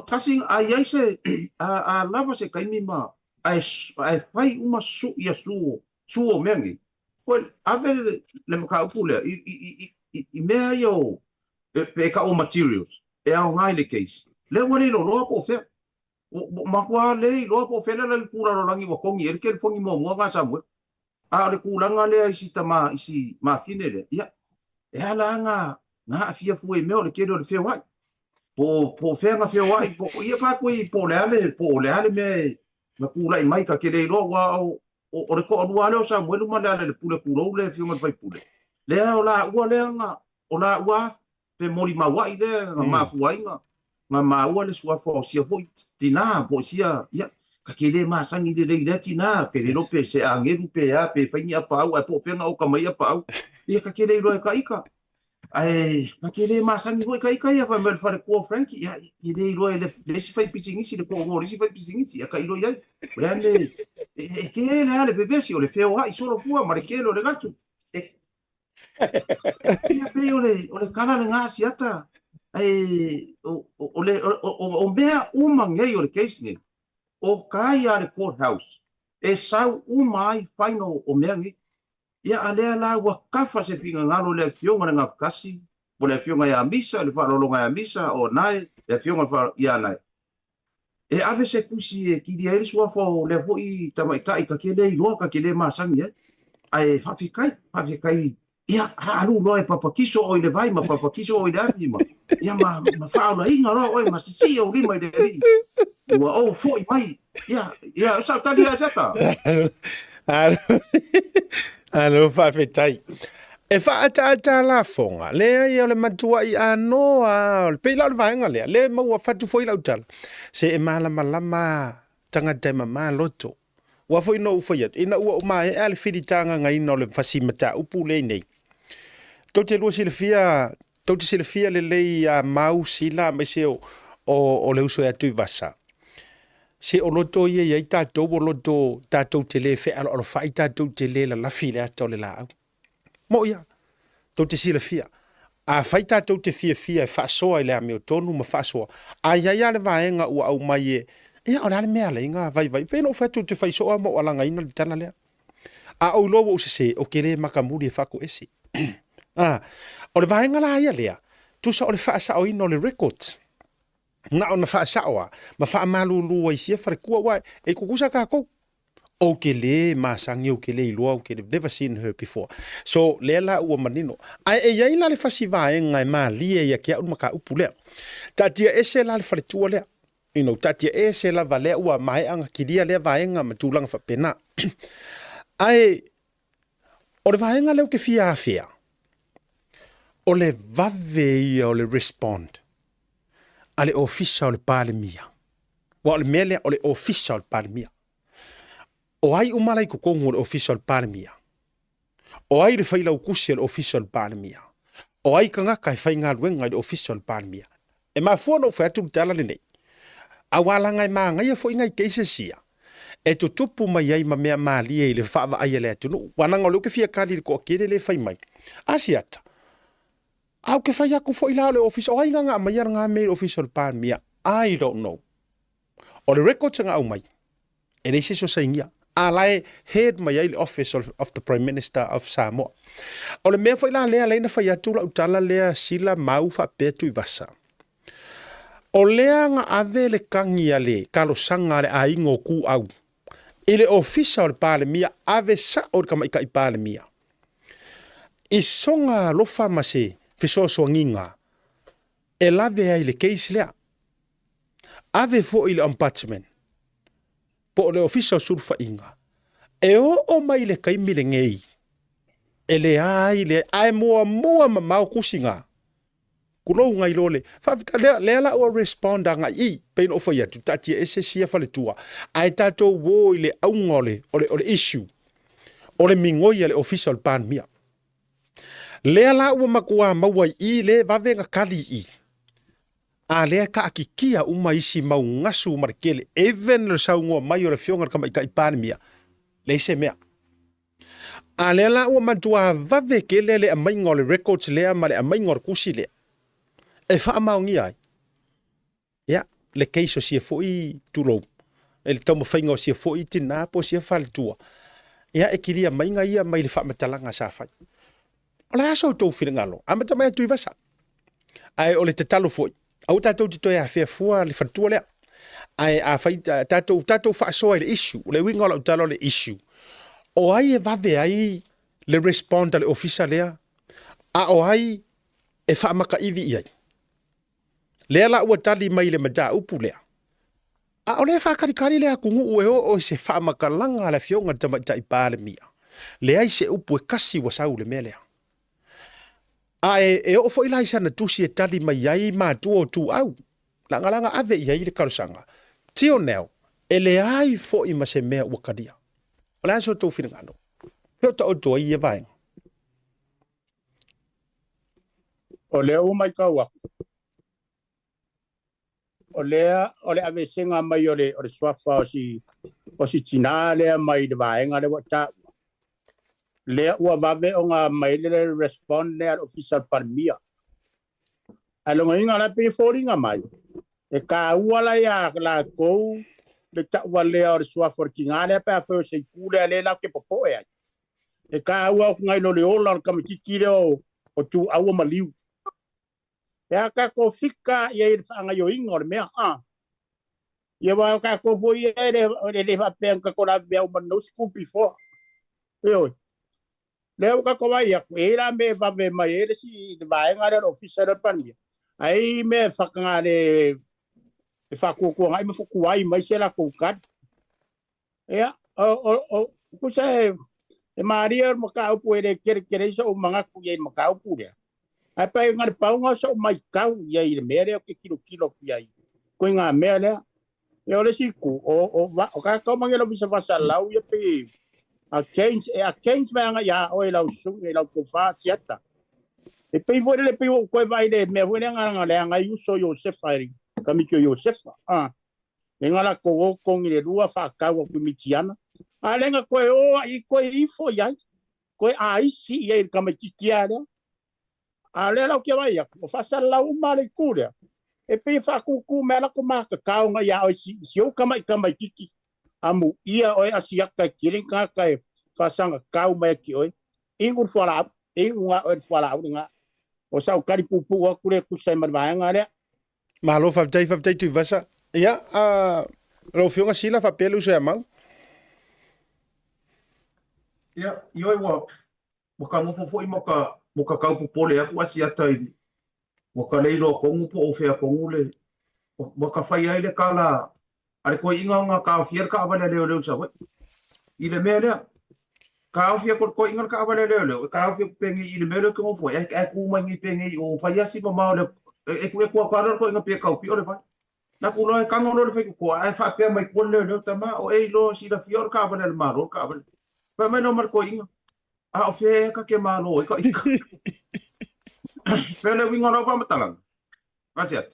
Kasi ai se, a lava se kaimi ma, ai whai uma su ia suo mengi. Well, ave le maka upu lea, i mea yo, pe ka o materials, e au ngai le case. Le wale lo loa po whea. Makua le loa po whea le kura ro rangi wakongi, e ke le fongi mo mua ngā Samuel. A le kuranga lea isi ma fine le, ia. E ala nga afia fue meo le kero le feo ai. Po fenga feo ai, po ia pa koe po le ale me na kula i mai ka kere ilo wa o le ko alua leo Samuelu ma le ale le pule kurou le feo ma fai pule. Lea o la ua lea nga, o la ua pe mori mawai le nga mafuai nga maua le suafa o sia foi tina po sia ia ka kere masangi le tina kere lo pe se angeru pe a pe faini apa au po fenga o ka mai apa au ia ka kere ilo e ka ika. ai makele masangi hoi kai apa mel fare ko Frankie ya ide ilo le si fai pitching si le ko ngori si fai pitching si aka ilo ya brande ke le ale bebesi o le feo ha solo fua marikelo le gato ia pe o le kala le ngasi ata ai o mea umangei o le case ni o kai ale courthouse e sau umai final o mea ngi ia alea la ua kafa se finga ngalo le fionga nga kasi o le fionga ya misa le whalolonga ya misa o nai le fionga ia nai e ave se kusi e ki dia eri sua fo le hoi tamaitai ka kele i loa ka kele masangi ai fafikai ia halu loa e papakiso o i le vai ma papakiso o i le avi ma ia ma whaona inga loa oi ma si o rima i le ri ua o fo i mai ia sa tali a zata Alo whawhetai. E whaata la fonga. Lea i o le matua i anoa. Pei lau le vaenga lea. Lea maua whatu foi lau tala. Se e malama lama tanga te mama loto. Wa foi no ufa yat. Ina ua uma e ale whiritanga ngai no le whasimata upu le nei. Tau te lua silafia. Tau te silafia le lei a mau sila me se o le uso e atu i vasa. Se o loto ia ia i tātou o loto tātou te le whea alo whai tātou te le la lafi le ato le la au. Mo ia, tau te sila fia. A whai tātou te fia e whaasoa i le ame o tonu ma whaasoa. A ia ia le vaenga ua au mai e. Ia o nale mea le inga vai. Pēno whatu te whaisoa mo alanga ina le tana lea. A au loa o se o kere makamuri e whako esi. O le vaenga la ia lea. Tusa o le whaasa o ino le records. Na ona fa sawa ma fa malulu ai sia fa kua wa e kukusa ka ko o ke le masangi o ke le lo o ke never seen her before so lela o manino ai e ia ila le fasiva e ngai mali e ia ke o maka upule tatia ese la le fa tu le tatia ese la vale o mai anga kidia le vaenga matulanga fa pena ai o le vaenga le o ke fia o le vave o le respond ale ofisa o le palemia. Wa le mele o le ofisa o le palemia. O ai umalai kukongu o le ofisa o le palemia. O ai le whaila ukusi o le ofisa o le palemia. O ai kangaka e whainga luenga le ofisa o le palemia. E maa fuano o whaatu tala le nei. A walanga e maa ngai a fo ingai keise sia. E to tupu mai ai ma mea maali e le whaava ai le atunu. Wananga o leuke fia kari le ko kere le whaimai. Asiata. Au ke whai aku fo ila o le office. O ai nganga mai ar ngā mei office o le palemia. I don't know. O le records nga au mai. E nei se so saingia. A lai head mai ai le office of the Prime Minister of Samoa. O le mea fo ila lea leina whai atu la utala lea sila mau wha petu i vasa. O lea nga ave le kangi a le kalo sanga le a ingo ku au. I le office o le palemia ave sa o le kamaika i palemia. I songa lofa mase fisoso nginga. E lave ai le case lea. Ave fo i le ombudsman. Po le official surfa inga. E o mai le kaimi le ngei. E le ai le ai mua ma mau kusinga. Kulo ngai lole. Fa le ala o responda nga I pein ofa ya tutatia ese sia fa le tua. Ai tato wo ile aungole o le issue. O le mingoi le official pan mia. Le ala ua makua maua I le vavenga kali I. A lea ka akikia uma isi mau ngasu marikele. Even le saungoa mai o le fionga kama ika ipane mia. Le se mea. A lea la ua matua vave ke le amainga o le records lea ma le amainga o le kusi lea. E wha maungi ai. Ya, le keiso sia foi tulou. E le taumo whainga o sia foi tina po sia whale tua. Ya, e kiria mainga ia mai le wha matalanga sa whai. O le aso tau whiringalo. Amata mai atu I vasa. Ai o le te talo foi. Au tātou te toi a whea fua le whantua lea. Ai a whai tātou whaasoa le issue. Le winga la utalo le issue. O ai e vave ai le responda le ofisa lea. A o ai e whaamaka iwi iai. Lea la ua tali mai le maja upu lea. A o lea whakarikari lea kungu ue o se whaamaka langa le fionga tamata I pāle mia. Lea I se upu e kasi wasau le mea lea. A e o fo ilai sana tusi e tali mai ai ma tu o tu au. Langa ave I ai le karusanga. Tio neo, e le ai fo I ma se mea wakadia. O le aso tau whiringano. Peo ta o toa I e vaenga. O lea o mai kaua. O lea ave senga mai o le swafa o si tina lea mai de vaenga le wata. Lea ua vave o ngā mai le respond lea official parmia. Alonga inga la pe foringa mai. E ka uala ya la kou le ta ua lea o swafa ki ngā lea pe a peo se kule le la ke popo e ai. E ka ua ngai lo le ola kama kikire o tu aua maliu. Ya ka ko fika ye fanga yo ingor me ye wa ka ko bo ye de fa pen ka ko la be o no school before yo le ka ko wa ya ko era me va ve ma ye si va ngare officer pan mi ai me fa ngare fa ko ngai me fu ai mai se la ko kat ya o ku se e maria mo ka po de kere so manga ku ye mo ka pu de ai pa ngar pa nga so mai kau ia i mere o ke kilo ia i ko nga mere e ole si ku o ka ka mangelo bisa fasa lau ia pe a change manga ya o lau su e lau ko fa siata e pe vo le pe ko vai de me vo nga le nga yu so Joseph ai kami ko Joseph e nga la ko ni le rua fa ka o kumitiana a lenga ko o i ko i fo ya ko ai si ia kama kikiara a le la ke vai o fa sa la uma le kura e pe fa ku me la ko ma ka nga ya o si o kama kiki amu ia o asia ka kiring ka fa sanga ka me ki o ingur fala inga o fala nga o sa o kari pupu o kure ku sai mar vai nga le malo fa tai tu vasa ya ro fiunga sila fa pelu se mau ya yo wa ka mo fo mo ka kau pole aku asi atai mo ka leilo ko ngu po ofea ko ngule mo ka fai ai le kala are ko inga nga ka fier ka vale le sa we ile mele ka fier ko inga ka vale le ka fier pengi ile mele ko fo e ku mangi pengi o fai asi ma le e ku ka ko inga pe ka pi ore fa na ku no ka ngolo le ko ai fa pe mai ko le tama o e lo si la fior ka vale le maro ka vale pa me no mar ko inga a o fe ka ke malo e ka pele winga ro pa matalang asiat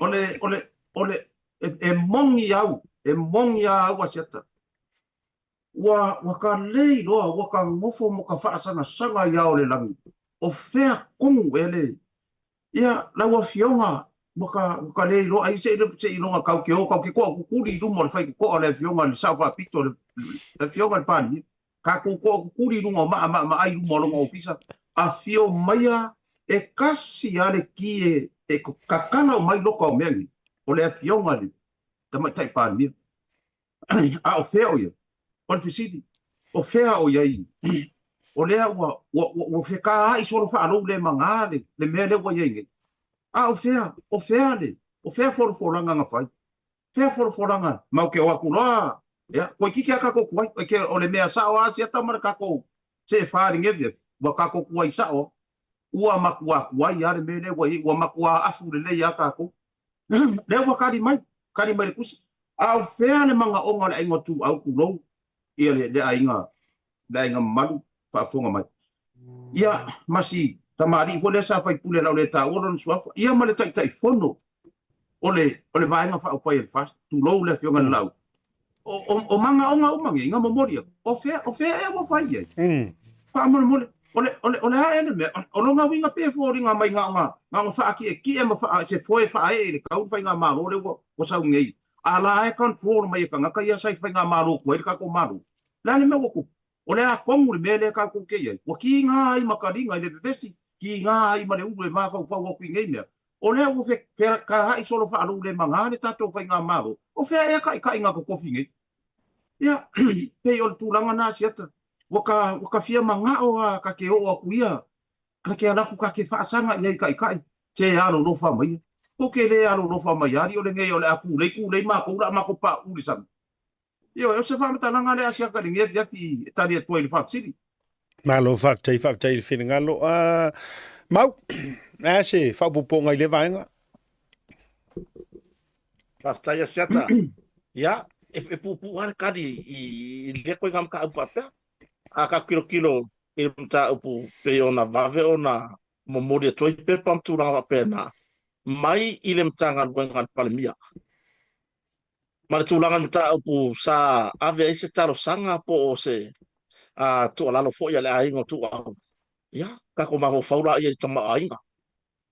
ole e mongi au asiat wa ka lei lo wa ka ngofo mo ka fa sana sanga ya ole lang o fe kong ele ya la wa fionga mo ka lei lo ai se lo ka ke ko kuri du mo fa ko ole fionga le sa pa pito le fionga pan ka ko kuri du ma ai du mo lo ofisa a fio maia e kasi ale ki e kakana o mai loko o mengi o le fionga le tama tai pa ni a o feo ye o le fisidi o fea o yai o le o fe ka ai solo fa alo le mangale le mele wa yenge a o fea le o fea for langa nga fai fea for langa mau ke o akula ya ko kiki aka ko kwai ke o le mea sa o asia tamar ka ko se fa ringe wa ka ko kuai sa o ua makua kuai ya le mele wa makua afu le ya ka ko le wa ka di mai kusi au fea le manga o ngala ingo tu au ku lo ia le ainga malu fa fonga mai ia masi tamari fo le sa fai pule la le ta o lon swafa ia ma le tai fono ole vaenga fa o pai fast tu lo le fionga lau o manga o mangi nga memoria o fea e wa fai ia fa mo ole ha ene me o longa winga pe fo ringa mai nga fa ki e ma fa se foi fa e le kau fa nga malo le o sa ngei ala e control mai ka nga ia sai fa nga malo ko ka ko malo la le me ko ole a kongu le mele ka ko ke ia o ki nga i makaringa le vesi ki nga i mare u le ma fa wa ku ngei me ole o fe ka ha i solo fa lu le manga le tato fa nga malo o fe e ka nga ko fi ngei ia pe o tulanga na siata waka fia manga o ka ke o kuia ka ke ana ku ka ke fa sanga ia kai che alo no fa mai ko ke le alo no fa mai ari o le ngai o le aku le ma ko pa u le sam io se fa mata nga le asia ka ringe via fi tani to ile fa sili malo fa tai fin ngalo mau na se fa bu po ngai le vaenga fa tai asiata ya e pu har ka di le ko ngam ka fa aka kilo i le mta upu pe ona vave ona momori e toi pe pam tūranga pēnā. Mai i le mtanga luenga palemia. Ma le tūlanga mta upu sa ave ai se taro sanga po o se tu alalo fo ia le aingo tu au. Ya, kako maho faula ia tama ainga.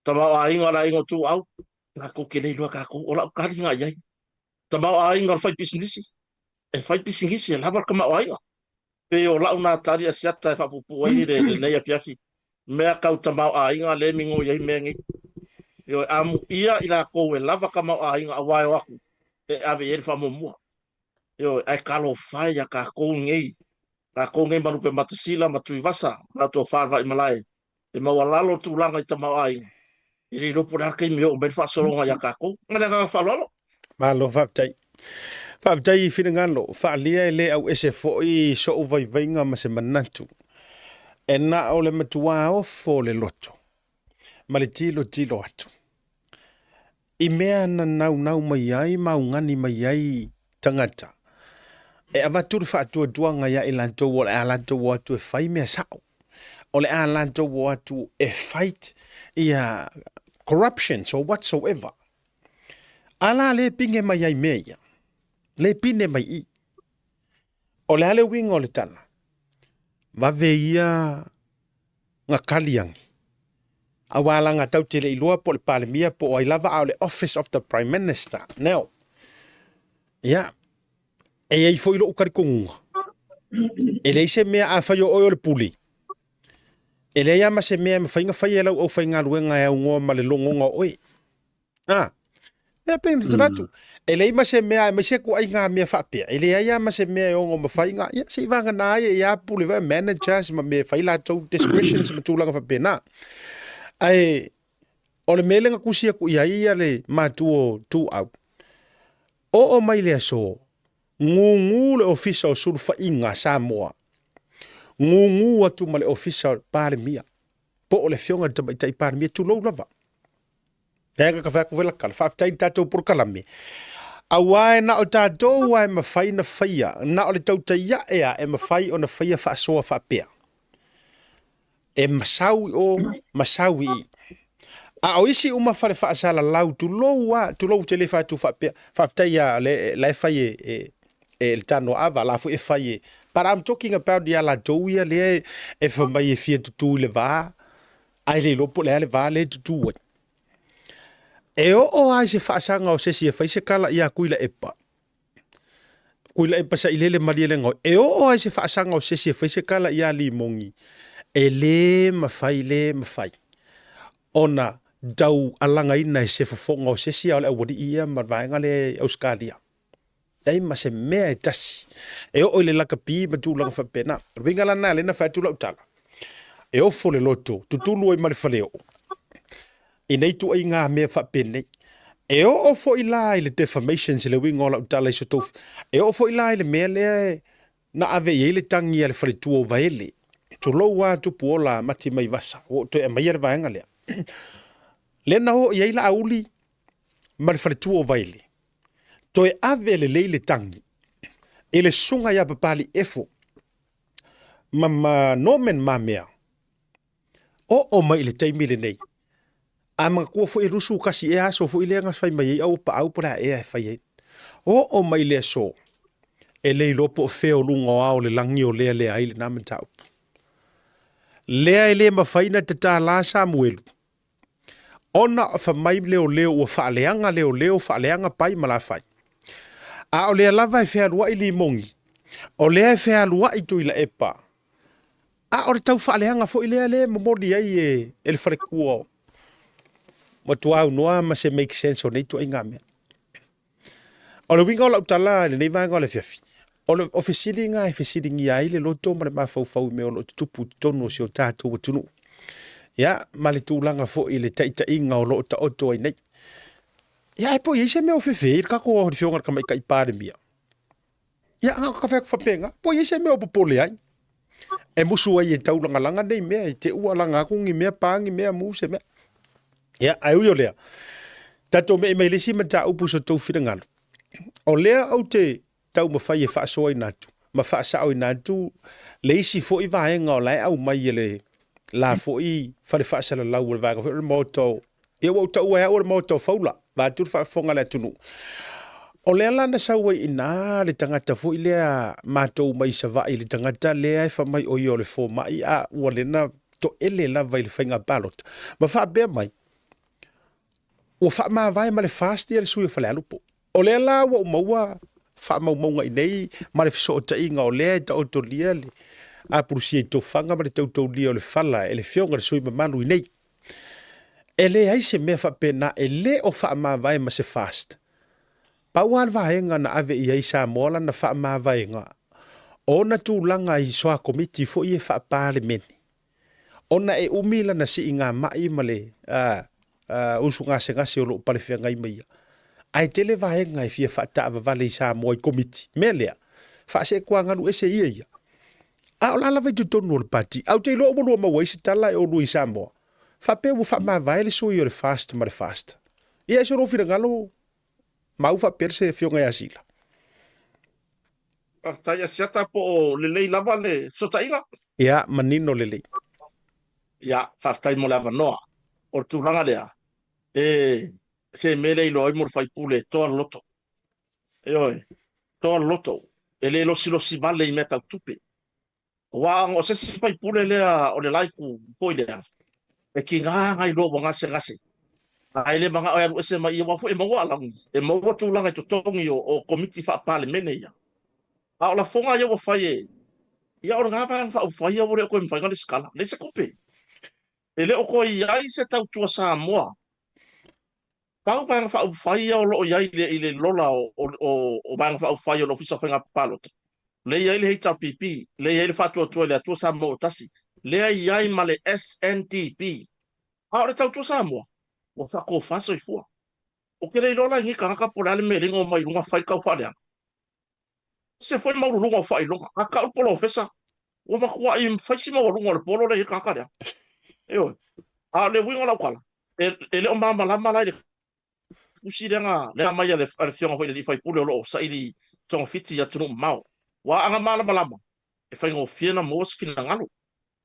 Tama ainga la aingo tu au. Kako kele lua kako ola karinga iai. Tama ainga fai business. E fai business e lava kama ainga. Pe o la una tari a siata e fapupu ai le nei a fiafi. Mea kau tama ainga le mingo iai mengi. Yo amu ia ila ko e lava kama ainga awai aku. E ave e fa momua. Yo ai kalo fai ya kako ngei. Kako ngei malupe matasila matui vasa. Na to farva i malai. E mawalalo tūlanga i tama ainga. Ili ropo na kai meo ben fa solonga ya kako. Ngana nga fa lolo. Malo faptai. Faptai fina ngalo. Fa lia le au ese fo i so vai vainga ma se manatu. E na o le matua o fo le loto. Ma le tilo atu. I mea na nau mai ai, maungani mai ai tangata. E avaturu fa atua duanga ya ilanto o le alanto o atu e fai mea sao. O le alanto o atu e fight ia corruptions or whatsoever. Ala le pinge mai ai mea. Le pine mai i. O le ale winga o le tana. Vave ia nga kaliangi. Awala nga tau tele ilua po le palemia po o ilava au le office of the prime minister. Now, ya, e ai fo ilo ukari kongunga. E le ise mea a fai o le puli. E le ia ma se mea ma whainga whai elau au whainga luenga e au ngoa ma le longonga oe. Mea pengi tatu. E le ima se mea ma se ku ai ngā mea whapea. E le ia ma se mea e ongo ma whainga. Ia se iwanga nā ia puli vai managers ma mea whaila tau discretions ma tūlanga whapea nā. Ai, o le melenga kusia ku ia le mātuo tū au. O mai le aso, ngungu le ofisa o suru whainga Samoa. Ngungu atu ma le ofisa o Palemia. Po o le fionga tai Palemia tu lau lava. Tega ka whaku vela kala, whaftai tātou por kalame. Awae na o tātou wae ma whai na whaia, na o le tautai ia ea e ma whai o na whaia whaasoa whapea. E masawi o masawi i. A o isi uma whare whaasala lau tu lou te le whatu whapea. Whaftai a le whai e tano ava, la fu e whai e. But I'm talking about the ala douia le e whamai e fia tutu le vā. Ai le lopo le ale vā le tutu wai. E o ai se whaasanga o sesi e whai se kala ia kuila epa. Kuila epa sa ilele maria le ngau. E o ai se whaasanga o sesi e whai se kala ia li mongi. E le mawhai. Ona dau alanga ina e se fafonga o sesi au le awari ia marvaenga le Australia. Ei ma se mea e tasi. E o le laka pi ma tūlanga whapena. Ringa lana le na whai tūla utala. E o fole loto, tutulu ai marifaleo. I nei tu ai ngā mea whapene. E o fo i la i le defamations le winga o la utala i so tofu. E o fo i la i le mea le na ave i le tangi ale whare tuo vaele. To loa tu puola mati mai vasa. O to e mai vaenga lea. Le na ho i eila auli marifare tuo vaele. To e ave le leile tangi. E le sunga ia papali efo. Mama nomen ma mea. O mai le taimi le nei. A mga kua fo i rusu kasi e aso fo i leanga whai mai au pa au para e whai e. O mai le so. E lei lopo o feo lunga o au le langi o lea lea aile naman tau. Lea e le mawhaina te tā la Samuelu. Ona o whamai leo o whaaleanga leo whaaleanga pai malawhai. A o lea lava e whea rua i li mongi. O lea e whea rua i tuila epa. A o le tau whaaleanga fo i lea le mamori ai e le wharekua o. Matua au noa ma se make sense o neitu ai ngā mea. O le winga o la utala le nei vanga o le fiafi. O le ofisili ngā e fisili ngi ai le loto ma le mawhau me o lo tupu tono si o tātou wa tunu. Ya, ma le tūlanga fo i le taita inga o lo ta oto ai nei. Ya, e po i se me o fefe, kako o whionga ka mai ka i Palemia. Ya, ngā ka wheka whapenga, po i se me o popole ai. E musu ai e taulanga langa nei mea, te ua langa kungi mea pāngi mea muse mea. Ya, ai ui o lea. Tato me lesi ma ta upu so tau whira ngalo. O lea au te tau mawhai e whaasoa i nātu. ma whaasao i nā tū, le isi fo i vaenga o lai au mai le la fo i whare whaasala lau le vanga fo i moto, ia wau tau e au le moto faula, va tūr whaafonga le tunu. O lea lana saua i nā le tangata fo i lea mātou mai sa vai le tangata lea e whamai o i o le fo mai a ua lena to ele lava i le whainga balot. Ma wha bea mai, ua wha maa vai ma le fast ia le sui o whale alupo. O lea la ua umaua wha maunga i nei ma le fiso o ta inga o lea ta oto lia le a purusia i tofanga ma le tautau lia o le whala e le fionga le sui mamanu i nei. E le aise mea wha pena e le o wha maa vai ma se fast. Pauan vaenga na ave i aisa mola na wha maa vaenga. O na tūlanga i soa komiti fo i e wha pāle meni. Ona e umila na si inga mai male usu ngase ngase o loo pale whia ngai maia. Ai tele vaenga e fia whata ava vale i sa moa i komiti. Melea, wha se kua nganu ese ia ia. A o lala vai tutonu o le pati. Au te loo molo maua isi tala e o lui sa moa. Wha pe u wha maa vaele sui o le fast ma le fast. Ia iso rofira ngalo mau wha perse fionga e asila. Tai asiata po lelei lava le sotainga. Ia, manino lelei. Ia, whaftai mo le avanoa. O tūranga lea. Se mele i loa i mor whaipule toa loto. Oi, toa loto. E le losi vale i meta tupe. Wa o se si whaipule lea o le laiku poi lea. E ki ngā ngai loa ngase. Ai le manga o alu ese mai i wafu e maua alangi. E maua tūlanga i totongi o komiti whaapale mene ia. A o la fonga ia wa whai e. Ia o ngā vang wha whai ia wore o koe mwhainga le skala. Le se kupe. E le o koe iai se tau tua sa moa. Pau vang wha whai ia o loo iai i le lola o vang wha whai o lo fisa whainga palota. Le iai le hei tau pipi. Le iai le whatua tua le atua sa moa tasi. Le iai ma le SNTP. A o le tau tua sa moa. O whako whaso i fua. O ke le lola ngi ka haka pora le merenga o mai runga whai kau whaleanga. Se foi mauru lunga fai longa a ka polo fesa o ma kwa im faisi ma lunga le polo le ka ka ya yo a le winga la kwala e le o mama la mala le usirenga le mai le fionga foi le fai pulo lo sa ili tong fiti ya tunu mau wa anga mala malama e fai ngo fiena mos fina ngalo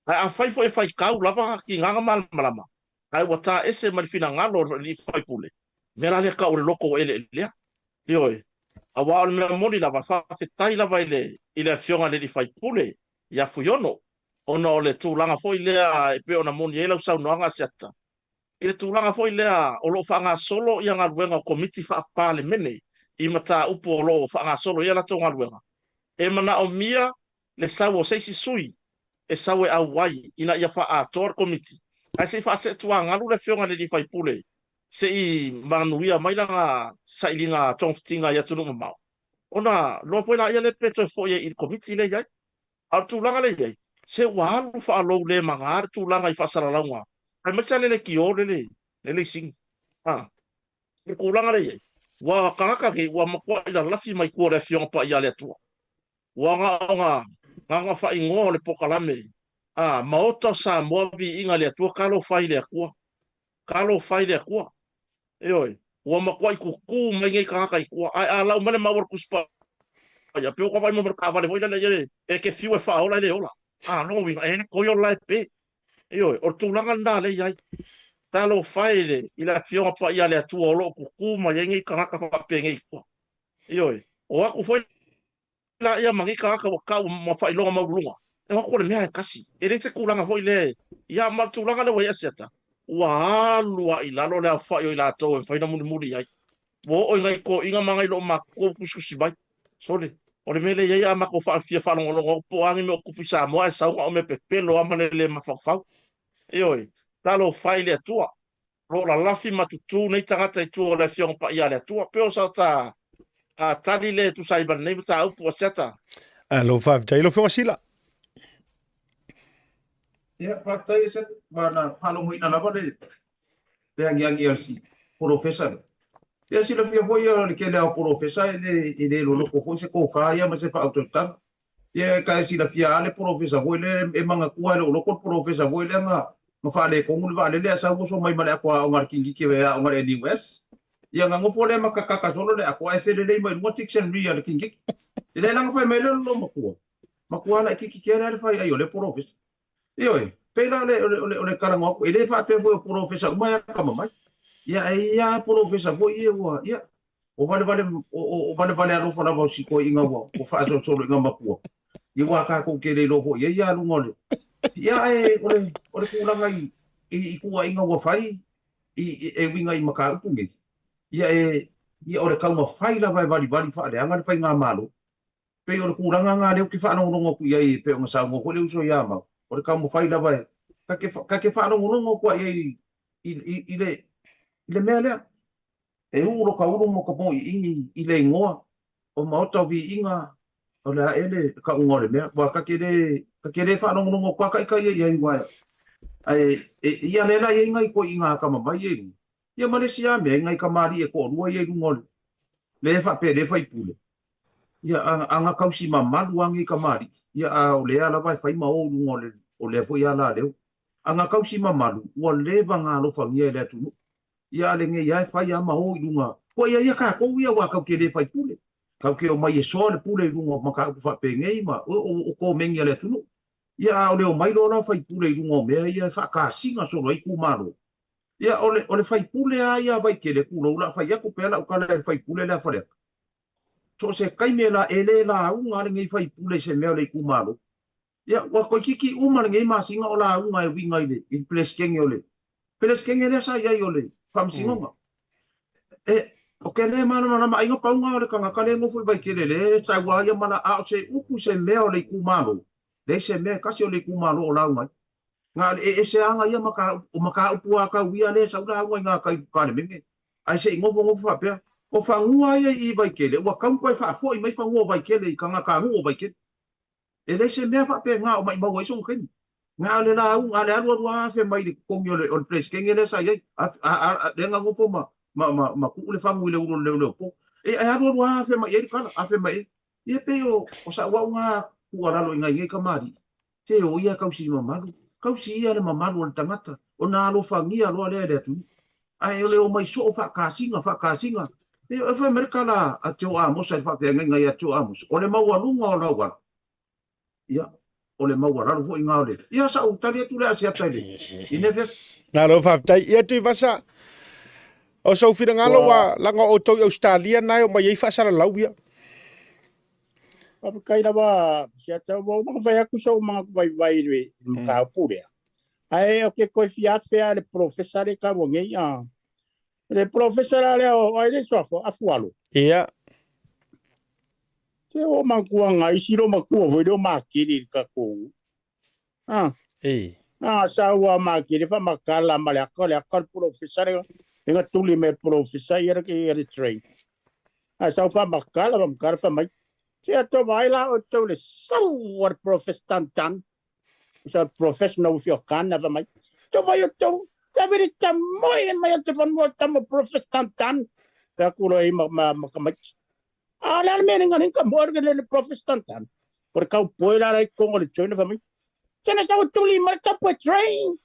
a fai foi fai kau lava ki nganga mala malama ai wata ese mal fina ngalo le fai pule mera le ka o le loko ele le yo a wao me moli lava fa fetai lava ile fionga le fai pule ya fuyono ona o le tūlanga foi lea e pe ona moni e lau sau noanga seta ile tūlanga foi lea o lo whanga solo i anga luenga o komiti wha pāle mene i mata upo o lo whanga solo i ala tonga luenga e mana o mia le sau o seisi sui e sau e au wai ina ia wha a tor komiti ai se wha se tua ngalu le fionga le fai pule se i manuia mai langa sailinga tongfitinga ia tunu mamau. Ona loa poila ia le peto fo ia i komiti le iai. Au tūlanga le iai. Se wahalu wha alou le mangare tūlanga i whasara launga. Ai mesa le ki o le sing. E kūlanga le iai. Wa kakaka ki wa makua ila lafi mai kua le fionga pa ia le atua. Wa nga wha ingoa le pokalame. Maota sa moavi inga le atua kalo whai le akua. Kalo whai le akua. Eoi, ua makua i kuku mai ngai kakaka i kua. Ai lau mane mawar kuspa. Ia peo kwa vai mamar kawale hoi lale yere. E ke fiu e wha ola le ola. No winga, e ne koi ola e pe. Eoi, or tūlanga nā le iai. Talo whai le, ila fionga pa ia le atua olo kuku mai ngai kakaka kwa pe ngai kua. Eoi, o aku foi la ia mangi kakaka wa kau ma whai longa maulunga. E wako le mea e kasi. E rei se kulanga hoi le. Ia ma tūlanga le wai asiata. Ua alua i lalo lea whai o i lātou e whaina muri ai. Wo o ngai ko inga mangai lo mako kuskusi bai. Sole, o le mele iai a mako wha fia whalongo po angi me o kupi sa moa e saunga o me pepelo amane le mawhawhau. Eoi, talo whai lea tua. Lo la lafi matutu nei tangata i tua o le fionga pa ia lea tua. Peo sa ta tali le tu saiban nei ta upu a seta. Lo whawtai lo fionga sila. Ia, whaktai e set, mana whalongo ina lava le angi alsi, profesa le. Ia sila fia hoi le ke lea profesa e le loloko hoi se kou whaia ma se wha autotanga. Ia ka e sila fia ale profesa hoi le e manga kua le oloko profesa hoi le nga ma wha le kongu le wale lea sa uso mai male akua o ngar kingi ke wea o ngar e NUS. Ia nga ngofo le makakaka solo le akua e fele le mai mua tiksen ria le kingi. Ile lang fai mele lo makua. Makua la ki kere fai ayo le professor. Iyo pela le karanga ko ile fa pe fo professor mai ka mai. Ya professor fo ye wa ya. O vale alo fa la si ko inga wa. O fa so inga makua. Ye wa ka ko kere lo fo ya lu ngole. Ya ole kulanga I kuwa inga wa fai I winga I maka upungi. Ya ole kauma fai la vai vali fa le anga fai nga malo. Pe ole kulanga nga le ki fa no ngo ku ye pe nga sa ngo ko le uso ya ma. Ole kauma fai la vai. Ka ke fa no ngo ku ye ile mele. E uro ka uro mo ka mo ile ngoa. O maota vi inga ole ele ka ngore me ba ka ke fa no ngo ku ka ye wa. Ia lela ye ngai ko inga ka mama ye. Ia Malaysia me ngai ka mari e ko rua ye ngol. Le fa pe le fai pule. Ia anga kausi mama luangi ka mari. Ia o le ala vai fai ma o ngol o le fo ia la le. Anga kausi mama lu o le vanga lo fa ngie le tu. Ia le nge ia fai ama o lunga. Ko ia ka ko ia wa ka ke le fai pule. Ka ke o mai so le pule lunga maka fa pe ngai ma o ko mengia le tu. Ia ole o mai lona fai pule I lungo mea ia fa ka singa so roi kumaro. Ia ole fai pule a ia vai kele kulo la fai aku pela o kala fai pule la fare. So se kai me la ele la unga ngai fai pule se mea le kumaro. Ia wa ko kiki uma ngai ma singa o la unga e winga ile I place kenge ole. Place kenge le sa ia ole fam singa. O kele mana na mai nga paunga ole kanga kale ngo foi vai kele le sa wa ia mana a se upu se mea le kumaro. Le se me kasi o le kumalo o lau mai. Nga se anga ia maka upua ka uia le sa ula hangua nga kai kane mingi. Ai se ngopo fa pia. O whangua ia I vai kele. Ua kam koe whaafo I mai whangua vai kele I kanga ka ngua vai kele. E le se mea fa pia nga o mai mau ai song keni. Nga le la au nga le arua fe mai le kongi o le place kenge le sa iai. Le nga ngopo ma ku le whangu le uro le po. E arua fe mai iai kana. A fe mai. Ia pe o sa wau nga kuaralo ngai ka mari. Te o ia kausi mamalu. Kausi ia le mamalu le tangata. O na alo fangia lo le tu. Ai ole o mai so fa kasinga. E fa Amerika la a teo amos ai fa ngai a teo amos. O le mau alunga o lawa. Ia o le mau alalo fo inga ole. Ia sa utari tu le asia tele. Ineve na lo fa tai ia tu vasa. O so fira ngalo wa langa o to Australia na o mai fa sala lauia. Kai lawa sia tau mo vai aku so mga vai le ka pure. Ai o ke ko fia le professor ka mo ngai a. Le professor ale o ai le so afualo. Ia. Te o makua ngai siro makua voi do makiri ka ko. Sa wa makiri fa makala male ko le akal professor nga tuli me professor ia ke ia train. Sa fa makala fa mai. Sia to baila o to le sawar protestantan. Sa professional fio kana va mai. To vai to ka veri tamoi mai to van mo tam protestantan. Ka kulo I ma mai. Ala me ngani ka morgue le protestantan. Por ka poila ai ko le chone va mai. Kena sa tuli mar ta po train.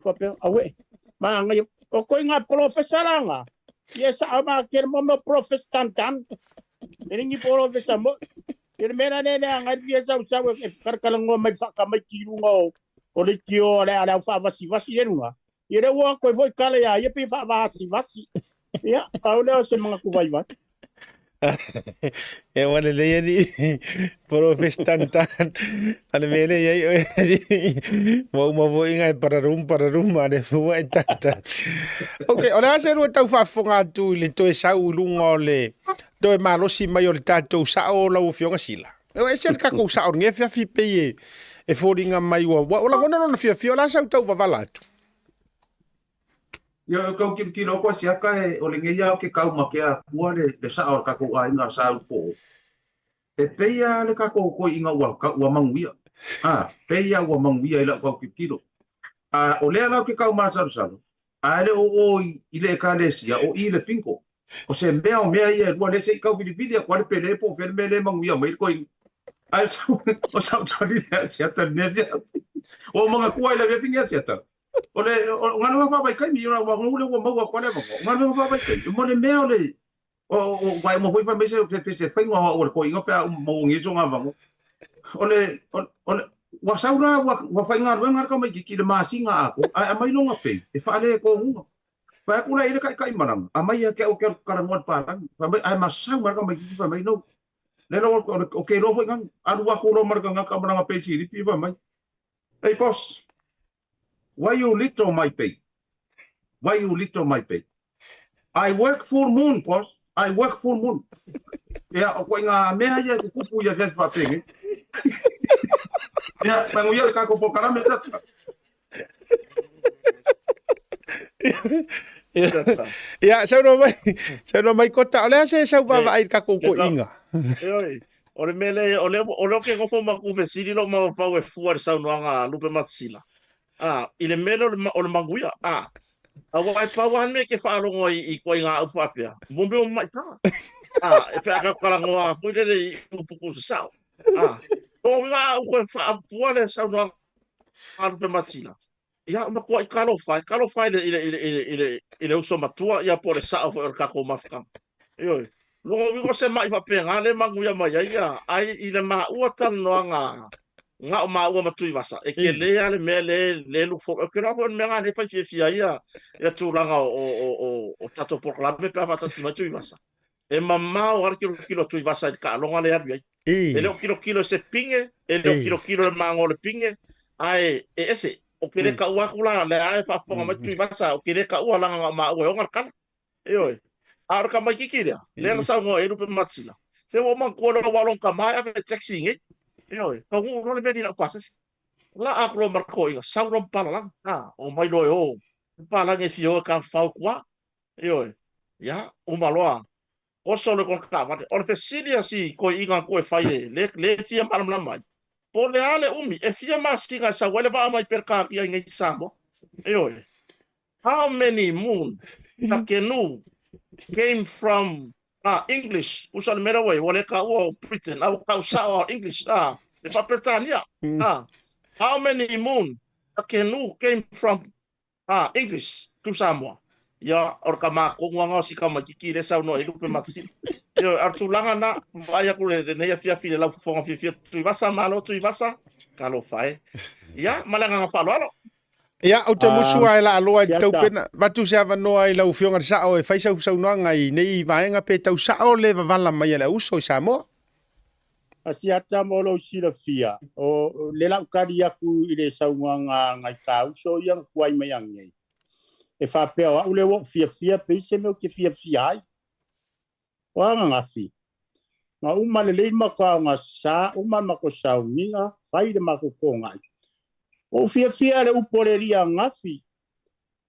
Fa pe awe. Ma ngai o ko nga professor nga. Yes ama ker mo protestantan. Ini poro vesa mo. Kira mera ne ngai biasa usah karkalango mai fa mai kirungo. Ole kio ole ala fa vasi renunga. Ire wa ko voi kala ya ye pe fa vasi. Ya, kaula se mga kubai ba. E wale le ni protestantan. Ale mele ye mo voi ngai para rum ane fu tata. Okay, ora se ru tau fa fonga tu le to sa ulunga le. Do e malosi mai o le tatou sa o lau fionga sila. E se ka ko sa o nge fia fi pe e foringa mai wa la kona no fia la sa tau vavalatu. Yo kau ki lo ko sia ka o le ngia o ke kau makia kua le sa o ka ko ai nga sa po. E pe ya le ka ko inga wa ka wa manguia. Pe ya wa manguia ila ko ki lo. O le ala ke kau ma sa sa. Ale o ile ka le sia o ile pinko. O se mea ia rua le se kau vidi kwa le pele po fel mele manguia mai ko ai o sa tari sia ta nevia. O mga kua ile vinga sia ta. Ole ngana fa bai kai mi ona wa ngule wa maua kwa le mo. Ngana fa bai kai mo le mea ole O vai mo foi pa me se fai ngo o ko ingo pe mo ngi so nga bango. Ole wa saura wa fai nga ngar ka mai ki le masinga ako. A mai no nga pe. E fa le ko ngo. Pa ku la ile kai marang. A mai ke o ke karangot parang. Pa mai ai masang mar ka mai ki pa mai no. Le lo o ke lo foi nga anu wa ku ro mar ka nga ka maranga pe si pi pa mai. Hey boss. Why you little my pay? Why you little my pay? I work full moon, boss. I work full moon. Ya, ko nga mea ya ku kupu ya gas pa penge. Ya, pangu ya ka ko pokara me sa. Ya, sau mai kota ole se sau ba ai ka ko inga. Ore mele ole ke ngofo maku fe siri lo ma fa we fuar sau no nga lupe matsila. Ile mele ole manguia. Awai pawan me ke fa rongo I ko nga upapia. Bombe o mai pa. E pe aka kala ngoa fu de upuku sa. O nga ko fa puale sau no lupe matsila. Ya ma ko kalo fai ile uso matua ya por sa o ka ko mafka. Yo. Lo vi se mai fa penga le manguia mai ya ai ile ma uatan no nga o ma matui vasa e ke le ale mele le lu fo ke ra bon menga ne pa fia ya tu langa o tato proclame pe avata si matui vasa e mamma o kilo tui vasa ka longa le arbi e le kilo se pinge e le kilo le mango le pinge ai e ese o ke le ka ua kula le ai fa fo matui vasa o ke le ka ua langa ma o ngar kan e oi ar ka mai kikiria le sa ngo e rupe matsila se o man ko lo walon ka mai ave taxi nge Yo, kau no le meni na kuasa si. La akro marko inga sauron palalang. O mai loe o. Palang e fio ka fau kwa. Yo, ya, o maloa. O solo kon ka vate. O pe silia si ko inga ko e faile. Le fia malam la mai. Po le ale umi e fia masinga sa wale ba mai per ka ia ngai sambo. Yo. How many moon takenu came from English, usal meraway, wale ka o Britain, au ka usao English, the Britannia. How many moon canoe came from English to Samoa? Ya, or kama ko nga si kama kikile sa no ilu pe maxi. Yo artulanga na vaya ko le ne ya fia file la fo fia tu vasa malo tu vasa kalo fai. Ya, malanga nga falo alo. Ya, o te musu ai la aloa I tau pena. Matu se awa noa I lau fionga sa o e whaisau sau noa ngai nei vaenga pe tau sa o le wavala mai ala uso I Samoa. Asi ata mo lo sila fia. O le lau kari aku I le sau ngai ka uso yang kuai mai angai. E whapea ule wo fia pe se meo ke fia ai. O anga ngafi. Nga umane le mako nga sa, umane mako sau ninga, whaide mako ko ngai. O fia le uporeria ngafi.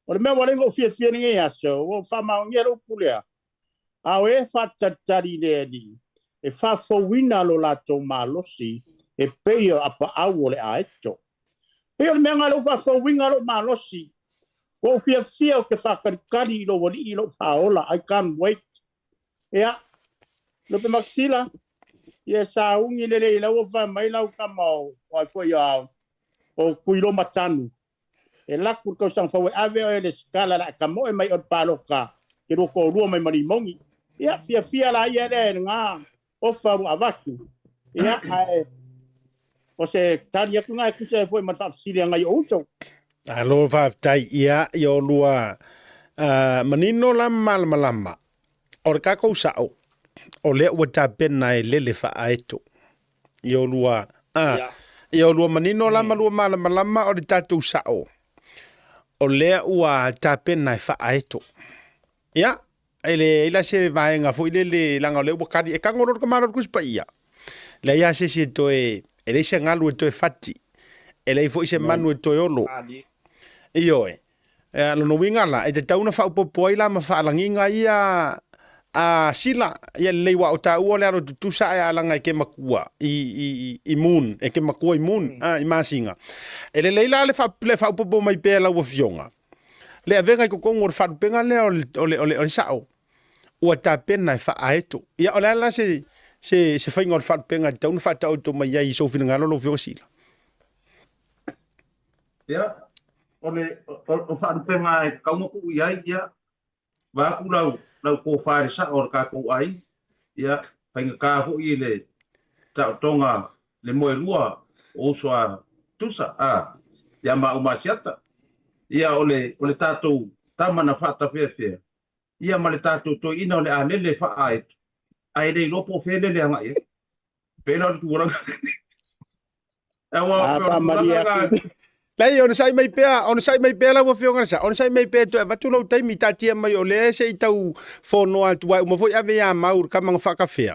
O le mea warenga o fia ninge aso. O whamao ngera upulea. A o e whatatari le ni. E whafowina lo la tō malosi. E peio apa au o le aeto. Peo le mea ngalo whafowina lo malosi. O fia o ke whakarikari lo wali I lo paola. I can't wait. Ea. Lo pe maksila. Ia sa ungi lele I lau o whamai lau kamau. O ai fwoi au. O kuilo matanu. E laku kau sang fawe ave o ele skala la kamo e mai o paloka. Ke roko rua mai marimongi. Ia fia la ia le ngā. O faru avatu. Ia ae. O se tari aku ngai kuse foi man fafsiri ngai o uso. Alo whaftai ia I o lua manino lama. O le kako sao. O le ua tapena e lele wha aeto. I o lua... I o lua manino lama lua malama o le tatou sao. O lea ua tapena e wha aeto. Ia, ele ila se vaenga fo ile le langa o le ua kari e kangoro ka maro kuspa ia. Le ia se toe, ele se ngalu e toe fati. Ele fo se manu e toe olo. Iyo e. Lono wingala, e te tauna wha upopo ila ma wha alanginga ia... sila ia leiwa o ta ua le aro tutusa e alanga I ke makua I moon e ke makua I moon I masinga ele leila le fa upopo mai pe la ua fionga le avenga I kokongo o wharupenga le o sao ua ta pena e wha aeto ia o le ala se whainga o wharupenga tauna wha tau to mai ai sofina ngalo lo fionga sila ia o wharupenga e kaunga ku iai ia wa ku lau lau ko whaere sa o ka ko ai, ia, painga ka ho i le tau tonga le moe lua o soa tusa, ia ma umasiata, ia ole tātou tamana whata whewhea, ia ma le tātou toi ina ole a lele wha aetu, ai rei lopo whelele anga ia, pēna o tu oranga. Ewa, pēna oranga. Lai ona sai mai pea la wo fionga sa ona sai mai pea to va tu lo tai mi tatia mai o le se tau fono atu wa mo foi ave ya maur ka mang fa café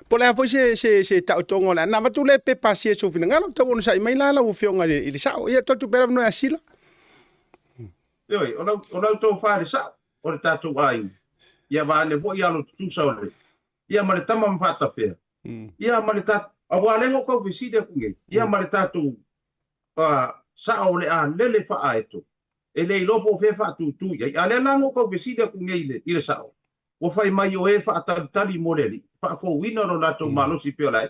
po le foi se tau tongo la na va tu le pe pasie so fina ngalo tau ona sai mai la wo fionga le sa ia to tu pera no asila Yoi, ona to fa sa o le tatu ai ia va le foi alo tu sa ole ia ma le tama mfata fe ia ma le tatu awa le ngo ko viside ku ia ma le tatu sa o le a lele fa aeto e le lopo fe fa tu ia ale lango ko vesida ku ngeile ile sa o fai mai o e fa tali modeli fa fo wino ro lato malo si pe la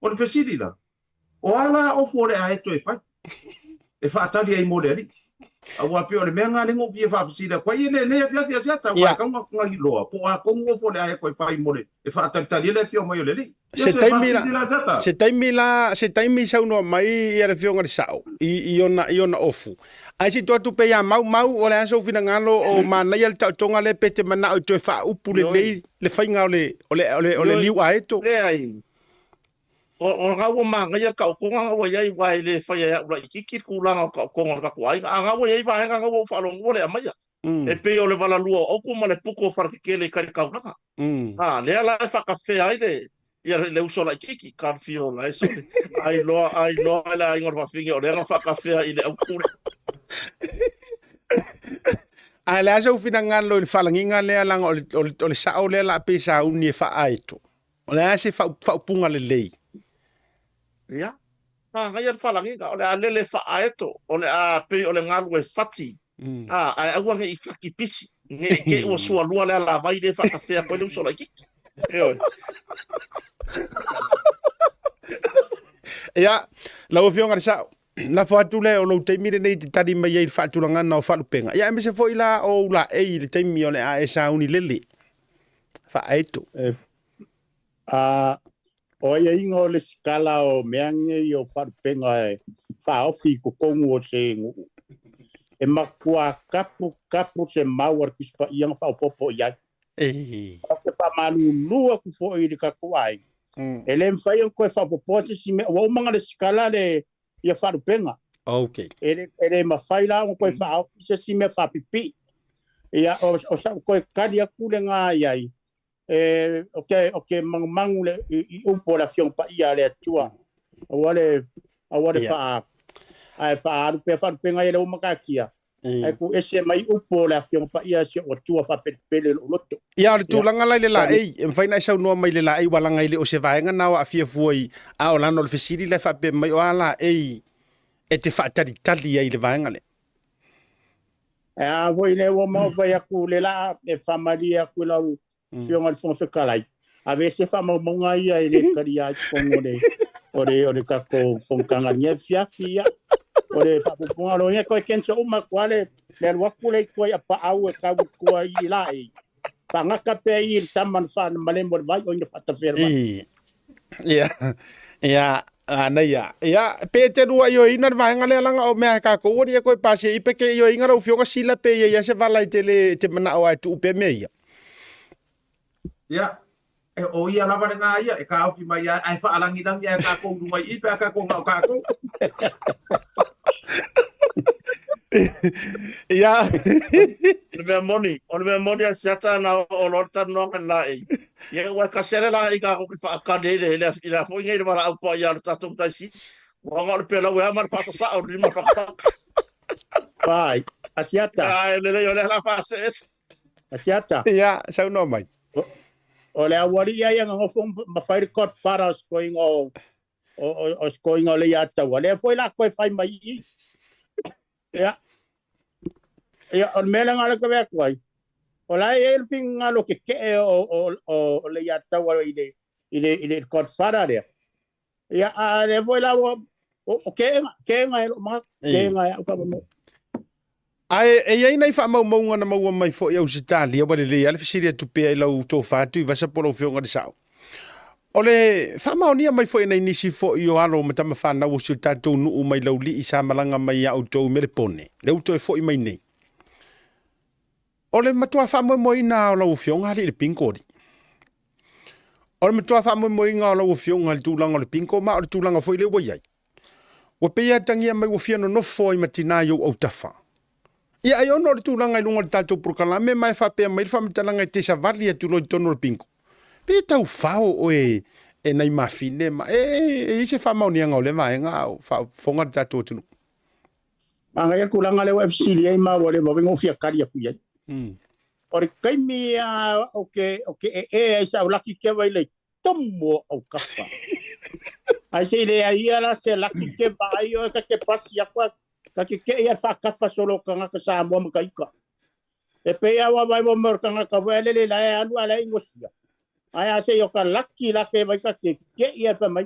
o le vesidi la o ala o fo le aeto e fa tali ai modeli a wa pe o le menga le ngo vie fa vesida kwa ile le fia sia ta wa ka ngo lo po a ko ngo fo le ae ko fai modeli e fa tali le fio mai o le se taimi sa no mai ia le fionga le sao i ona ofu ai si tu pe ya mau o le aso fina ngalo o mana ia le tonga le pete mana o te fa upu le fainga o le liu aeto le ai o nga wo ma nga ia ka ko nga wo ia vai le fa ia ura kiki ku langa ka ko nga ko ai nga wo ia vai nga wo fa lo ngole ama ia e pe o le vala lua o ku ma le puko far ke le ka nga le ala fa ka fe ai de ia le uso la kiki ka fio la eso ai lo la ngor fa finge o le nga fa ka fe ai le au ku ai le aso fina ngalo le falanginga le langa o le sao le la pe sa uni fa aito o le ase fa punga le lei ia nga ia falanginga o le alele fa aito o le a pe o le ngalo e fati ai au nga i faki pisi nge ke o sua lua le la vai le fa ka fe ko le uso la kiki ia la o fionga sa na fatu le o lo taimi nei tadi mai ai fatu langa na fa lupenga ia me se foi la o la e le taimi o le a esa uni lele fa aito o ia ingo le skala o meange i o fa lupenga fa ofi ko kongu o se e makua kapu se mauar kispa iang fa popo ia ke fa malu lua ku fo i ka kuai ele mfai ko fa popo si me o manga le skala le ia fa lupenga okay ele mafai la ko fa office si me fa pipi ia o sa ko kadia kulenga ai okay mang le i po la fion pa ia le tua wale fa ai fa pe fa lupenga ele o makakia ai ku ese mai upo la fion pa ia se o tua fa pele loto ia le tulanga lai le la ei em fai na sau no mai le la ei walanga ile o se vaenga na wa afia fuoi a o lano le fesiri le fa pe mai o ala ei e te fa tali ai le vaenga le voi le o mo vai aku le la e fa maria ku la fion al fonso kalai a veces fa mo ngai ai le karia con ore ka ko kanga nyefia fia ore fa po alo ye ko ken so ma kwale le wakule ko ya pa au ka ko i lai pa ngaka pe i taman fa malembo vai o fa ta ferma ia ana ia pe te rua yo ina vai ngale langa o me ka ko ori ko pase i pe ke yo inga ro fionga sila pe ia se vala te mana o tu pe me ia o ia lava nga ia e ka oki mai ai fa alangi lang ia ka ko mai i pe ka ko nga ka ko ia on me moni a sata na o lorta no la e ia wa ka sele la i ka ko fa ka de le ila fo ngai mara au pa ia ta tu ta si wa ngol pe la wa mar pasa sa o rima fa pai asiata ai le yo la fa ses asiata ia sa no mai o le awari ia ngo fo ma fai kot faras going o going o le ata wa le foi la ko fai mai ia o mela ngala ko ve ko o la el fin ngalo ke o le ata wa ile kot fara le ia le foi la o ke ngai ma ke ngai o ka mo Ai ai nei fa mau na mau mai fo ia Australia wale le ale fisiria tupe ai lau to fatu vasa polo fionga de sao. Ole fa mau ni mai fo nei nisi fo io alo mata ma fa na usu tatu nu mai lau li isa malanga mai auto melepone. Le auto fo mai nei. Ole matua fa mo ina lau fionga le pinkori. Ole matua fa mo inga lau fionga le tulanga le pinko ma le tulanga fo ile wai. Wa pe tangia mai wo fiano no fo i matina yo au tafa. Ia ai ono le tūlanga i lunga le tātou prokala, me mai whapea mai whamitanga i te savali atu loi tono le pinko. Pe tau whao oe e nei mawhine ma, e ise whamauni anga o le maenga o whaonga le tātou atunu. Manga ia kulanga le FCD ai ma wale ma wengo fia kari aku iai. Ore kaimi oke e sa laki ke vai le tomo au kafa. Ai se le ai ala se laki ke vai o ka te pasi akwa ka ke ia whakafa solo ka ngaka sa mua makaika. E pea wa vai mo merkanga ka wele le lai anu ala ingosia. Ai ase yo ka laki vai ka ke ia pa mai.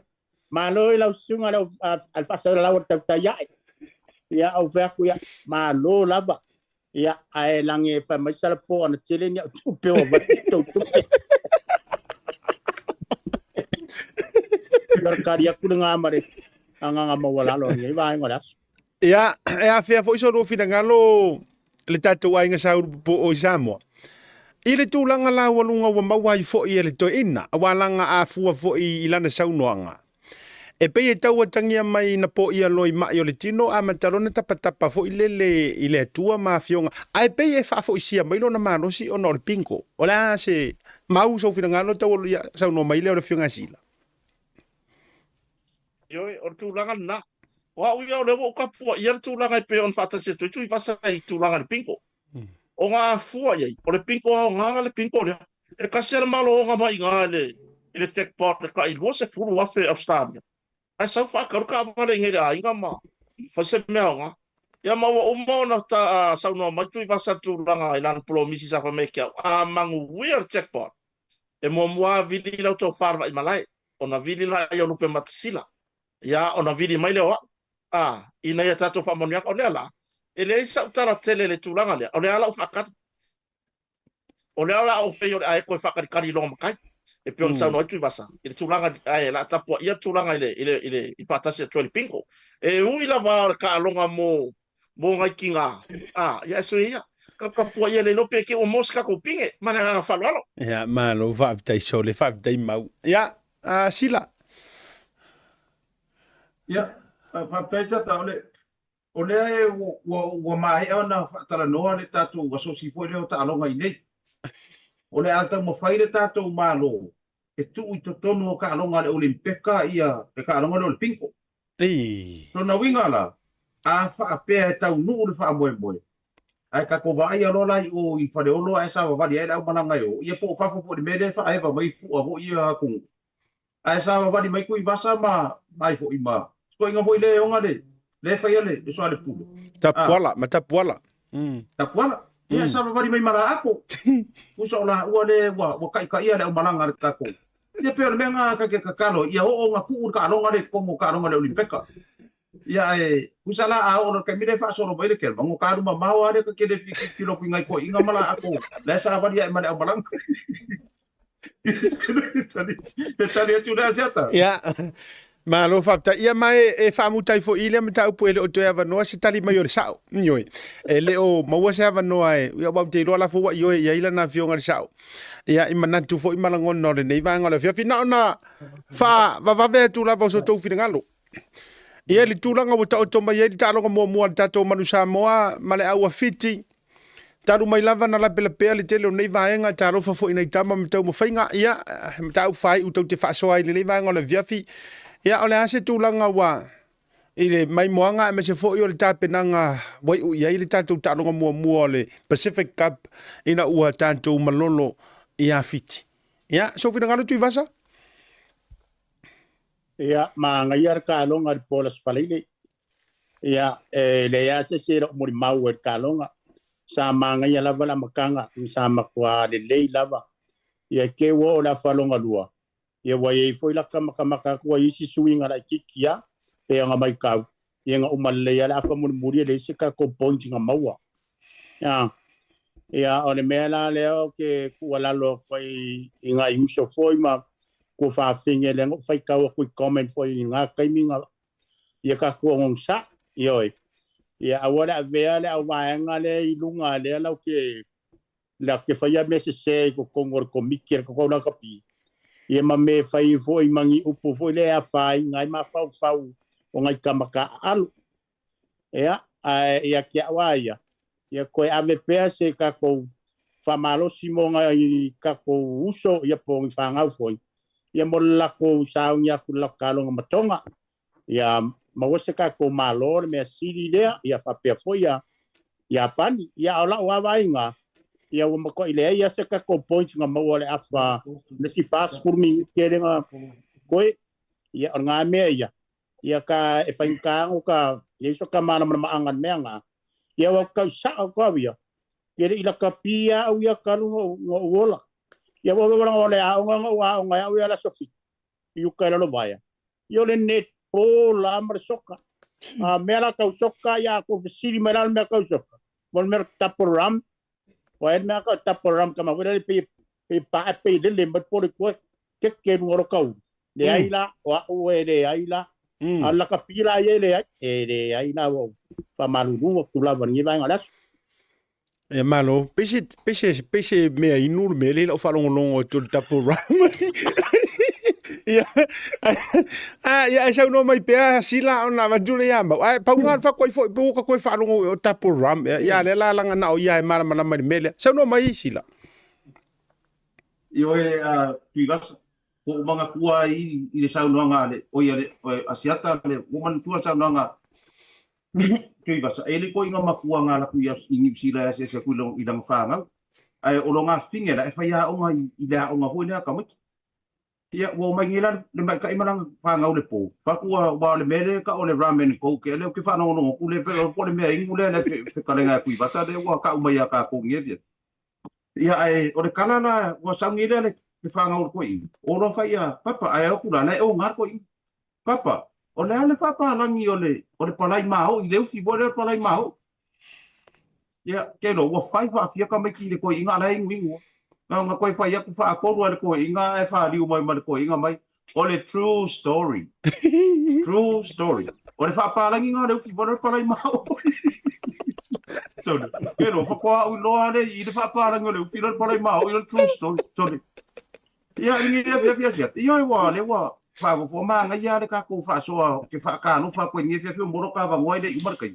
Malo lau sunga lau alfasa lau tau tayai. Ia au veku ia malo lava. Ia ai lange pa mai sala po ana tele ni tupe o batito tupe. Berkari aku dengar mare anga mawala lo ia vai ngolas. Ia, fea fo iso ro fina ngalo le tātou ai ngasau po o Samoa. I le tūlanga la walunga wa mawai fo i le toi ina, awalanga a fua fo i lana saunoanga. E pei e tau atangia mai na po i aloi mai o le tino a matarona tapatapa fo i le atua ma fionga. Ai pei e fa fo i sia mai lona marosi o no le pinko. O la se mau so fina ngalo tau o sauno mai le o le fionga sila. Ioi, o tūlanga na. Wa uia o le wo ka pua ia tūlanga i pe on fata se tui pasa i tūlanga le pinko. O ngā fua iei, o le pinko o ngā le pinko lea. E kasera malo o ngā mai ngā le jackpot le ka i lua se furu wafe Australia. Ai sau whakaru ka wale ngere a inga ma. Fase mea o ngā. Ia maua o maona ta sau noa mai tui pasa tūlanga i lana pulo misi sa wha meki au. A mangu weird jackpot. E mua vili lau tō wharwa i malai. O na vili la i anupe matasila. Ia o na vili mai leo ina ia tato pa moniaka o le ala. E le isa utara tele le tūlanga lea. O le ala u whakari. O le ala o pei o le ae koe whakari kari longa makai. E pion sau no tui basa. I le tūlanga ae la tapua ia tūlanga i patasi a tuali pinko. E ui la wa ka alonga mo ngai ki ngā. Ia eso ia. Ka pua ia le lope ke o moska ko pinge. Mana ngā whalualo. Ia, malo, whaavitai so le whaavitai mau. Ia, sila. Ia. Whapeta ta o lea e ua mai ona tala noa le tātou wasosi po leo ta alonga i nei. O le alta mo whai le tātou mālo. E tu i to tonu o ka alonga le Olimpeka ia e ka alonga le Olimpinko. Tona winga la, a whaapea e tau nuu le wha moe moe. Ai ka kova ai alola i o i whare olo e sa wawari e lau mananga i o. Ia po whafo po di mele wha ewa mai fua ho ia kungu. Ai sa wawari mai kui vasa ma mai fo i maa. Ko inga foi le onga le fai ale e so ale pulo. Tapuala, ma tapuala. Tapuala. Ia sa mari mai mara ako. Usa ola ua le wa kai ia le malanga le kako. Ia pe le nga ka ke kakalo ia o nga ku ka longa le komo ka longa le Olimpeka. Ia e usa la a o ke mire fa so ro baile ke mango ka ru ma mau are ka ke le kilo pinga ko inga mala ako. Le sa vari ia male o malanga. Tali tu na siata. Ia. Ma lo fakta ia mai e whaamutai fo ile me tau puele o toi ava noa se tali mai o le sao. Nyoi. E leo maua se ava noa e ia wau te iroa la fo wa ioi ia ila na fionga le sao. Ia ima nantu fo ima langon no le nei vanga le fia fina ona vavave tu la so tau fina ngalo. Ia li tūlanga o tau toma ia li tālonga mua le tātou manu Samoa ma le aua fiti. Taru mai lava na la pela pea le tele o nei vaenga taro fa fo ina itama me tau mo whainga ia me tau whai u tau te whaasoa i le nei vaenga o le viafi. Ia ole ase tūlanga wa i le mai moanga e me se fo i o le tāpenanga wai u ia i le tātou tālonga mua le Pacific Cup ina ua tātou malolo i a fiti. Ia, so fina ngalo tui vasa? Ia, ma ngai ar kālonga le polas palaile. Ia, le ia se sera mori mau ar kālonga. Sa ma ngai lava la makanga, sa makua le lei lava. Ia ke wo la falonga lua. Ia wai foi la kamaka ko isi suinga la kikia pe nga mai kau ia nga umalea la fa muri le sika ko point nga maua Ia o le mea la leo ke kua lalo koi inga iuso foi ma ko whawhinge le ngok whai kaua kui comment foi ngā kaiminga ia ka kua ngong sa ioi. Ia awale a vea le au waenga le ilunga le lau ke la ke whaia mese se ko kongor ko mikir ko kauna kapi. Ia ma me whai foi mangi upu foi le a whai ngai ma whau o ngai kamaka alu. Ia ia kia waia. Ia koe ave pea se ka kou whamalo simonga i ka kou uso ia po ngi whangau foi. Ia mo lako saungi aku lako kalonga matonga. Ia mawase ka kou malo mea siri lea ia whapea foi ia pani. Ia au lau wawainga. Ia wamako ilea ia se ka kou points nga maua le awha nesi fast kurmi kerenga koe. Ia on ngā mea ia. Ia ka e whainkaango ka ia iso ka mana maangan mea ngā. Ia wa kau sa ko ia kere ila kapia au ia kalu ngola ia wa wa ngole a nga au ia la sofi yu kala lo baya yo le net po la mar soka a mera kau soka ia ko siri meral me kau soka vol mer taporam wa et me ka taporam kama wa pe pa pe de le mbot po ko ke ngoro kau le aila wa we le aila alla kapila ye le aila wo pa malulu tu la vangi vai ngalas e malo pese me inu me le o falong longo tu tapo ram ya ya sa no mai pe sila ona ma jule ya ma pa ngal fa koi fo bu ko falong o tapo ram ya le la langa na o ya mara mara mai mele sa no mai sila yo pigas ko mga kuwa i le sa no nga le o ya le asiata le woman tua sa no nga tui basa ele ko inga makua nga la kuia ingi sila se kulong ilang fanga ai olonga finge la fa ya onga ila onga hoina ka mo ia wo mai ngila le mai ka imanang fanga o le po pa kua ba le mele ka o le ramen ko ke le ke fa no no ku le pero po le me ingu le fe ka lenga kui basa de wa ka umai ka ko ngie ia ai o le kala la wa sangile le ke fanga o ko i o lo fa ia papa ai o kula le o ngar ko i papa o le ale papa langi o le palai mau i leu ki bo le palai mau ia ke lo wa fai fa fia ka mai ki le ko inga lai ngingo nga ko fa ia ku fa ko ro le ko inga e fa liu mai ko inga mai o le true story o le fa pa langi nga leu ki bo le palai mau so ke lo fa ko u lo ale i le fa pa langi leu ki le palai mau i le true story so ia ngi ia wa le wa fa fo ma nga ya de ka ko fa so ke fa ka no fa ko ni fe fe moro ka va ngoi de imar kai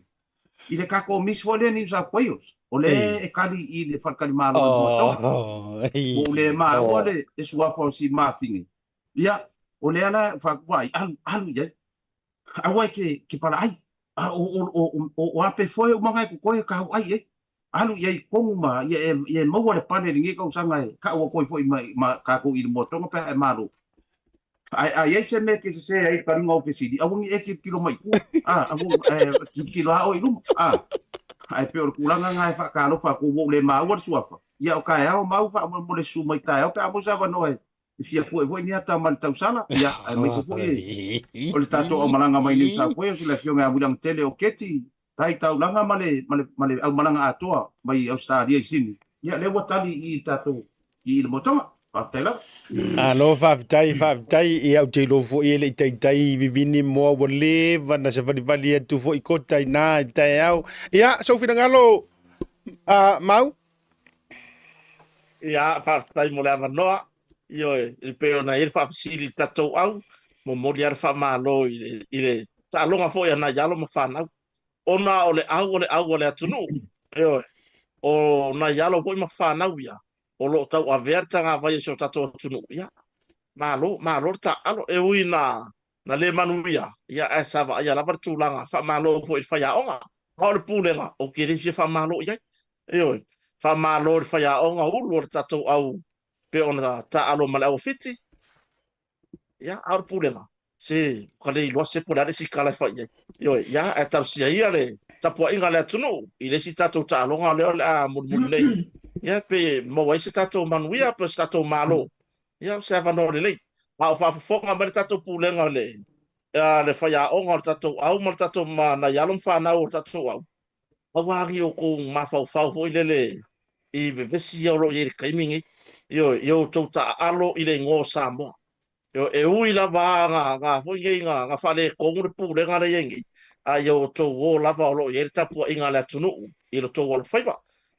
i le ka ko mis fo le ni sa poios o le e kali i le fa kali ma o le ma o le e sua fo si ma fingi ia o le ala fa vai alu ye a wai ke para ai o ape fo o manga ko ko ka ai e alu ye ko ma ye mo le pane ngi ko sanga ka o ko fo ma ka ko i mo to pa e maru ai se me ke se ai pa ngo ke sidi awu ngi e kilo mai ku awu kilo a o ilu ai pe o kulanga ngai fa ka lo fa ku wo le ma wa suafa ia o ka o ma fa mo le su mai ta o pe amo sa va no e fia fu e vo ni ata mal tau sala ia mai se fu e o le tato o malanga mai ni sa ko e sila fio nga bulang tele o keti tai tau langa male au malanga atoa mai Australia sini ia le wa tali i tato i le motonga alo faafetai i au te lo fo i le taitai vivini moa ua leva na se valivali atu fo i kota inā i tae au ia soufinagalo mau ia faafetai mo le avanoa ioe i pe ona i le faapesili tatou au mo moli a le faamālō i le taaloga foʻi ana ialo ma fanau ona o le au o le atunuu ioe o na ialo foʻi ma fanau ia o lo tau avea tanga vai so tato tunu ia malo ta alo e ui na le manuia ia e sava ia la tu langa fa malo fo fa ya onga ha le pulenga o ke ri fa malo ia io fa malo fa ya onga u lo tato au pe ona ta alo mala o fiti ia au pulenga se kale lo se por ale si kala fa ia io ia e tar si ia le tapo inga le tunu ile si tato ta alo le a mulmule ia pe mo wai se tato manuia pe se tato malo ia se va no le ma fa foga ma tato pulenga le fa ya onga tato au ma tato ma na ya lom fa na o tato au awangi o ko mafau fo ilele I vevesi o lo i kaimingi yo tota alo i le ngo Samoa yo e ui lava nga hoinga nga whale kongure pūre ngā reingi a yo tō wō lava o lo i tapua i ngā lea tunu i lo tō wala whaiva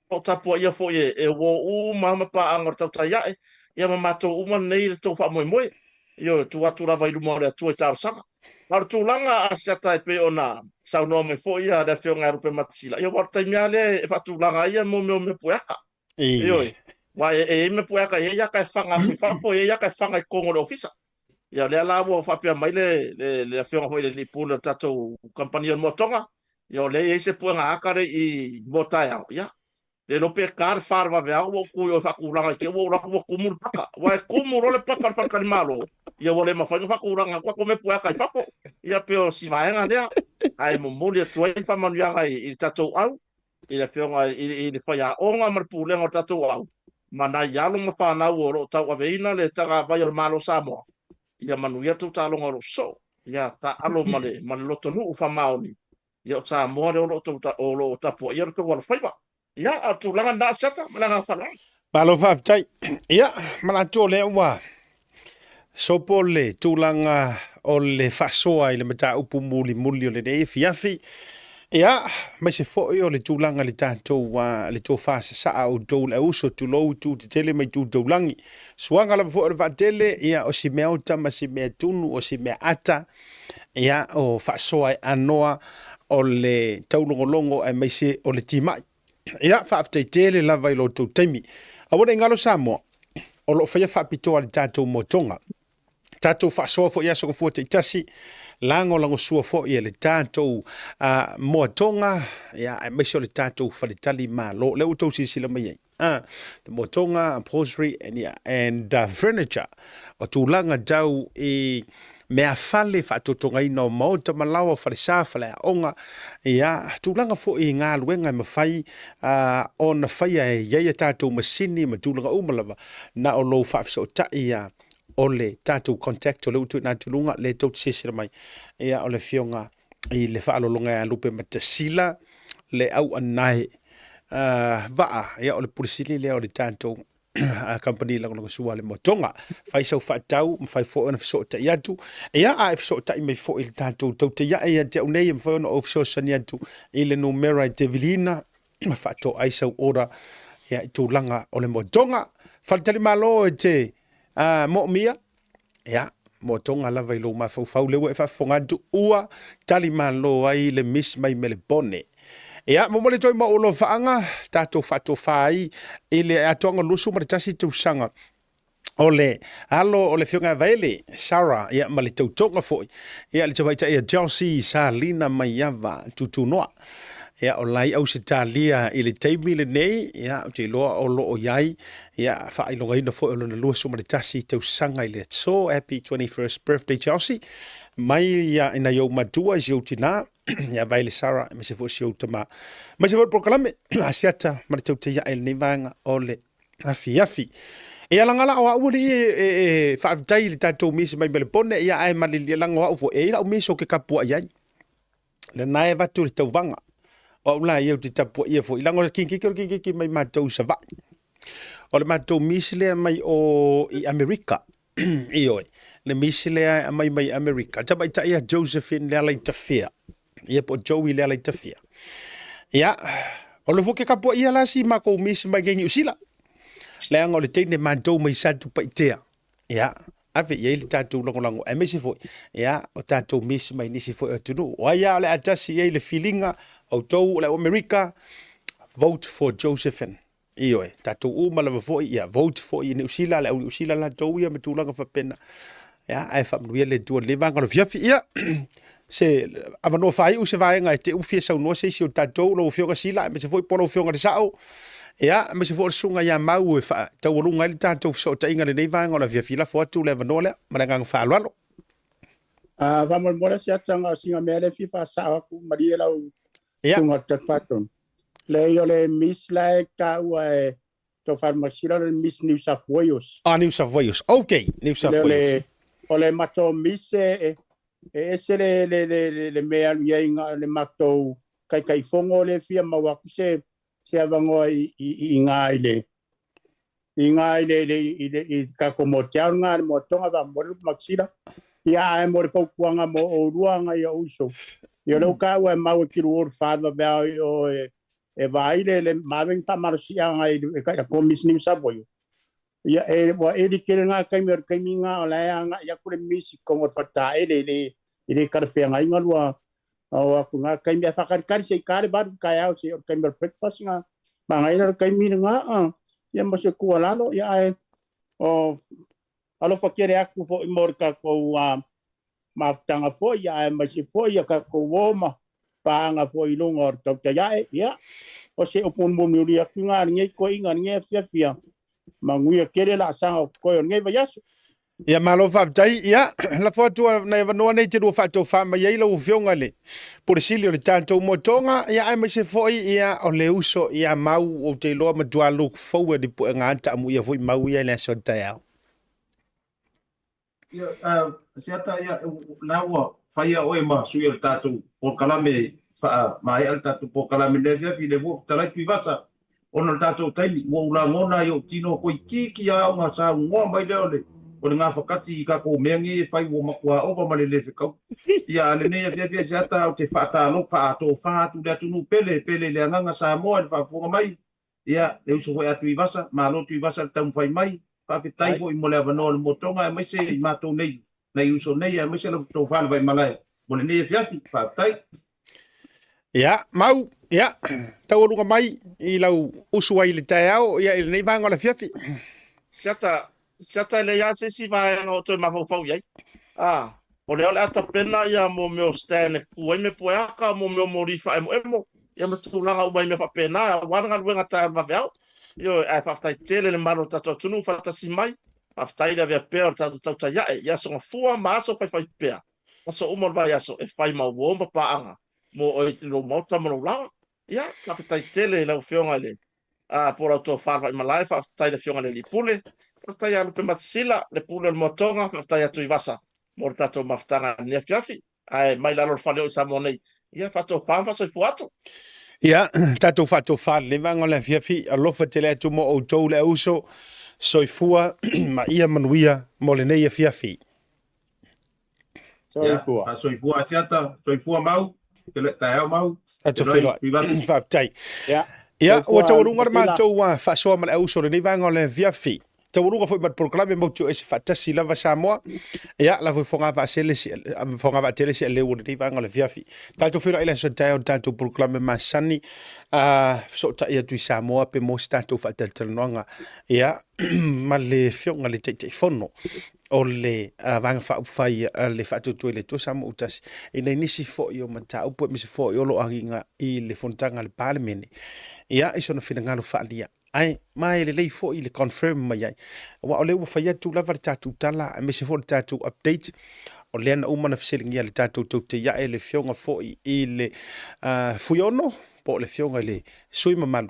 o tapua ia fo e wō mama pa anga tau tai ae ia mama tō uma nei le tō wha moe moe yo tu atu lava I luma lea tū e tāru sanga Nāru tūlanga a siata e pe o nā saunoa me fo ia rea whio ngā rupe matisila ia wata mea le e whatūlanga ia mo me pueaka Ioi, wai e me pueaka e ia kai whanga kui whapo e ia kai whanga I kongo le ofisa ia lea la wo whapea mai le whionga hoi le lipuna tatou kampania mo tonga ia le e se puenga akare I motai au ia le lope kar far va vea wo ku yo whakuranga ke wo rako wo kumur paka wai kumur ole paka paka ni malo ia wo le mawhainga whakuranga kwa kome pueaka I whapo ia peo si vaenga lea ai mo muli atuai whamanuanga I tatou au I le whionga I le whaia onga marpulenga o tatou au mana ialo ma whanau o ro tau aveina le tanga vai o malo Samoa ia manuia tau talonga o so ia ta alo male loto nu whamaoni ia o Samoa le o lo tapu ia rako wala whaiva ia a tūlanga nā seta malanga whanau Malo whaftai ia mana tō le ua sopo le tūlanga o le whasoa I le mata upu muli o le ne fiafi Ia, mai se foi o le tūlanga le tātou le tō whāsa saa o tō le uso tū lou tū te tele mai tū taulangi. Suanga la foi o le whatele, ia o si mea ota ma si mea tunu o si mea ata, ia o whasoa anoa o le taulongolongo ai mai se o le timai. Ia, whaaftai tele lava I lo tō taimi. A wana ingalo Samoa, o lo whaia whaapitoa le tātou motonga. Tātou whasoa fo ia soko fua te itasi, lango sua fo ia le tātou motonga, ia mai se o le tātou whaletali malo, leo tau sisila mai ai. The motonga, upholstery, and furniture. O tūlanga dau I mea fale whaatotonga ina o maota malawa whale sā whale onga. Ia, tūlanga fo I ngā luenga mawhai o na whaia e iaia tātou masini ma tūlanga umalawa na o lo whaafisa o tai ole tātou contact o le utu nā tulunga le tau tisesira mai ia o le whionga I le whaalolonga a lupe matasila le au anai vaa ia o le purisili le o le tātou company lango sua le motonga fai sau whaatau mwhai fo ona fiso ta iatu ia a fiso ta I mai fo I le tātou tau te ia ia te unei mwhai ona o fiso sani atu I le numera I te vilina whaato ai sau ora ia I tūlanga o le motonga whaletali malo te mo mia ya mo tonga lava I lo mafau le we fa fonga du ua tali malo ai le miss mai melebone ya mo le toi mo lo faanga tato fato fai ile atonga lusu ma tasi tu sanga ole alo ole fiunga vele Sarah ya mali tau tonga foi ya le tawaita ya Josie Salina mai yava tutunoa ya olai au se talia I le taimi le nei ya te loa o lo o yai ya fa I longa ina fo o na lua suma le tasi tau sanga I le so happy 21st birthday Chelsea mai ya ina yo madua yo tina ya vai le Sarah me se fo yo tama me se fo proclame asiata ma tau te ya el nevanga ole afi e alangala o uli fa dai le tatou mis mai mele pone ya ai mali le langa o fo e la o miso ke kapua ya le nai va tu te vanga o la eu te tapu ia fo ilango kinki mai matou sava o le matou misile mai o I America ioi le misile mai America taba ita ia Josephine le lai tafia ia po Joey le lai tafia ia o le foke kapu ia la si mako mis mai gengi usila le anga le tene matou mai satu paitea ia ave ia le tatou lango e mesi fo ia o tatou mis mai nisi fo e tunu o ia le atasi ia le feelinga o tou le America vote for Josephine ioi tatou uma lava fo ia vote for I usila le usila la tou ia metulanga fa pena ia ai fa mluia le tu le vanga lo fiafi ia se avano fai u se vai ngai te u fia sau no se si o tatou lo fio sila me se foi polo fio ngai sao ia me se foi sunga ia mau e fa tau lunga le tatou so ta inga le nei vanga la fiafi la fo tu le vano le malanga fa lalo vamos mora se atanga singa mele fifa sa ku maria la sunga tapaton le yo le mis la ka u to farmacia le mis New South Wales New South Wales okay New South Wales ole mato mis ese le mea le mato kai fongo le fia mawaku se avango i ngā ile. I ngā ile i ka komo tiau ngā mo tonga wa mo maksira. Ia e mo le faukuanga mo o ruanga i uso. Ia lau ka ua mau e kiru oru whātua bea o e vaile le maweng tamarisia ngai e ka komisini saboyo. Ia e wa e di kere ngā kaimi ngā o lea ngā ia kure misi kongo pata e le karwhea ngā inga lua o aku ngā kaimi a whakarikari se i kāre baru kai au se o kaimi breakfast ngā ma ngā ina kaimi ngā ia mo se kua lalo ia e o alofa kere aku po i morka kou maftanga po ia e ma se po ia ka kou woma paanga po i lunga o tau te ia o se opun mumuri aku ngā ngei ko inga ngei fia manguia kere la sanga o koe o ngei vayasu. Ia malo whaptai, ia, la whatua nei wanoa nei te rua whatou whama ia ila uwhionga le. Pure sili o le tātou motonga, ia ai mai se foi ia o le uso ia mau o te loa matua luk fau di pu ngā anta amu ia foi mau ia le aso tai au. Ia, siata ia, naua, whaia oe ma sui o le tātou por kalame, mai al tātou por kalame le fiafi le vuo, talai tui vasa, ona le tātou taimi, mo ula ngona i o tino koi kiki a o ngā sa ngoa mai leo le, o le ngā whakati i ka kou meangi e whai wo makua opa male le whikau. Ia le nea fiafia siata o te whaatalo, whaato whaatu le atunu pele le anganga sa moa le whaafonga mai. Ia, le uso hoi atu i vasa, malo tu i vasa le tamu whai mai, whawhitai ho i mo le avanoa le motonga, e maise i mātou nei, nei uso nei, e maise le tau whāna vai malai. Mo le nea fiafi, whaatai. Ia, mau, ia, tau orunga mai, i lau usu ai le tai au, ia, i le nei vanga le fiafi. Siata le ia se si vai no to ma fau iai. O le ole ata pena ia mo me o stane kuai me poaka mo me mo rifa emo. Ia me tulanga o mai me fa pena, wanga wenga ta ma veo. Yo e fa fai tele le maro ta tunu fa ta si mai. Fa fai le via per ta ta ia so fua maso pa fai per. Aso umor vai aso e fai ma wo ma pa anga. Mo o i lo mo ta mo la. Ia fa fai tele le fionga le. Por auto fa vai ma life fa fai le fionga le lipule. Fai alu pe matsila le pule le motonga fai atu i vasa mo tato maftanga ne fiafi ai mai la lor fale o samone ia fato pampa so puato ia tato fato fale le vanga le fiafi a lofa tele atu mo o tou le uso soifua ma ia manuia mo le nei fiafi soifua siata soifua mau te tae mau atu felo faftai ia o tou runga ma tou fa so ma le uso le nei vanga le fiafi Taurunga foi mat proclame mo tu ese fatasi lava Samoa. Ia la foi fonga va selesi fonga va telesi le o de vanga le fiafi. Tanto fira ila so tayo tanto proclame masani so ta ia tu Samoa pe mo stato fatel nonga. Ia ma le fionga le tete fono. O le vanga fa fai le fatu tu le to Samoa utas. Ina nisi fo yo mata upo mi fo yo lo anginga I le fontanga le parliament. Ia iso no fina ngalo fa dia. Ai mai le lei fo I le confirm mai ai wa ole wa fa tu lava tatu tala me se fo tatu update o le na uma na feselingia le tatu te ya ele fionga fo I le fuyono po le fionga le sui mamalu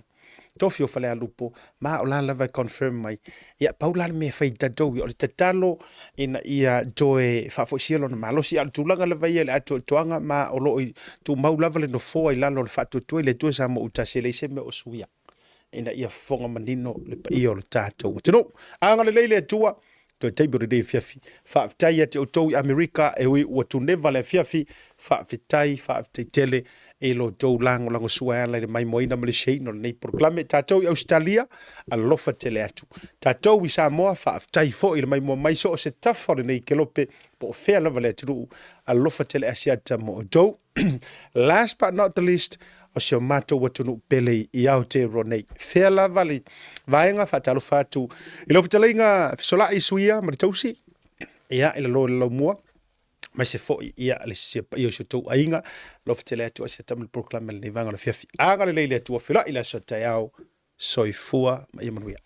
tofio fa le alupo ma o la lava confirm mai ya paula me fa tatu o le tatalo ina ia joe fa fo sielo na malo si al tulanga le vai le atu tuanga ma o lo tu mau lava le no fo I la lo fa tu le tu sa mo utasele se me o suia ina ia fonga manino le pai o le tātou. Tino, anga le leile tua, to teibu re fiafi. Whaafitai te o tau I Amerika e ui ua tu neva le fiafi, whaafitai tele e lo tau lango sua ala le mai moina ma le sheino le nei proklame. Tātou I Australia, a lofa tele atu. Tātou I Samoa, whaafitai fo I le mai mo mai so o se tafo le nei kelope, po whea lava le atu, a lofa tele asiata mo o tau. Last but not the least, o se o mato watunu pele I Aotearoa. Whea lava le vaenga whatalo whatu. I lo whatalai ngā whisola I suia ma le tausi. Ia I lo mua. Mai se fo ia le se I o se tau ainga. Lo whatalai atu a se tamu le proklama le vanga le fiafi. Anga le leile atu a whila I la sa tai au soifua ma ia manuia.